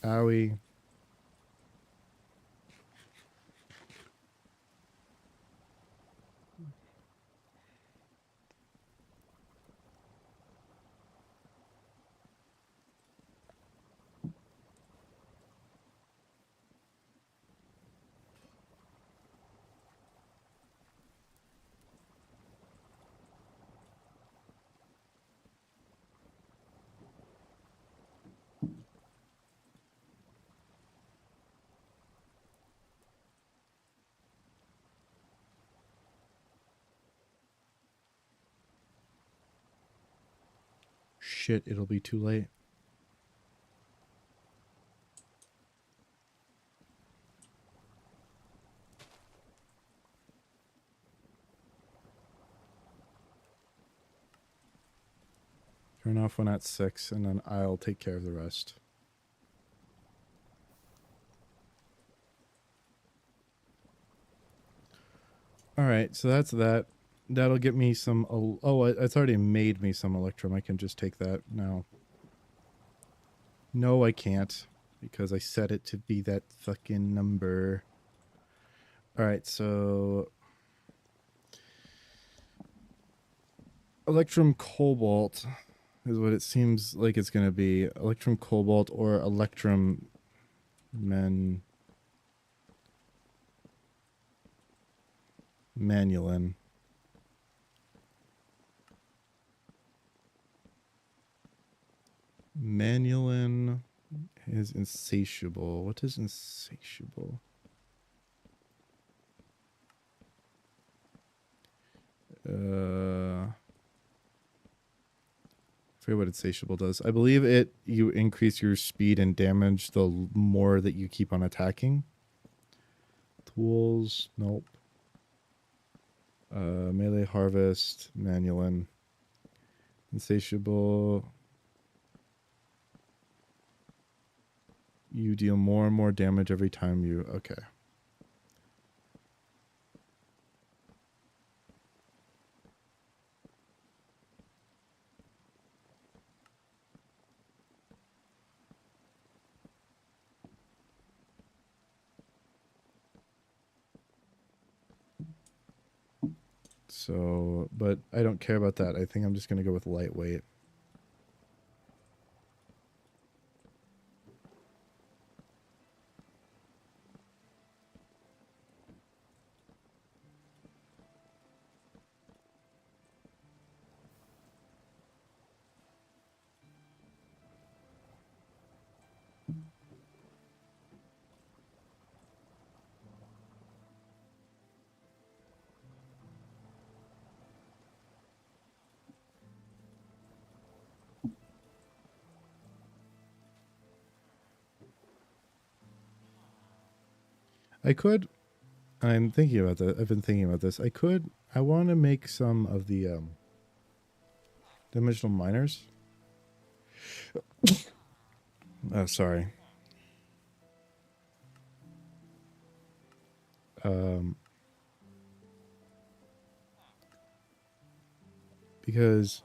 Owie. shit, it'll be too late. Turn off when at 6, and then I'll take care of the rest. Alright, so that's that. That'll get me some... Oh, it's already made me some Electrum. I can just take that now. No, I can't. Because I set it to be that fucking number. Alright, so... Electrum Cobalt is what it seems like it's going to be. Electrum Cobalt or Electrum Manulin. Manulin is insatiable. What is insatiable? I forget what insatiable does. I believe you increase your speed and damage the more that you keep on attacking. Tools, nope. Melee harvest, Manulin. Insatiable. You deal more and more damage every time you... Okay. So, but I don't care about that. I think I'm just going to go with lightweight. I'm thinking about that. I've been thinking about this. I want to make some of the dimensional miners. Oh, sorry. Because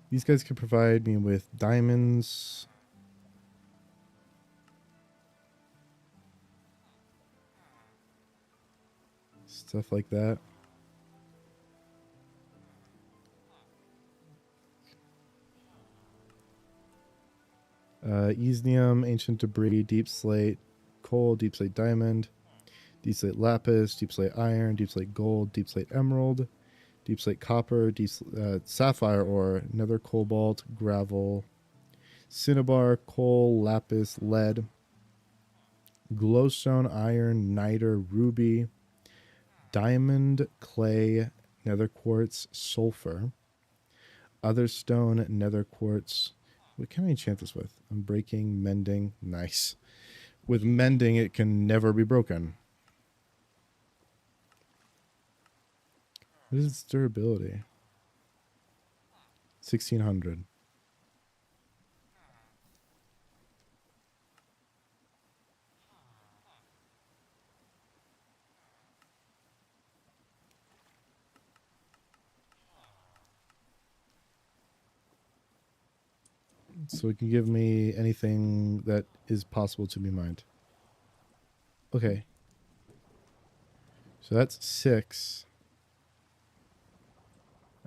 these guys could provide me with diamonds. Stuff like that. Easnium, ancient debris, deep slate, coal, deep slate diamond, deep slate lapis, deep slate iron, deep slate gold, deep slate emerald, deep slate copper, sapphire ore, nether cobalt, gravel, cinnabar, coal, lapis, lead, glowstone, iron, niter, ruby, diamond, clay, nether quartz, sulfur, other stone, nether quartz. What can I enchant this with? Unbreaking, mending, nice. With mending, it can never be broken. What is its durability? 1600. So it can give me anything that is possible to be mined. Okay. So that's 6.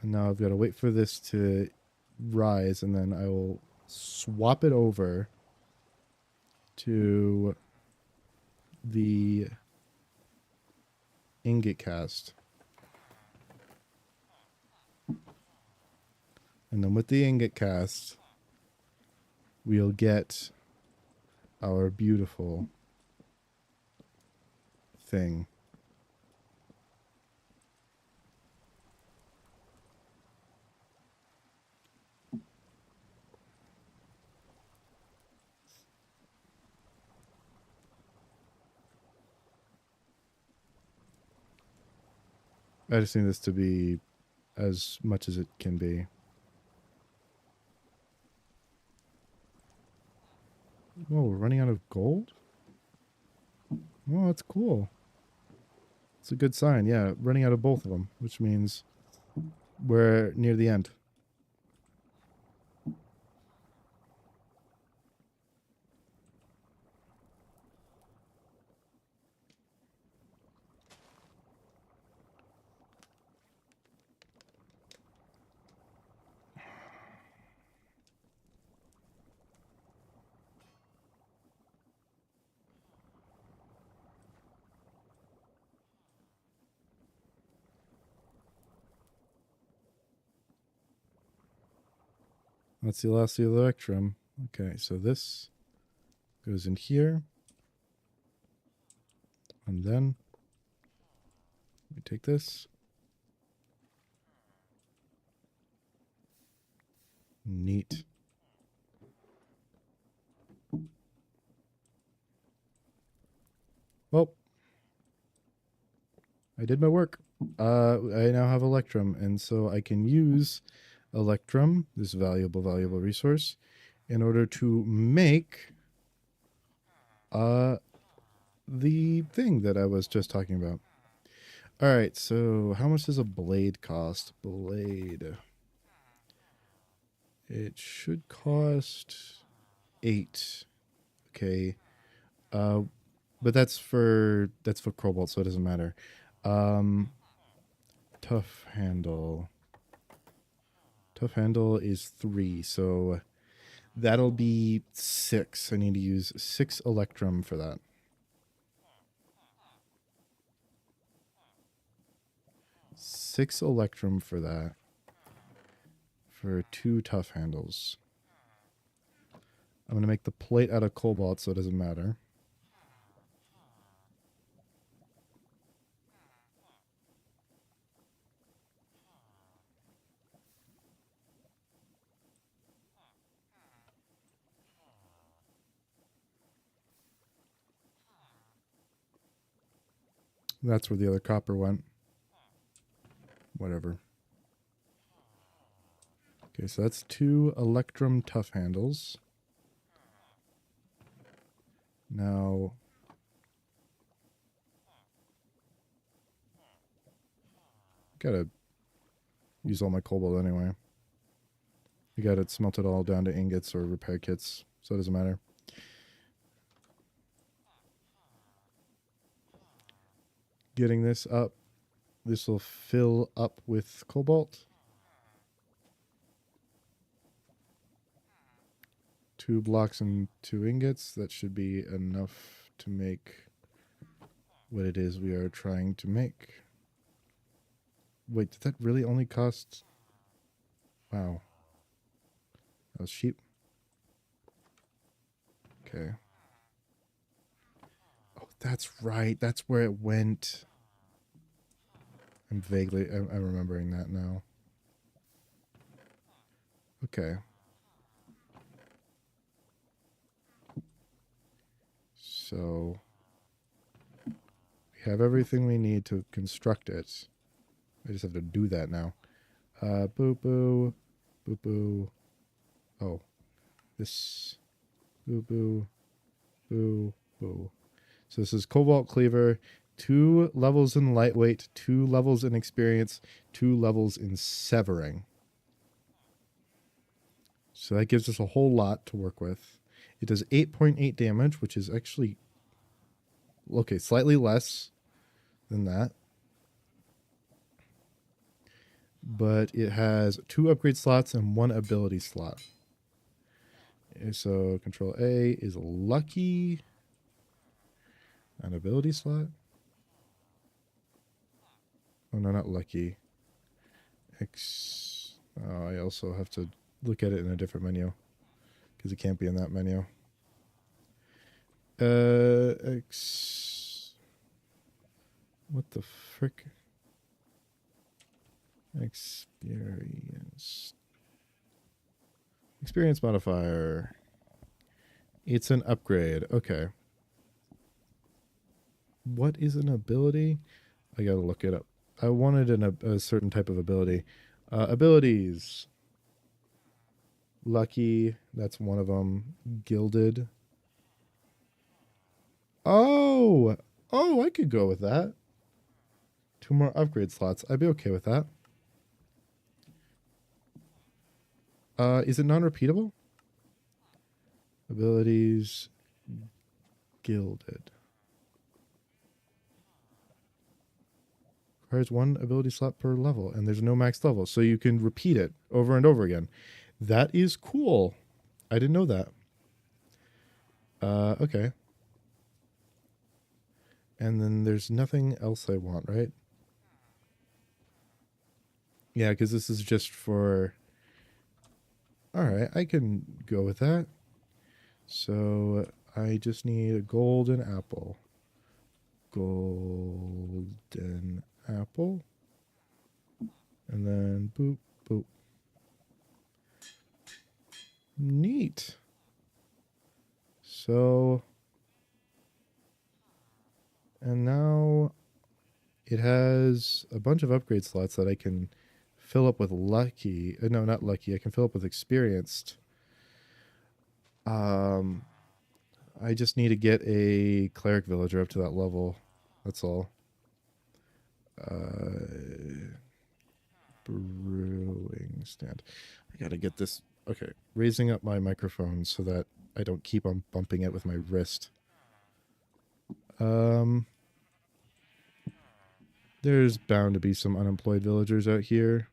And now I've got to wait for this to rise, and then I will swap it over to the ingot cast. And then with the ingot cast, we'll get our beautiful thing. I just need this to be as much as it can be. Oh, we're running out of gold? Oh, that's cool. It's a good sign. Yeah, running out of both of them, which means we're near the end. That's the last of the electrum. Okay, so this goes in here. And then we take this. Neat. Well, I did my work. I now have Electrum, and so I can use Electrum, this valuable resource, in order to make the thing that I was just talking about. All right, so how much does a blade cost? Blade. It should cost 8. Okay. But that's for cobalt, so it doesn't matter. Tough handle. Tough handle is 3, so that'll be 6. I need to use 6 electrum for that. Six electrum for that. For 2 tough handles. I'm going to make the plate out of cobalt, so it doesn't matter. That's where the other copper went. Whatever. Okay, so that's 2 electrum tough handles. Now, gotta use all my cobalt anyway. I got it smelted all down to ingots or repair kits, so it doesn't matter. Getting this up. This will fill up with cobalt. 2 blocks and 2 ingots. That should be enough to make what it is we are trying to make. Wait, did that really only cost... Wow. That was cheap. Okay. Oh, that's right. That's where it went. I'm remembering that now. Okay. So we have everything we need to construct it. I just have to do that now. Boo boo. Boo boo. Oh. This. Boo boo. Boo boo. So this is Cobalt Cleaver. 2 levels in lightweight, 2 levels in experience, 2 levels in severing. So that gives us a whole lot to work with. It does 8.8 damage, which is actually, okay, slightly less than that. But it has 2 upgrade slots and 1 ability slot. So Control A is lucky. An ability slot? Oh, no, not lucky. Oh, I also have to look at it in a different menu. Because it can't be in that menu. What the frick? Experience. Experience modifier. It's an upgrade. Okay. What is an ability? I gotta look it up. I wanted a certain type of ability. Abilities. Lucky, that's one of them. Gilded. Oh! Oh, I could go with that. 2 more upgrade slots. I'd be okay with that. Is it non-repeatable? Abilities. Gilded. Requires 1 ability slot per level, and there's no max level, so you can repeat it over and over again. That is cool. I didn't know that. Okay. And then there's nothing else I want, right? Yeah, because this is just for... Alright, I can go with that. So I just need a golden apple. Golden apple. And then boop, boop. Neat. So... And now it has a bunch of upgrade slots that I can fill up with lucky. No, not lucky. I can fill up with experienced. I just need to get a cleric villager up to that level. That's all. Brewing stand. I gotta get this. Okay, raising up my microphone so that I don't keep on bumping it with my wrist. There's bound to be some unemployed villagers out here.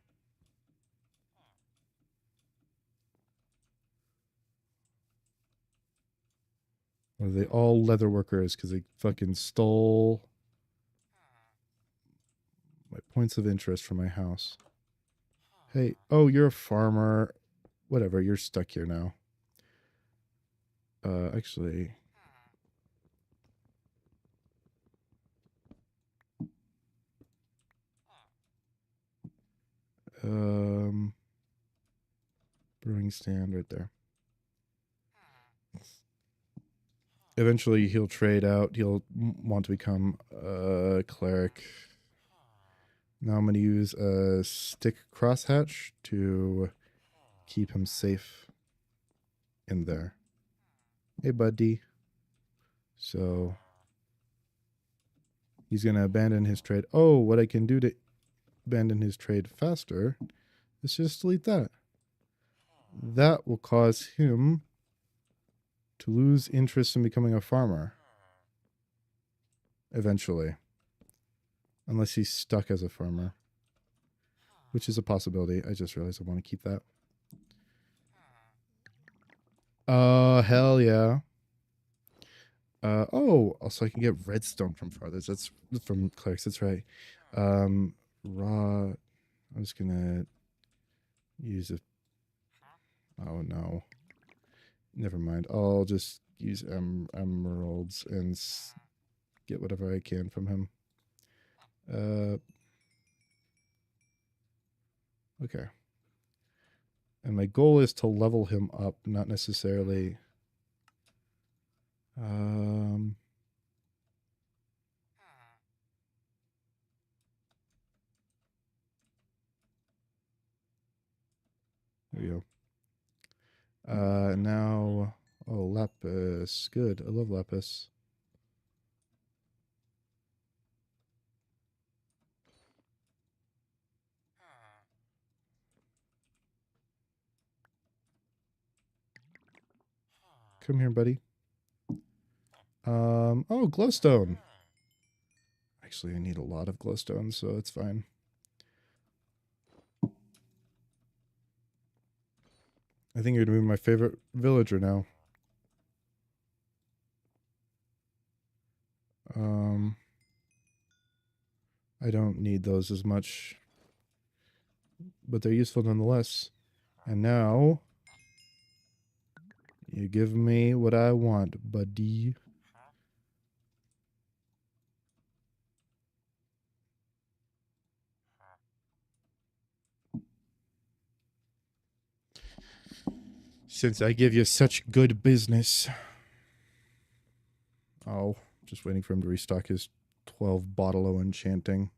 Are they all leather workers because they fucking stole my points of interest from my house? Hey, oh, you're a farmer. Whatever, you're stuck here now. Actually... brewing stand right there. Eventually he'll trade out. He'll want to become a cleric. Now I'm going to use a stick crosshatch to keep him safe in there. Hey, buddy. So he's going to abandon his trade. Oh, what I can do to abandon his trade faster is just delete that. That will cause him to lose interest in becoming a farmer. Eventually. Unless he's stuck as a farmer. Which is a possibility. I just realized I want to keep that. Hell yeah. Oh, also I can get redstone from farthers. That's from clerics. That's right. Raw. I'm just gonna use a... Oh no. Never mind. I'll just use emeralds and get whatever I can from him. Okay. And my goal is to level him up, not necessarily... There we go. Now... Oh, lapis. Good. I love lapis. Come here, buddy. Oh, glowstone. Actually, I need a lot of glowstone, so it's fine. I think you're going to be my favorite villager now. I don't need those as much, but they're useful nonetheless. And now, you give me what I want, buddy. Since I give you such good business. Oh, just waiting for him to restock his 12 bottle of enchanting.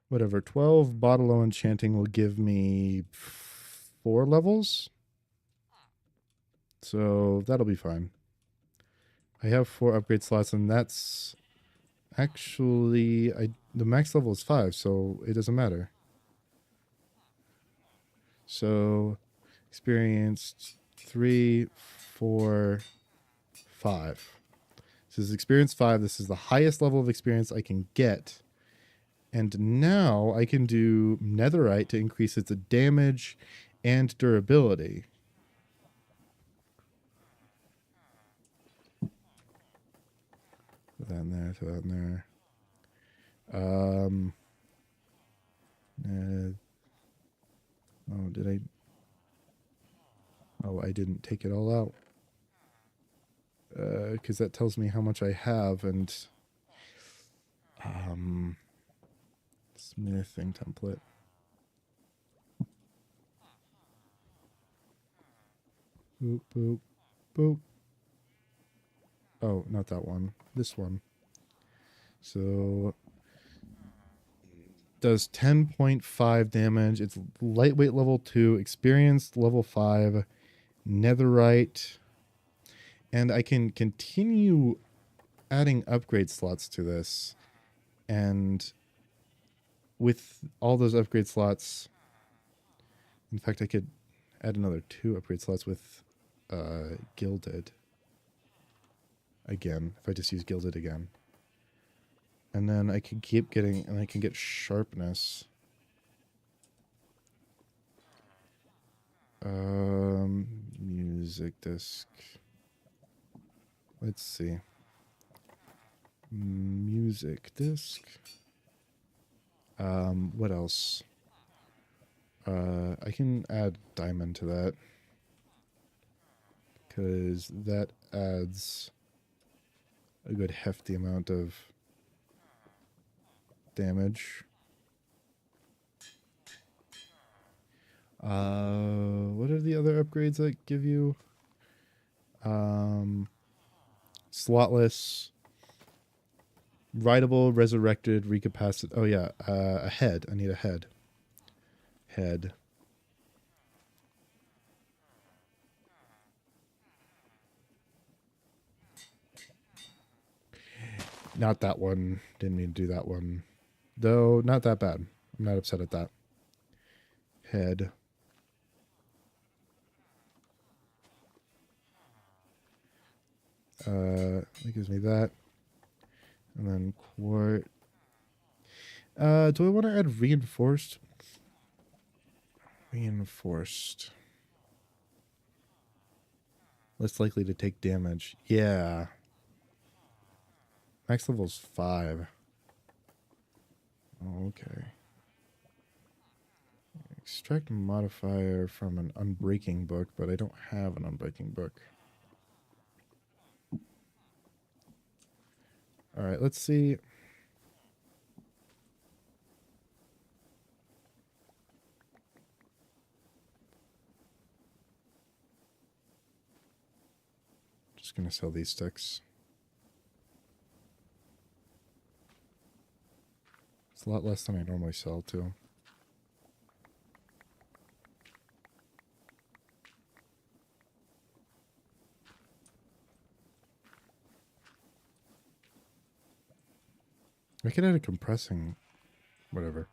whatever. 12 bottle enchanting will give me 4 levels. So that'll be fine. I have 4 upgrade slots, and that's actually the max level is 5, so it doesn't matter. So experienced 3, 4, 5. This is experience 5. This is the highest level of experience I can get. And now I can do netherite to increase its damage and durability. Put that in there, throw that in there. Oh, did I? Oh, I didn't take it all out. Because that tells me how much I have, and smithing template. Boop, boop, boop. Oh, not that one. This one. So does 10.5 damage. It's lightweight level 2, experienced level 5, netherite. And I can continue adding upgrade slots to this. And with all those upgrade slots, in fact, I could add another 2 upgrade slots with gilded. Again, if I just use gilded again. And then I can keep getting, and I can get sharpness. Music disc. Let's see. Music disc. What else? I can add diamond to that. Because that adds a good hefty amount of damage. What are the other upgrades that give you? Slotless, rideable, resurrected, recapacitate. Oh yeah, a head. I need a head. Head. Not that one. Didn't mean to do that one. Though, not that bad. I'm not upset at that. Head. That gives me that. And then quart. Do I want to add reinforced? Reinforced. Less likely to take damage. Yeah. Max level's 5. Okay. Extract modifier from an unbreaking book, but I don't have an unbreaking book. Alright, let's see. Just gonna sell these sticks. It's a lot less than I normally sell too. I could add a compressing whatever.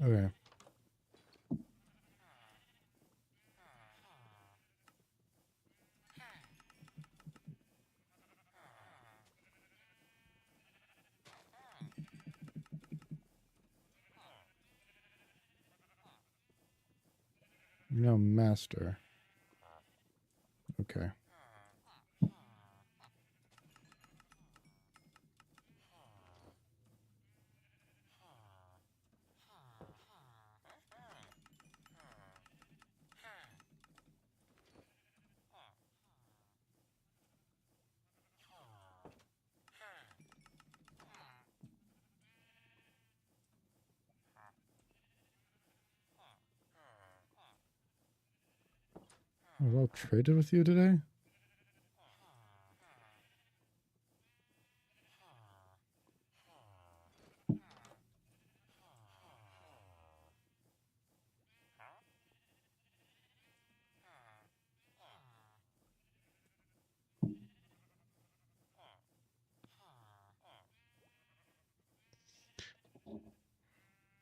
Okay. master. Okay. I've all traded with you today?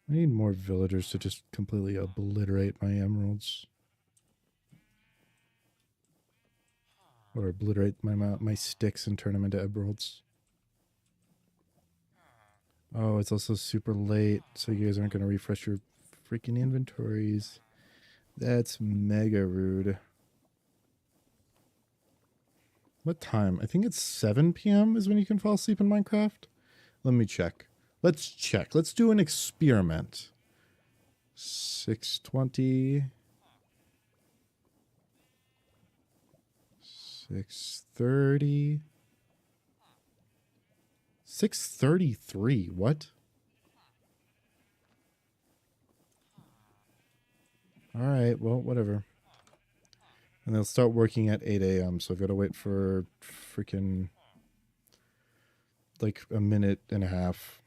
I need more villagers to just completely obliterate my emeralds. Or obliterate my sticks and turn them into emeralds. Oh, it's also super late, so you guys aren't going to refresh your freaking inventories. That's mega rude. What time? I think it's 7 p.m. is when you can fall asleep in Minecraft. Let me check. Let's check. Let's do an experiment. 6:20. 6:30. 6:33. What? All right. Well, whatever. And they'll start working at 8 a.m. So I've got to wait for freaking like a minute and a half.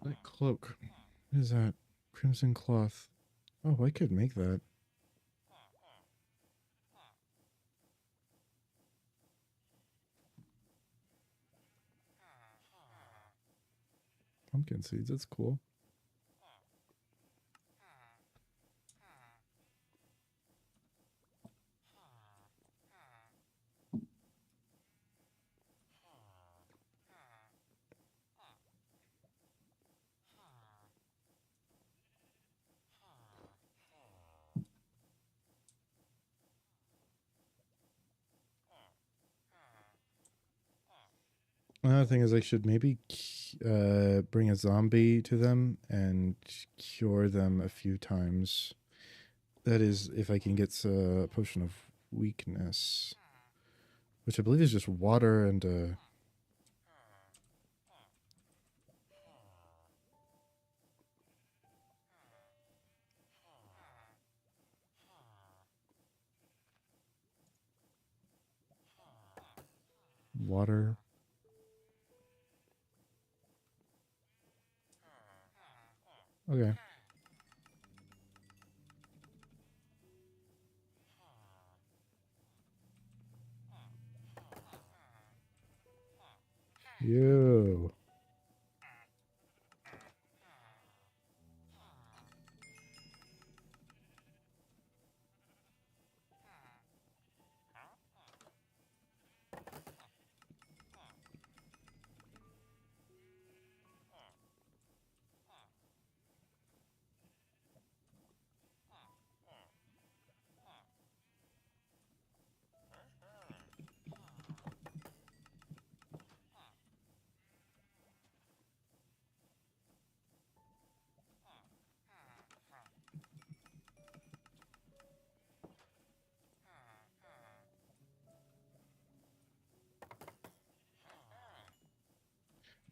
That cloak. What is that? Crimson cloth. Oh, I could make that. Pumpkin seeds. That's cool. Another thing is I should maybe bring a zombie to them and cure them a few times. That is, if I can get a potion of weakness, which I believe is just water and water. Okay. Yo.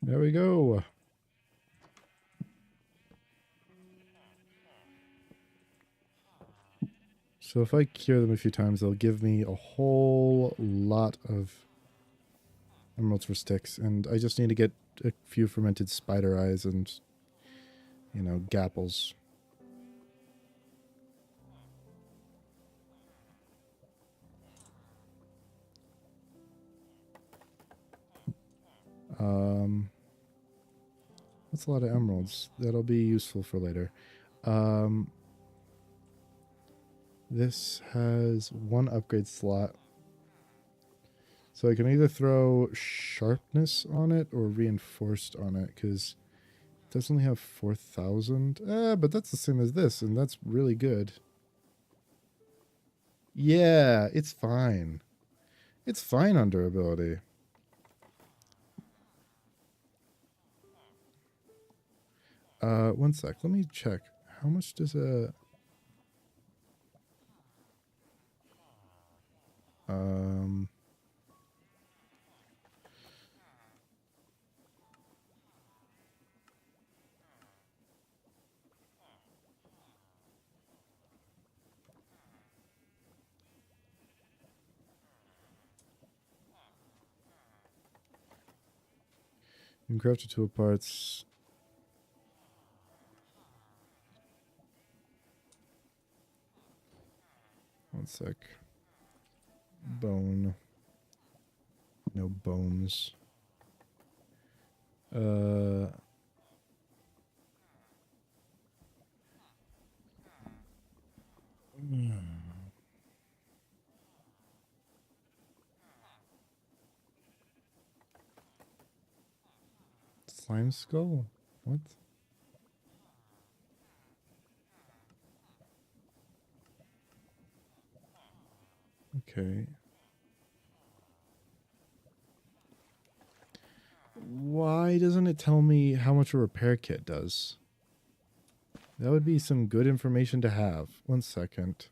There we go. So if I cure them a few times, they'll give me a whole lot of emeralds for sticks. And I just need to get a few fermented spider eyes and, you know, gapples. That's a lot of emeralds. That'll be useful for later. Um, this has one upgrade slot. So I can either throw sharpness on it or reinforced on it, because it does only have 4,000. But that's the same as this, and that's really good. Yeah, it's fine. It's fine on durability. One sec. Let me check. How much does a... You can craft the tool parts. One sec. Bone. No bones. Slime skull? What? Okay. Why doesn't it tell me how much a repair kit does? That would be some good information to have. One second.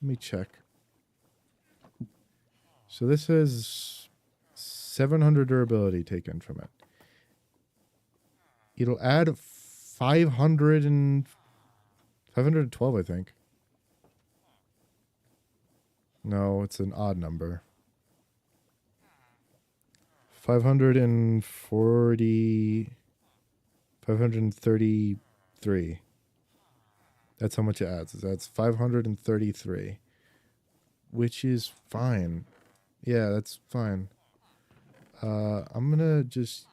Let me check. So this has 700 durability taken from it. It'll add 512, I think. No, it's an odd number. 540... 533. That's how much it adds. That's 533. Which is fine. Yeah, that's fine. I'm gonna just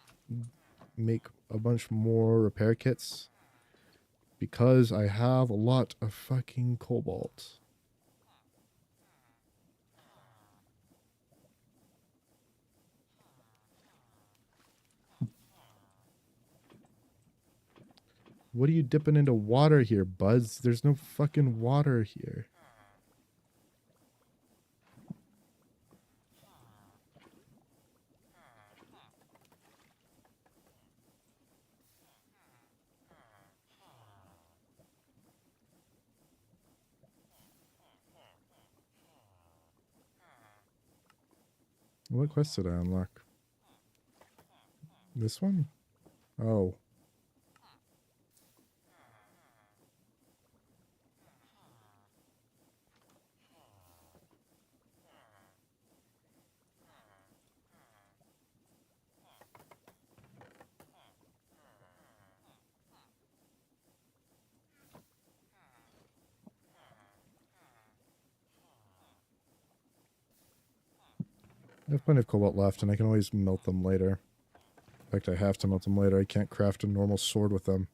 make a bunch more repair kits because I have a lot of fucking cobalt. What are you dipping into water here, buds? There's no fucking water here. What quest did I unlock? This one? Oh. I have plenty of cobalt left, and I can always melt them later. In fact, I have to melt them later. I can't craft a normal sword with them.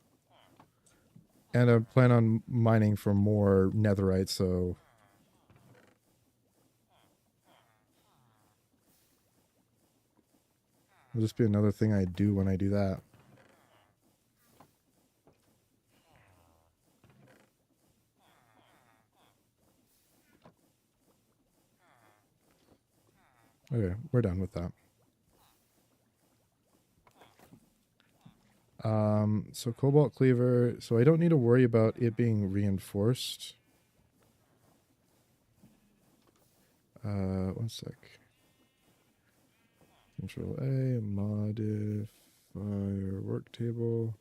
And I plan on mining for more netherite, so... It'll just be another thing I do when I do that. Okay, we're done with that. So Cobalt Cleaver, so I don't need to worry about it being reinforced. One sec. Control A, modifier, work table,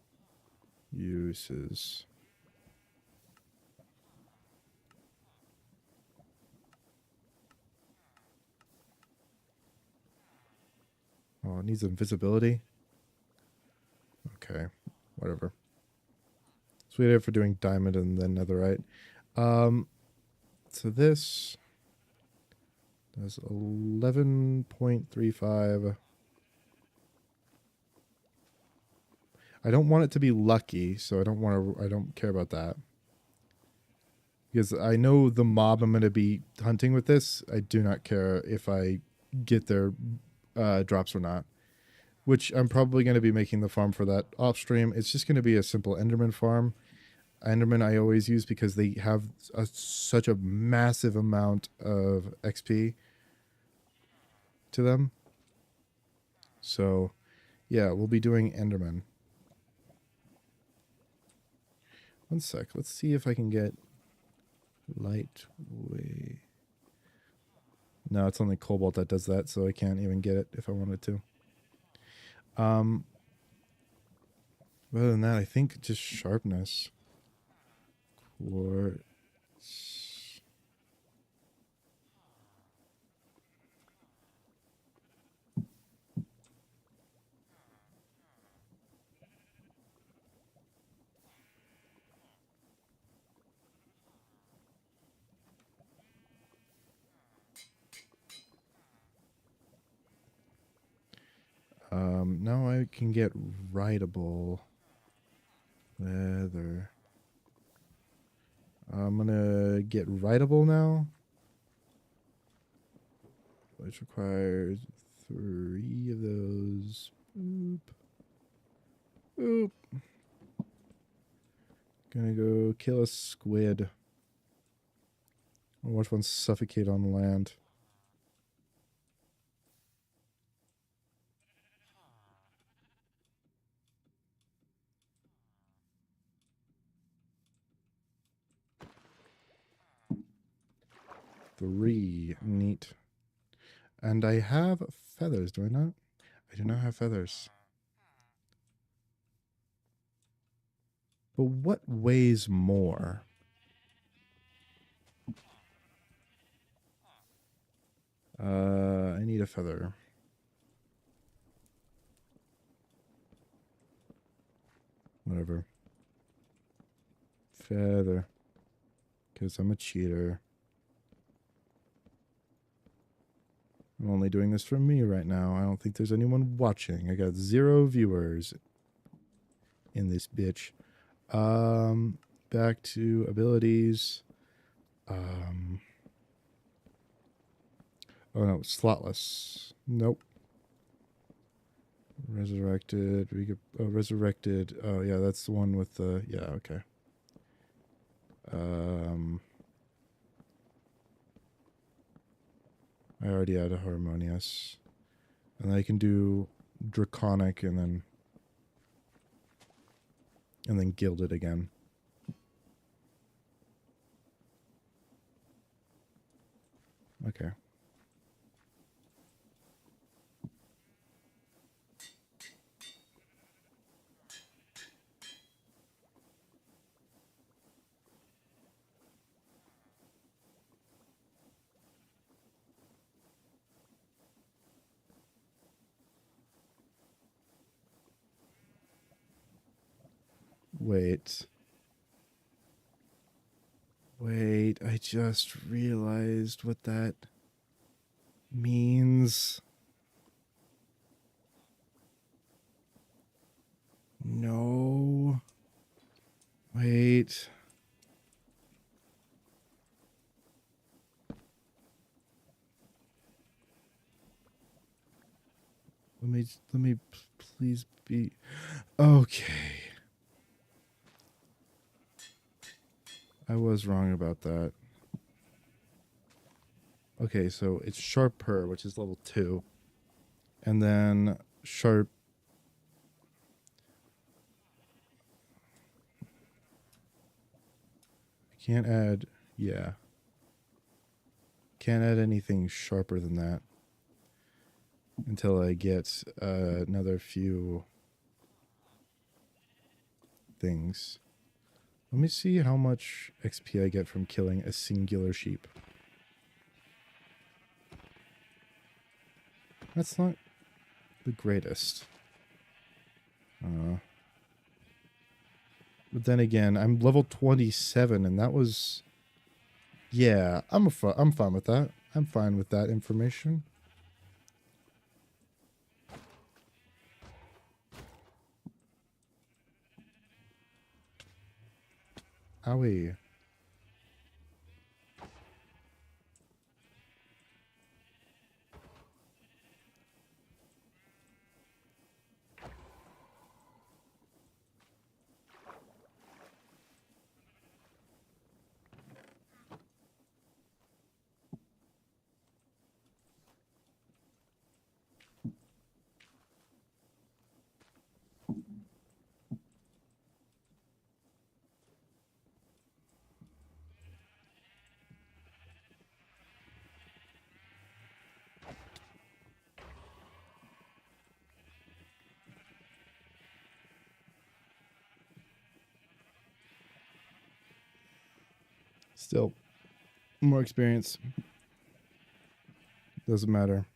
uses. Oh, it needs invisibility. Okay, whatever. So we have for doing diamond and then netherite. So this does 11.35. I don't want it to be lucky, so I don't care about that. Because I know the mob I'm going to be hunting with this, I do not care if I get their drops or not. Which I'm probably going to be making the farm for that off stream. It's just going to be a simple Enderman farm. Enderman I always use because they have such a massive amount of XP to them. So, yeah, we'll be doing Enderman. One sec. Let's see if I can get lightweight. No, it's only Cobalt that does that, so I can't even get it if I wanted to. Other than that, I think just sharpness. Quartz. Now I can get writable leather. I'm gonna get writable now, which requires 3 of those. Boop. Boop. Gonna go kill a squid. I'll watch one suffocate on land. Three. Neat. And I have feathers, do I not? I do not have feathers. But what weighs more? I need a feather. Whatever. Feather. Because I'm a cheater. I'm only doing this for me right now. I don't think there's anyone watching. I got 0 viewers in this bitch. Back to abilities. Oh no, slotless. Nope. Resurrected. Resurrected. Oh yeah, that's the one with the yeah, okay. I already had a harmonious. And I can do draconic and then gilded again. Okay. Wait. Wait, I just realized what that means. No. Wait. Let me please be okay. I was wrong about that. Okay, so it's sharper, which is level 2. And then sharp. I can't add, yeah. Can't add anything sharper than that until I get another few things. Let me see how much XP I get from killing a singular sheep. That's not the greatest. But then again, I'm level 27, and that was... Yeah, I'm fine with that. I'm fine with that information. Owie. Still, more experience. Doesn't matter.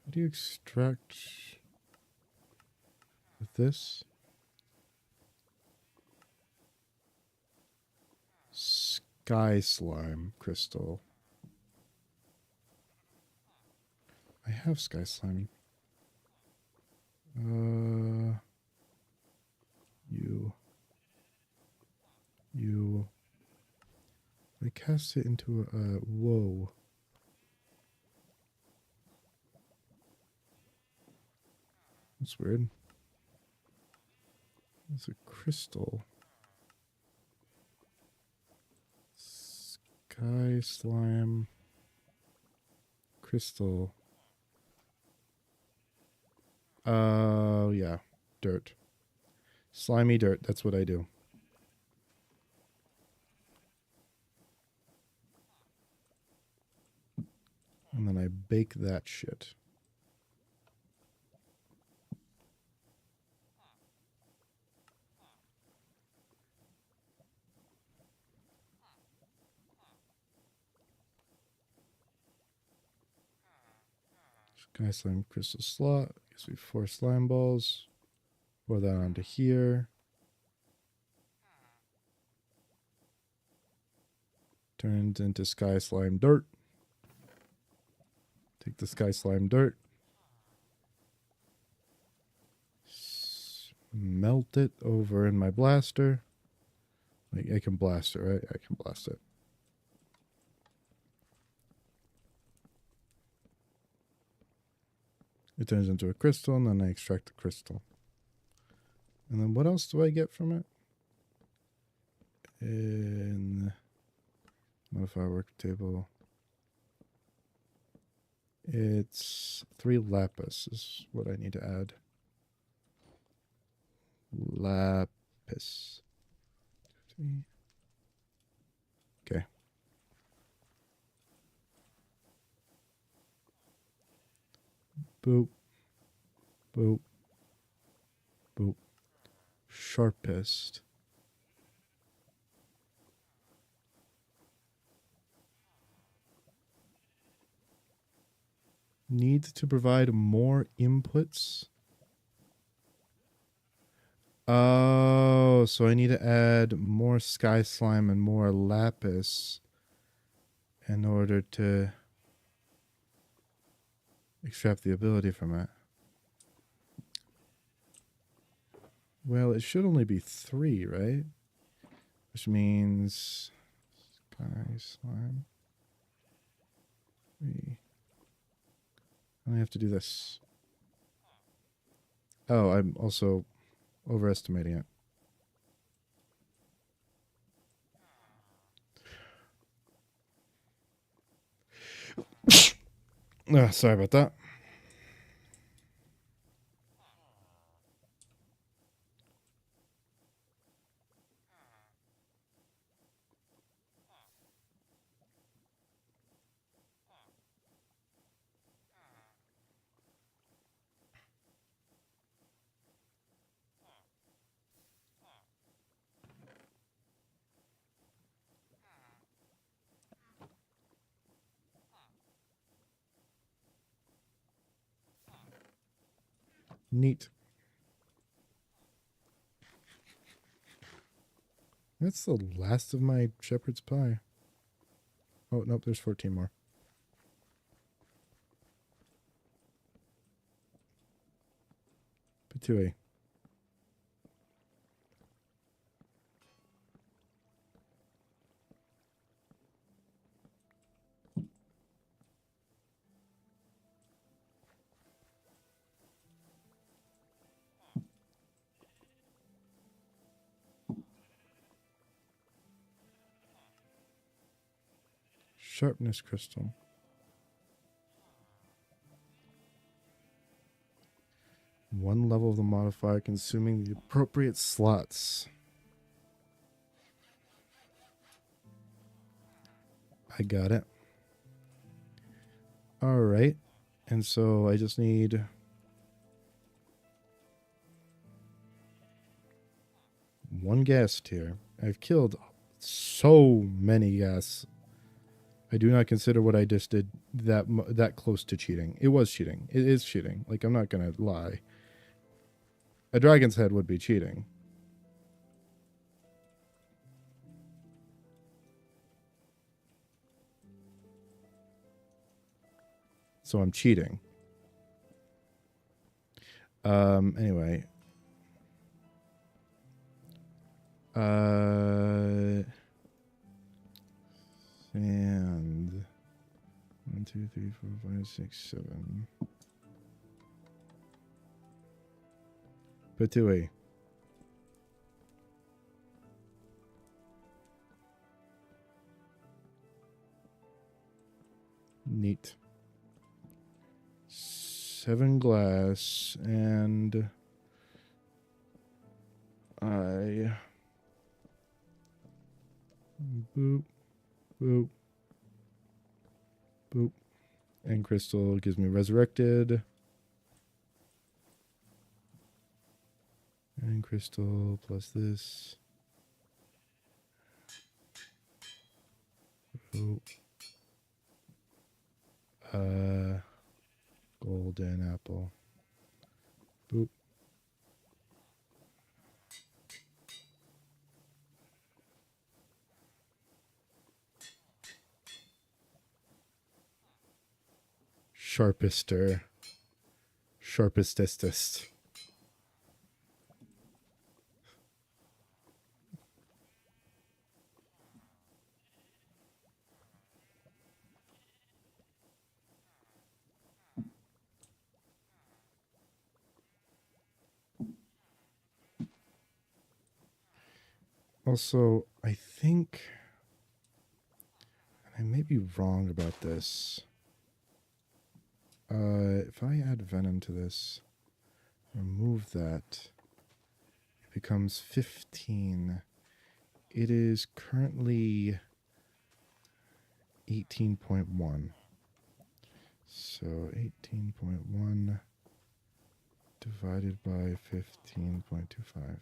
How do you extract with this? Sky slime crystal. I have sky slime. You. I cast it into a. Whoa. That's weird. It's a crystal. Sky slime. Crystal. Oh, yeah. Dirt. Slimy dirt. That's what I do. And then I bake that shit. Sky slime crystal slot. Gives me 4 slime balls. Pour that onto here. Turns into sky slime dirt. Take the sky slime dirt. Melt it over in my blaster. Like, I can blast it, right? I can blast it. It turns into a crystal, and then I extract the crystal. And then what else do I get from it? In modify work table. It's 3 lapis is what I need to add. Lapis. Okay. Boop. Boop. Boop. Sharpest. Need to provide more inputs. Oh, so I need to add more sky slime and more lapis in order to extract the ability from it. Well, it should only be 3, right? Which means sky slime. 3. I have to do this. Oh, I'm also overestimating it. Sorry about that. Neat. That's the last of my shepherd's pie. Oh, nope, there's 14 more. Patui. Sharpness crystal. One level of the modifier consuming the appropriate slots. I got it. All right. And so I just need one ghast here. I've killed so many ghasts. I do not consider what I just did that close to cheating. It was cheating. It is cheating. Like, I'm not going to lie. A dragon's head would be cheating. So I'm cheating. Anyway. And 1, 2, 3, 4, 5, 6, 7. Patui. Neat. 7 glass, and I boop, boop, boop, and crystal gives me resurrected, and crystal plus this. Boop. Golden apple. Boop. Sharpester. Sharpestest. Also, I think, and I may be wrong about this. If I add venom to this, remove that, it becomes 15. It is currently 18.1. So 18.1 divided by 15.25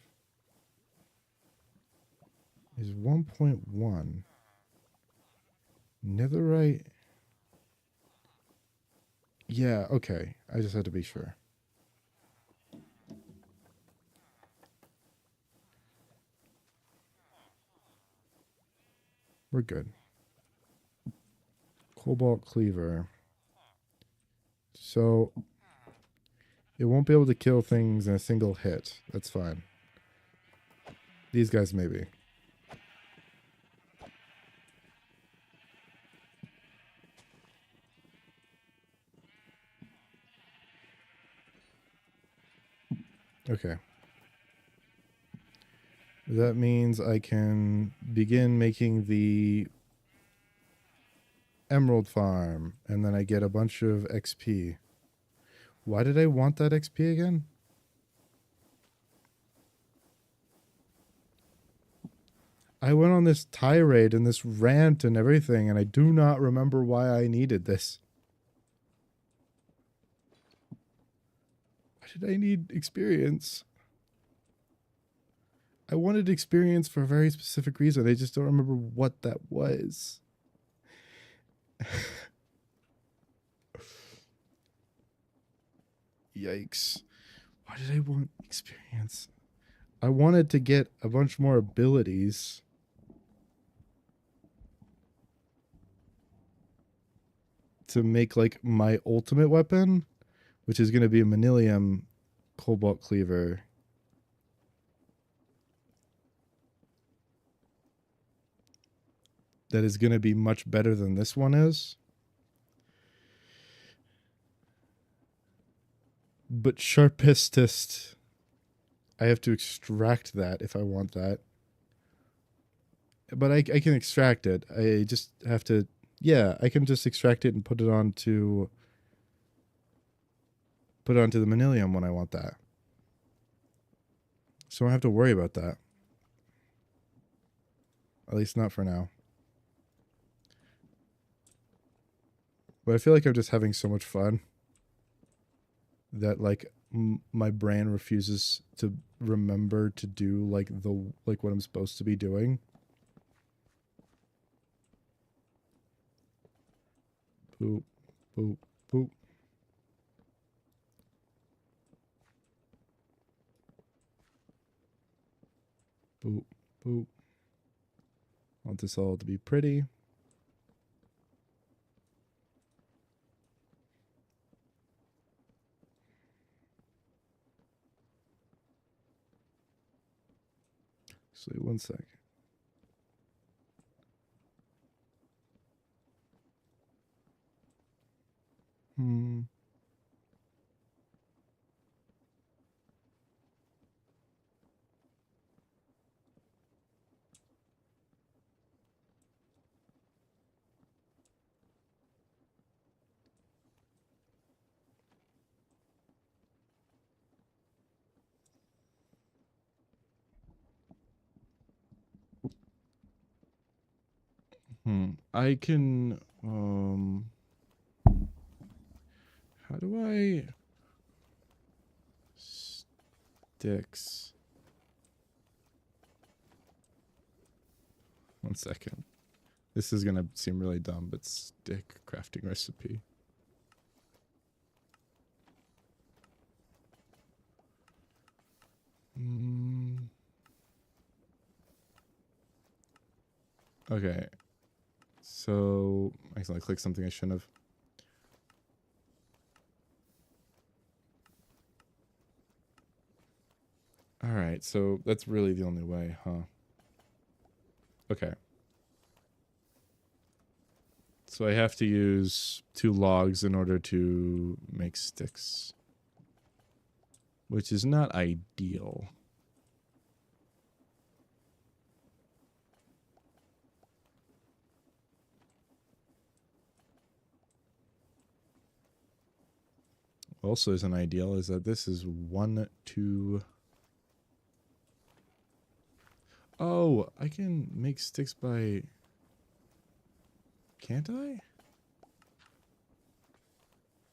is 1.1. Netherite. Yeah, okay. I just had to be sure. We're good. Cobalt cleaver. So it won't be able to kill things in a single hit. That's fine. These guys maybe. Okay. That means I can begin making the emerald farm, and then I get a bunch of XP. Why did I want that XP again? I went on this tirade and this rant and everything, and I do not remember why I needed this. Why did I need experience? I wanted experience for a very specific reason. I just don't remember what that was. Yikes. Why did I want experience? I wanted to get a bunch more abilities. To make like my ultimate weapon, which is going to be a Manilium Cobalt Cleaver. That is going to be much better than this one is. But Sharpestest, I have to extract that if I want that. But I can extract it. I just have to, yeah, I can just extract it and put it onto the Manilium when I want that. So I don't have to worry about that. At least not for now. But I feel like I'm just having so much fun that like my brain refuses to remember to do like what I'm supposed to be doing. Boop, boop, boop. Boop, boop. I want this all to be pretty. Actually, one sec. I can how do I sticks? One second. This is gonna seem really dumb, but stick crafting recipe. Okay. So I accidentally clicked something I shouldn't have. All right, so that's really the only way, huh? Okay. So I have to use 2 logs in order to make sticks, which is not ideal. Also isn't ideal is that this is 1, 2... Oh, I can make sticks by... Can't I?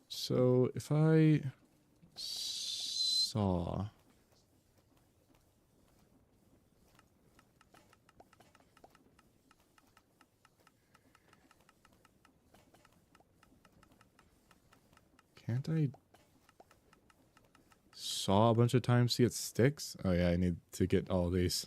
So if I saw... Can't I saw a bunch of times to get sticks? Oh yeah, I need to get all these.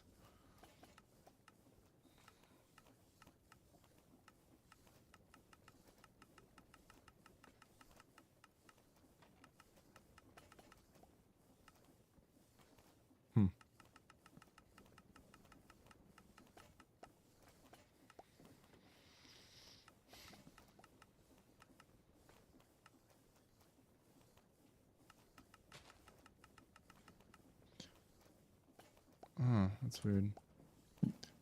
Oh, that's weird.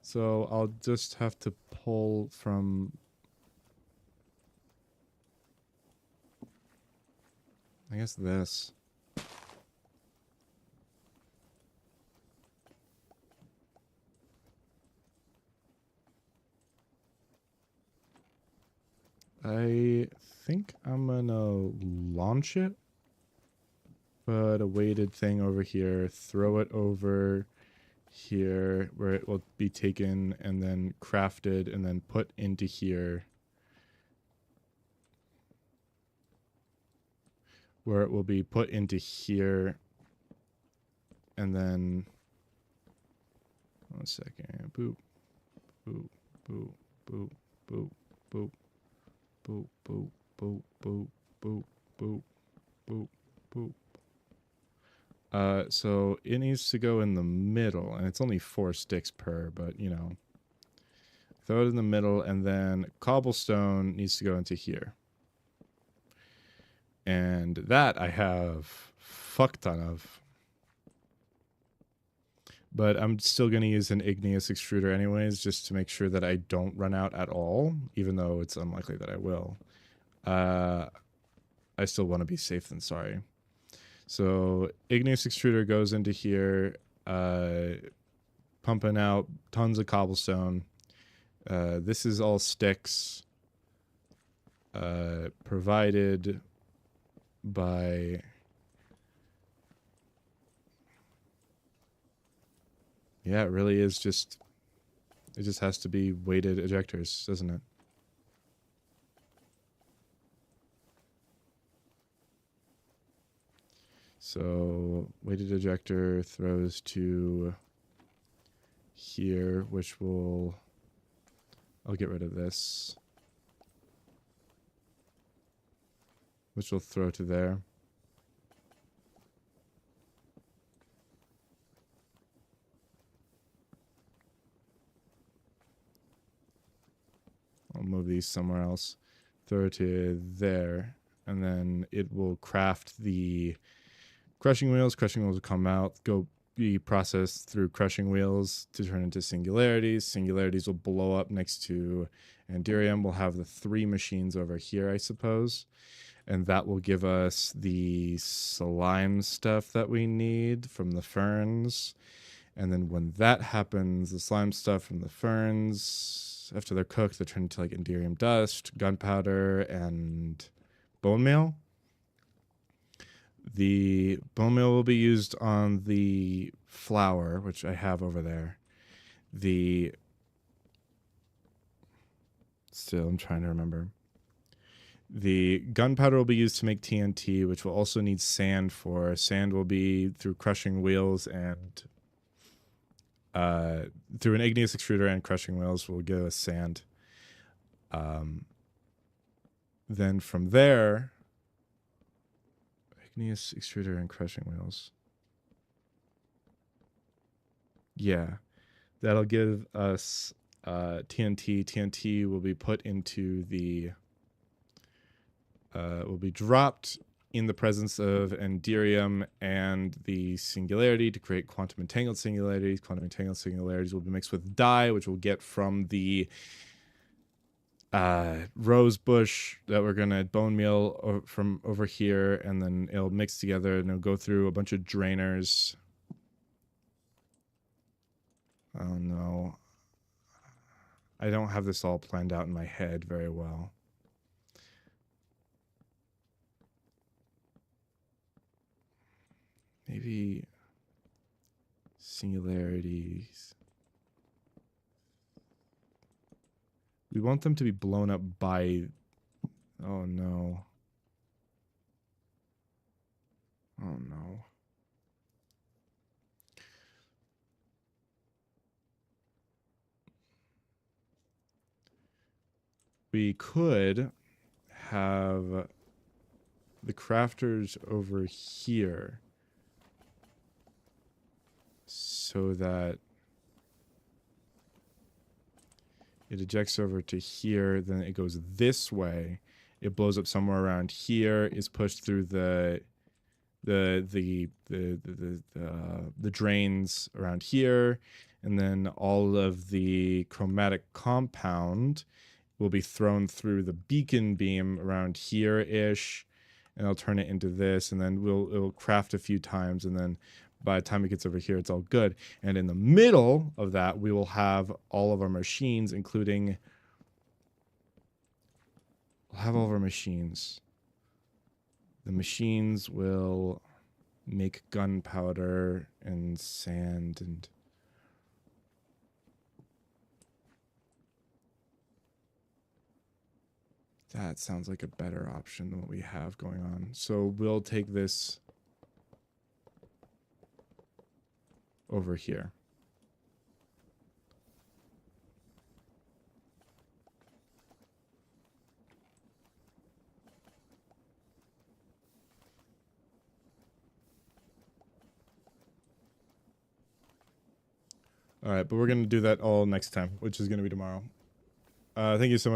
So I'll just have to pull from... I guess this. I think I'm gonna launch it. Put a weighted thing over here, throw it over here where it will be taken and then crafted and then put into here where it will be put into here and then 1 second. Boop, boop, boop, boop, boop, boop, boop, boop, boop, boop, boop, boop, boop, boop. So it needs to go in the middle, and it's only 4 sticks per, but you know, throw it in the middle, and then cobblestone needs to go into here. And that I have fuck ton of. But I'm still going to use an igneous extruder anyways, just to make sure that I don't run out at all, even though it's unlikely that I will. I still want to be safe than sorry. So igneous extruder goes into here, pumping out tons of cobblestone. This is all sticks, provided by... Yeah, it really is just... It just has to be weighted ejectors, doesn't it? So weighted ejector throws to here, which will... I'll get rid of this. Which will throw to there. I'll move these somewhere else. Throw it to there. And then it will craft the crushing wheels. Crushing wheels will come out, go be processed through crushing wheels to turn into singularities. Singularities will blow up next to Andirium. We'll have the 3 machines over here, I suppose. And that will give us the slime stuff that we need from the ferns. And then when that happens, the slime stuff from the ferns, after they're cooked, they turn into like Andirium dust, gunpowder, and bone meal. The bone meal will be used on the flour, which I have over there. Still, I'm trying to remember. The gunpowder will be used to make TNT, which will also need sand for. Sand will be through crushing wheels and through an igneous extruder and crushing wheels will give us sand. Then from there, igneous extruder and crushing wheels. Yeah, that'll give us TNT. TNT will be put into the... will be dropped in the presence of Andirium and the singularity to create quantum entangled singularities. Quantum entangled singularities will be mixed with dye, which we'll get from the rose bush that we're going to bone meal from over here, and then it'll mix together and it'll go through a bunch of drainers. Oh no. I don't have this all planned out in my head very well. Maybe singularities. We want them to be blown up by... Oh no. Oh no. We could have the crafters over here so that it ejects over to here, then it goes this way. It blows up somewhere around here, is pushed through the drains around here, and then all of the chromatic compound will be thrown through the beacon beam around here-ish, and I'll turn it into this, and then it'll craft a few times, and then by the time it gets over here, it's all good. And in the middle of that, we will have all of our machines, including... We'll have all of our machines. The machines will make gunpowder and sand and... That sounds like a better option than what we have going on. So we'll take this... over here. All right, but we're going to do that all next time, which is going to be tomorrow. Thank you so much